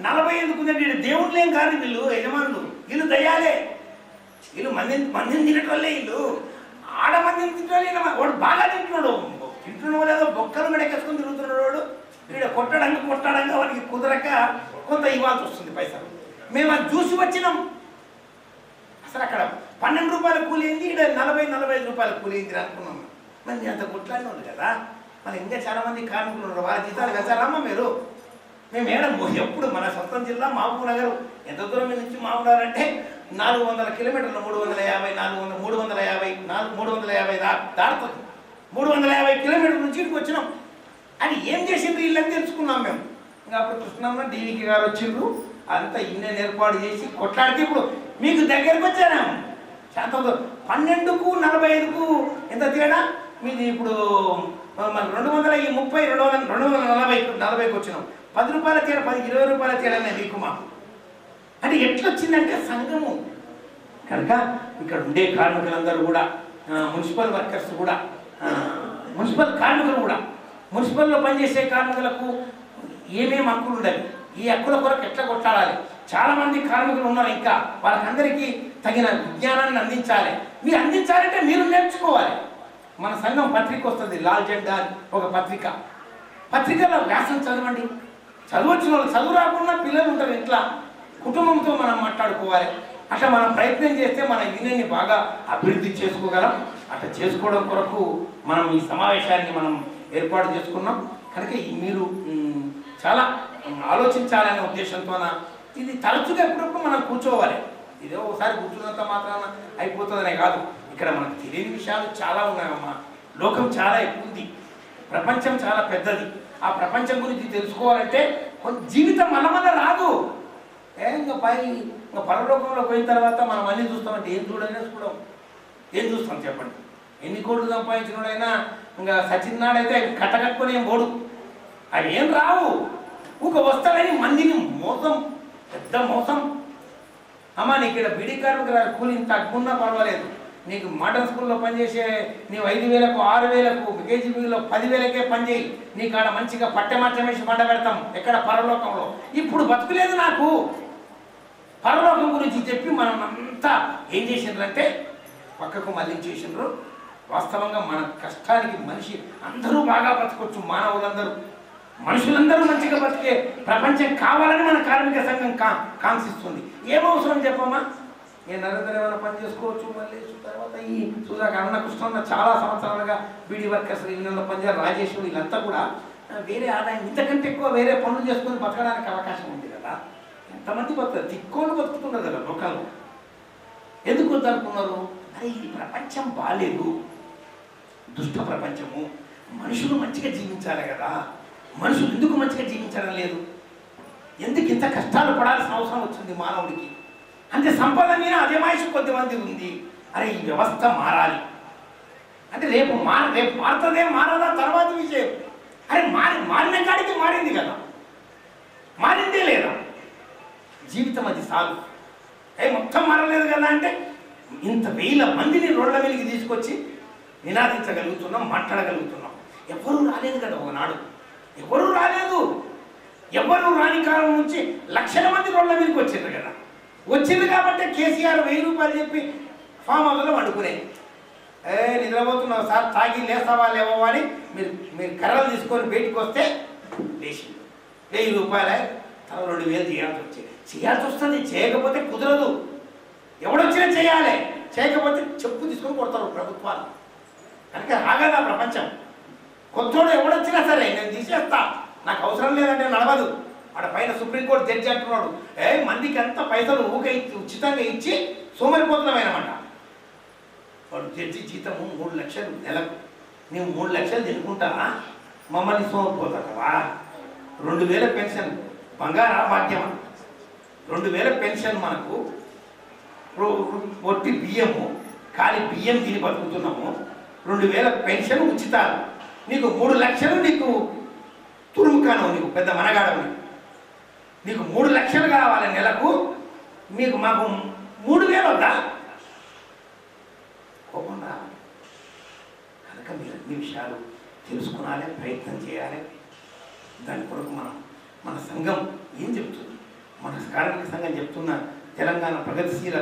40 ఎందుకు ఉందంటే ఈడ దేవుళ్ళు ఏం కాదు వీళ్ళు యజమానులు వీళ్ళు దయ్యాలే వీళ్ళు మందిని తినటోళ్ళే వీళ్ళు ఆడ మందిని తింటే వాడు బాగా తింటున్నాడు లేదో బొక్కలు మెడకేసుకొని తిరుగుతున్నాడు వాడు వీడు కొట్టడంగా వాడికి కుదరక కొంత ఇవ్వాల్సి వస్తుంది పైసలు మేము అది చూసి వచ్చినాం అసలు అక్కడ 12 రూపాయల కూలి ఏంది ఇక్కడ 40-45 రూపాయల కూలి ఏంది అనుకున్నాం మరి అంత కొట్లాడిన ఉంది కదా మరి ఇంకా చాలా మంది కార్మికులు ఉన్నారు వాళ్ళ జీతాలు వెళ్తారమ్మా మీరు మేము ఏడం ఎప్పుడు మన సొంతం జిల్లా మహబూబ్ నగర్ ఎంత దూరం నుంచి మహబూబ్ నగర్ అంటే 400 కిలోమీటర్లు 350 దాటుతుంది 350 కిలోమీటర్ల నుంచి ఇక్కడికి వచ్చినాం అని ఏం చేసిండ్రు వీళ్ళని తెలుసుకున్నాం మేము ఇంకా అప్పుడు కృష్ణమ్మ డీవీకి గారు వచ్చిండ్రు అంతా యూనియన్ ఏర్పాటు చేసి కొట్లాడితే ఇప్పుడు మీకు దగ్గరకు వచ్చాను శాతం 12కు 45కు ఎంత తేడా మీది ఇప్పుడు మన 240కి వచ్చినాం 10 రూపాయల తేడా 20 రూపాయల తేడానే మీకు మాకు అంటే ఎట్లొచ్చిందంటే సంఘము కనుక ఇక్కడ ఉండే కార్మికులందరూ కూడా మున్సిపల్ వర్కర్స్ కూడా మున్సిపల్ కార్మికులు కూడా మున్సిపల్లో పనిచేసే కార్మికులకు ఏమేమి హక్కులు ఉండాలి ఈ హక్కుల కొరకు ఎట్లా కొట్లాడాలి చాలామంది కార్మికులు ఉన్నారు ఇంకా వాళ్ళకందరికీ తగిన విజ్ఞానాన్ని అందించాలి మీరు అందించాలంటే మీరు నేర్చుకోవాలి మన సంఘం పత్రిక వస్తుంది లాల్ జెండా ఒక పత్రికలో వ్యాసం చదవండి చదవచ్చు వాళ్ళు చదువు రాకుండా పిల్లలు ఉంటారు ఇంట్లో కుటుంబంతో మనం మాట్లాడుకోవాలి అట్లా మనం ప్రయత్నం చేస్తే మన యూనియన్ని బాగా అభివృద్ధి చేసుకోగలం అట్లా చేసుకోవడం కొరకు మనం ఈ సమావేశాన్ని మనం ఏర్పాటు చేసుకున్నాం కనుక మీరు చాలా ఆలోచించాలనే ఉద్దేశంతో ఇది తరచుగా ఎప్పుడప్పుడు మనం కూర్చోవాలి ఇదే ఒకసారి కూర్చున్నంత మాత్రాన అయిపోతుందనే కాదు ఇక్కడ మనకు తెలియని విషయాలు చాలా ఉన్నాయమ్మా లోకం చాలా ఎక్కువ ఉంది ప్రపంచం చాలా పెద్దది ఆ ప్రపంచం గురించి తెలుసుకోవాలంటే జీవితం మన రాదు ఇంకా పరలోకంలో పోయిన తర్వాత మనం అన్నీ చూస్తామంటే ఏం చూడనే చూడం ఏం చూస్తాం చెప్పండి? ఎన్ని కోట్లు సంపాదించినోడైనా ఇంకా సచిన్నాడైతే కట్టకట్టుకొని ఏం పోడు, అవి ఏం రావు. ఒక వస్తాడని మందిని మోసం, పెద్ద మోసం. అమ్మ నీకు ఇక్కడ బీడీ కార్మికుల కూలి తక్కువన్నా పర్వాలేదు, నీకు మోడర్న్ స్కూల్లో పనిచేసే నీవు 5,000కు 6,000కు కేజీబీలో 10,000కే పనిచేయి, నీకు ఆడ మంచిగా పట్టె మంచం వేసి పండ పెడతాం ఎక్కడ పరలోకంలో. ఇప్పుడు బతుకులేదు నాకు. పరలోకం గురించి చెప్పి మనం అంతా ఏం చేసిండ్రంటే పక్కకు మళ్ళించేసిండ్రు. వాస్తవంగా మన కష్టానికి మనిషి అందరూ బాగా బతకొచ్చు, మానవులందరూ మనుషులందరూ మంచిగా బతికే ప్రపంచం కావాలని మన కార్మిక సంఘం కాంక్షిస్తుంది. ఏమవసరం చెప్పమ్మా? నేను నరేంద్ర ఏమైనా పని చేసుకోవచ్చు, మళ్ళీ తర్వాత ఈ సుధాకర్ అన్న కృష్ణ చాలా సంవత్సరాలుగా బీడీ వర్కర్స్ యూనియన్లో పనిచేయాలి, రాజేష్ వీళ్ళంతా కూడా వేరే ఆదాయం ఇంతకంటే ఎక్కువ వేరే పనులు చేసుకొని బతకడానికి అవకాశం ఉంది కదా. ఎంతమంది బతుకుతారు? తిక్కోళ్ళు బతుకుతున్నారు కదా లోకంలో. ఎందుకు వద్దనుకున్నారు? అరే ఈ ప్రపంచం బాలేదు, దుష్ట ప్రపంచము, మనుషులు మంచిగా జీవించాలి కదా. మనుషులు ఎందుకు మంచిగా జీవించడం లేదు? ఎందుకు ఇంత కష్టాలు పడాల్సిన అవసరం వచ్చింది మానవుడికి? అంటే సంపద మీద అజమాయిషి కొద్దిమంది ఉంది. అరే ఈ వ్యవస్థ మారాలి అంటే రేపు మారుతుందే మారదా తర్వాత విషయం. అరే మారిన కాడికి మారింది కదా, మారిందే లేదా? జీవితం అది సాగు. మొత్తం మారలేదు కదా అంటే ఇంత 1000 మందిని రోడ్ల మీదకి తీసుకొచ్చి నినాదించగలుగుతున్నాం, మాట్లాడగలుగుతున్నాం. ఎవరూ రాలేదు కదా ఒకనాడు, ఎవరూ రాలేదు. ఎవరు రాని కాలం నుంచి లక్షల మంది రోడ్ల మీదకి వచ్చిండ్రు కదా. వచ్చింది కాబట్టి కేసీఆర్ 1000 రూపాయలు చెప్పి ఫామ్ హౌస్లో వండుకునే, నిద్రపోతున్నావు సార్, తాగి లేస్తావా లేవా అని మీరు కర్రలు తీసుకొని బయటికి వస్తే లేచి 1000 రూపాయలే, తల 2000 చేయాల్సి వస్తుంది. చేయకపోతే కుదరదు. ఎవడొచ్చినా చేయాలి, చేయకపోతే చెప్పు తీసుకొని కొడతారు ప్రభుత్వాలు. కనుక ఆగదా ప్రపంచం. కొత్తోడు ఎవడొచ్చినా సరే నేను తీసేస్తా, నాకు అవసరం లేదంటే నడవదు. ఆడ పైన సుప్రీంకోర్టు జడ్జి అంటున్నాడు, మందికి అంత పైసలు ఉచితంగా ఇచ్చి సోమరిపోతున్నామేనమాట. వాడు జడ్జి జీతము 3 లక్షలు నెలకు, నీవు 3 లక్షలు తినుకుంటావా? మమ్మల్ని సోమరిపోతావా? 2000 పెన్షన్ బంగారా భాగ్యమా? 2000 పెన్షన్ మనకు, ఒట్టి బియ్యము ఖాళీ బియ్యం తిని బతుకుతున్నాము. 2000 పెన్షన్ ఉచితాలు, నీకు 3 లక్షలు నీకు తురుముకాను, నీకు పెద్ద మనగాడవు, నీకు 3 లక్షలు కావాలి నెలకు, మాకు 3000 వద్దా? కోపంగా. కనుక మీరు అన్ని విషయాలు తెలుసుకునాలి, ప్రయత్నం చేయాలి. దాని కొరకు మన సంఘం ఏం చెప్తుంది? మన కార్మిక సంఘం చెప్తున్న తెలంగాణ ప్రగతిశీల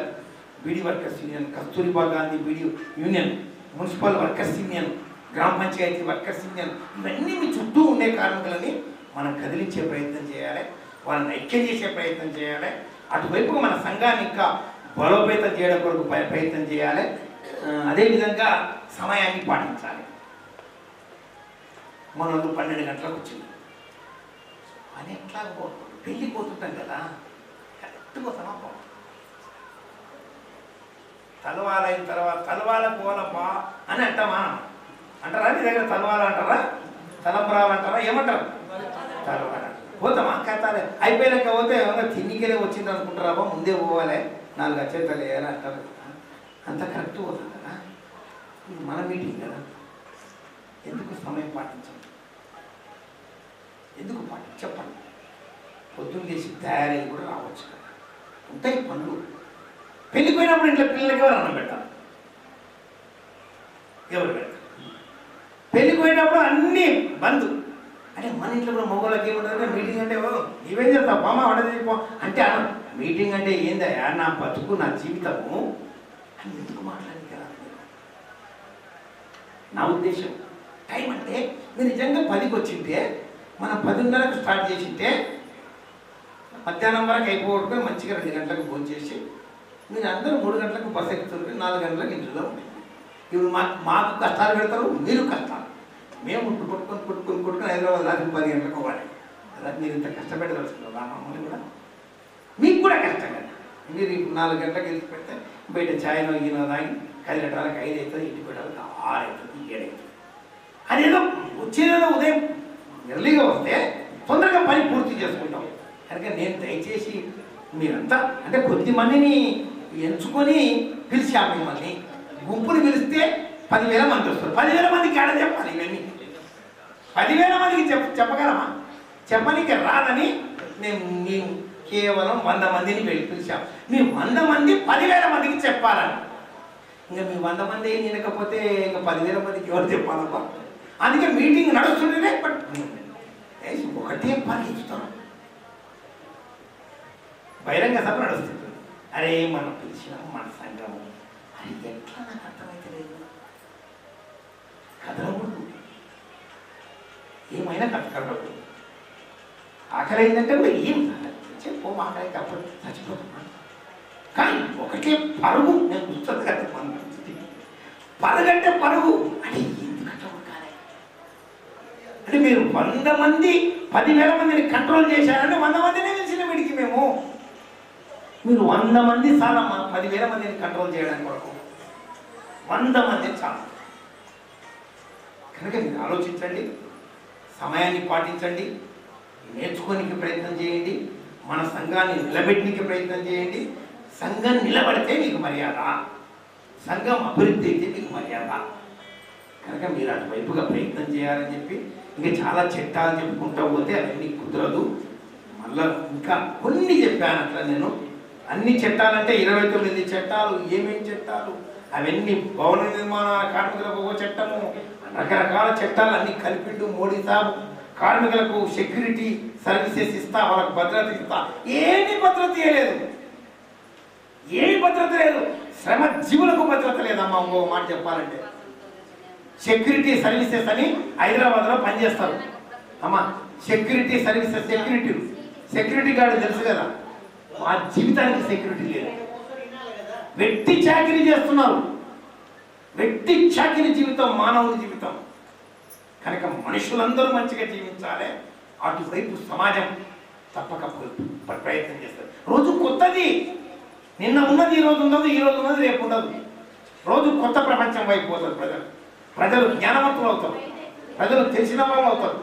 beedi workers union, Kasturba Gandhi beedi union, municipal workers union, గ్రామ పంచాయతీ వర్కర్స్ యూనియన్, ఇవన్నీ మీ చుట్టూ ఉండే కార్మికులని మనం కదిలించే ప్రయత్నం చేయాలి, వాళ్ళని ఐక్యం చేసే ప్రయత్నం చేయాలి. అటువైపుగా మన సంఘాన్ని ఇంకా బలోపేతం చేయడం కొరకు ప్రయత్నం చేయాలి. అదేవిధంగా సమయాన్ని పాటించాలి. మన 12 గంటలకు వచ్చింది అని ఎట్లా పెళ్ళికి పోతుంటాం కదా, కరెక్ట్గా సమాపం. తలవాలైన తర్వాత తలవాల పోలపా అని అంటారా? మీ దగ్గర తలవాల అంటారా, తలంబరాలు అంటారా, ఏమంటారు? తలవాల పోతామా? కట్టాలి. అయిపోయాక పోతే తిన్నికెళ్ళి వచ్చింది అనుకుంటారా? ముందే పోవాలి, 4 అచ్చేతలు వేయాలి అంటారు. అంత కరెక్ట్ పోతుంది కదా. ఇది మన మీటింగ్ కదా, ఎందుకు సమయం పాటించండి? ఎందుకు చెప్పండి. పొద్దున్న చేసి తయారై కూడా రావచ్చు కదా, ఉంటాయి పనులు. పెళ్ళికి పోయినప్పుడు ఇంట్లో పిల్లలకి ఎవరు అన్నం పెట్టాలి? ఎవరు పెట్టాలి? పెళ్ళికి పోయినప్పుడు అన్నీ బంద్. అంటే మన ఇంట్లో కూడా మగవాళ్ళకి ఏముంటుందంటే మీటింగ్ అంటే ఇవేం చేస్తావు బామ్మ వంట అంటే మీటింగ్ అంటే ఏందయ్యా, నా బతుకు నా జీవితము అని ఎందుకు మాట్లాడి కదా. నా ఉద్దేశం టైం అంటే మీరు నిజంగా 10కి వచ్చింటే మనం 10:30కు స్టార్ట్ చేసింటే మధ్యాహ్నం వరకు అయిపోవడం, మంచిగా 2 గంటలకు భోజనం చేసి మీరు అందరూ 3 గంటలకు బస్సు ఎక్కుతుంటే 4 గంటలకు ఇంట్లో ఉంటుంది. ఇప్పుడు మాకు కష్టాలు పెడతారు, మీరు కష్టాలు. మేము కొట్టుకొని హైదరాబాద్ రాత్రి 10 గంటలకు పోవాలి. అలా మీరు ఇంత కష్టపెట్టదలుచుకున్నారు మమ్మల్ని కూడా, మీకు కూడా కష్టం కదా. మీరు ఇప్పుడు 4 గంటలకు వెళ్ళి పెడితే బయట ఛాయ్నో ఈనో తాగి కదిలటానికి 5 అవుతుంది, ఇంటికి పెట్టాలకు 6 అవుతుంది, 7 అవుతుంది. అదేదో వచ్చేదేదో ఉదయం ఎర్లీగా వస్తే తొందరగా పని పూర్తి చేసుకుంటాం. కనుక నేను దయచేసి మీరంతా అంటే కొద్ది మందిని ఎంచుకొని పిలిచాము మిమ్మల్ని. గుంపుని పిలిస్తే 10,000 మంది వస్తారు. 10,000 మందికి ఆడ చెప్పాలి ఇవన్నీ. 10,000 మందికి చెప్పగలమా? చెప్పనీకి రాదని మేము కేవలం 100 మందిని పిలిచాం. మీ 100 మంది 10,000 మందికి చెప్పాలని. ఇంకా మీ 100 మంది వినకపోతే ఇంకా 10,000 మందికి ఎవరు చెప్పాలమ్మా? అందుకే మీటింగ్ నడుస్తుంటేనే ఒకటే పని ఇస్తాం. బహిరంగ సభ నడుస్తుంది. అరే మనం పిలిచినాం మన సంఘము, అది ఎట్లా నాకు అర్థమైతే లేదు. కదలకూడదు, ఏమైనా కదలకూడదు. ఆకలి అయిందంటే కూడా ఏం చెప్పు, ఆకలి అప్పుడు చచ్చిపోతున్నా. కానీ ఒకటే పరుగు. నేను చూస్తుంది కదా మన పరుగంటే పరుగు అంటే ఎందుకంటే అంటే మీరు 100 మంది 10,000 మందిని కంట్రోల్ చేశారంటే 100 మందినే తెలిసిన వీడికి మేము. మీరు 100 మంది చాలా 10,000 మందిని కంట్రోల్ చేయడానికి కొరకు 100 మంది చాలా. కనుక మీరు ఆలోచించండి, సమయాన్ని పాటించండి, నేర్చుకోనికి ప్రయత్నం చేయండి, మన సంఘాన్ని నిలబెట్టడానికి ప్రయత్నం చేయండి. సంఘం నిలబడితే మీకు మర్యాద, సంఘం అభివృద్ధి అయితే మీకు మర్యాద. కనుక మీరు అటువైపుగా ప్రయత్నం చేయాలని చెప్పి ఇంకా చాలా చట్టాలు చెప్పుకుంటూ పోతే అవన్నీ కుదరదు. మళ్ళీ ఇంకా కొన్ని చెప్పాను అట్లా. నేను అన్ని చట్టాలంటే 29 చట్టాలు. ఏమేమి చట్టాలు అవన్నీ? భవన నిర్మాణ కార్మికులకు ఒక చట్టము, రకరకాల చట్టాలు అన్నీ కలిపిండు మోడీ సాబు. కార్మికులకు సెక్యూరిటీ సర్వీసెస్ ఇస్తా, వాళ్ళకు భద్రత ఇస్తా. ఏమీ భద్రత ఇవ్వలేదు, ఏమి భద్రత లేదు. శ్రమ జీవులకు భద్రత లేదమ్మా. ఇంకో మాట చెప్పాలంటే సెక్యూరిటీ సర్వీసెస్ అని హైదరాబాద్లో పనిచేస్తారు అమ్మా. సెక్యూరిటీ సర్వీసెస్, సెక్యూరిటీ గార్డు తెలుసు కదా, ఆ జీవితానికి సెక్యూరిటీ లేదు. వెట్టి చాకిరీ చేస్తున్నారు. వెట్టి చాకిరీ జీవితం మానవుని జీవితం. కనుక మనుషులందరూ మంచిగా జీవించాలి. అటువైపు సమాజం తప్పక ప్రయత్నం చేస్తారు. రోజు కొత్తది. నిన్న ఉన్నది ఈ రోజు ఉండదు, ఈ రోజు ఉన్నది రేపు ఉండదు. రోజు కొత్త ప్రపంచం వైపు పోతారు ప్రజలు జ్ఞానవంతులు అవుతారు, ప్రజలు తెలిసిన వాళ్ళు అవుతారు.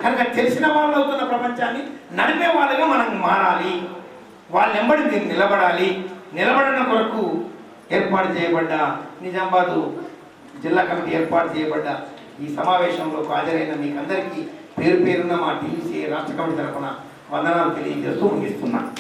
కనుక తెలిసిన వాళ్ళు అవుతున్న ప్రపంచాన్ని నడిపే వాళ్ళుగా మనం మారాలి. వాళ్ళ వెంబడి మీరు నిలబడాలి. నిలబడిన కొరకు ఏర్పాటు చేయబడ్డ నిజామాబాదు జిల్లా కమిటీ ఏర్పాటు చేయబడ్డ ఈ సమావేశంలో హాజరైన మీకు అందరికీ పేరు పేరున మా టీసీ రాష్ట్ర కమిటీ తరఫున వందనాలు తెలియజేస్తూ ముగిస్తున్నాను.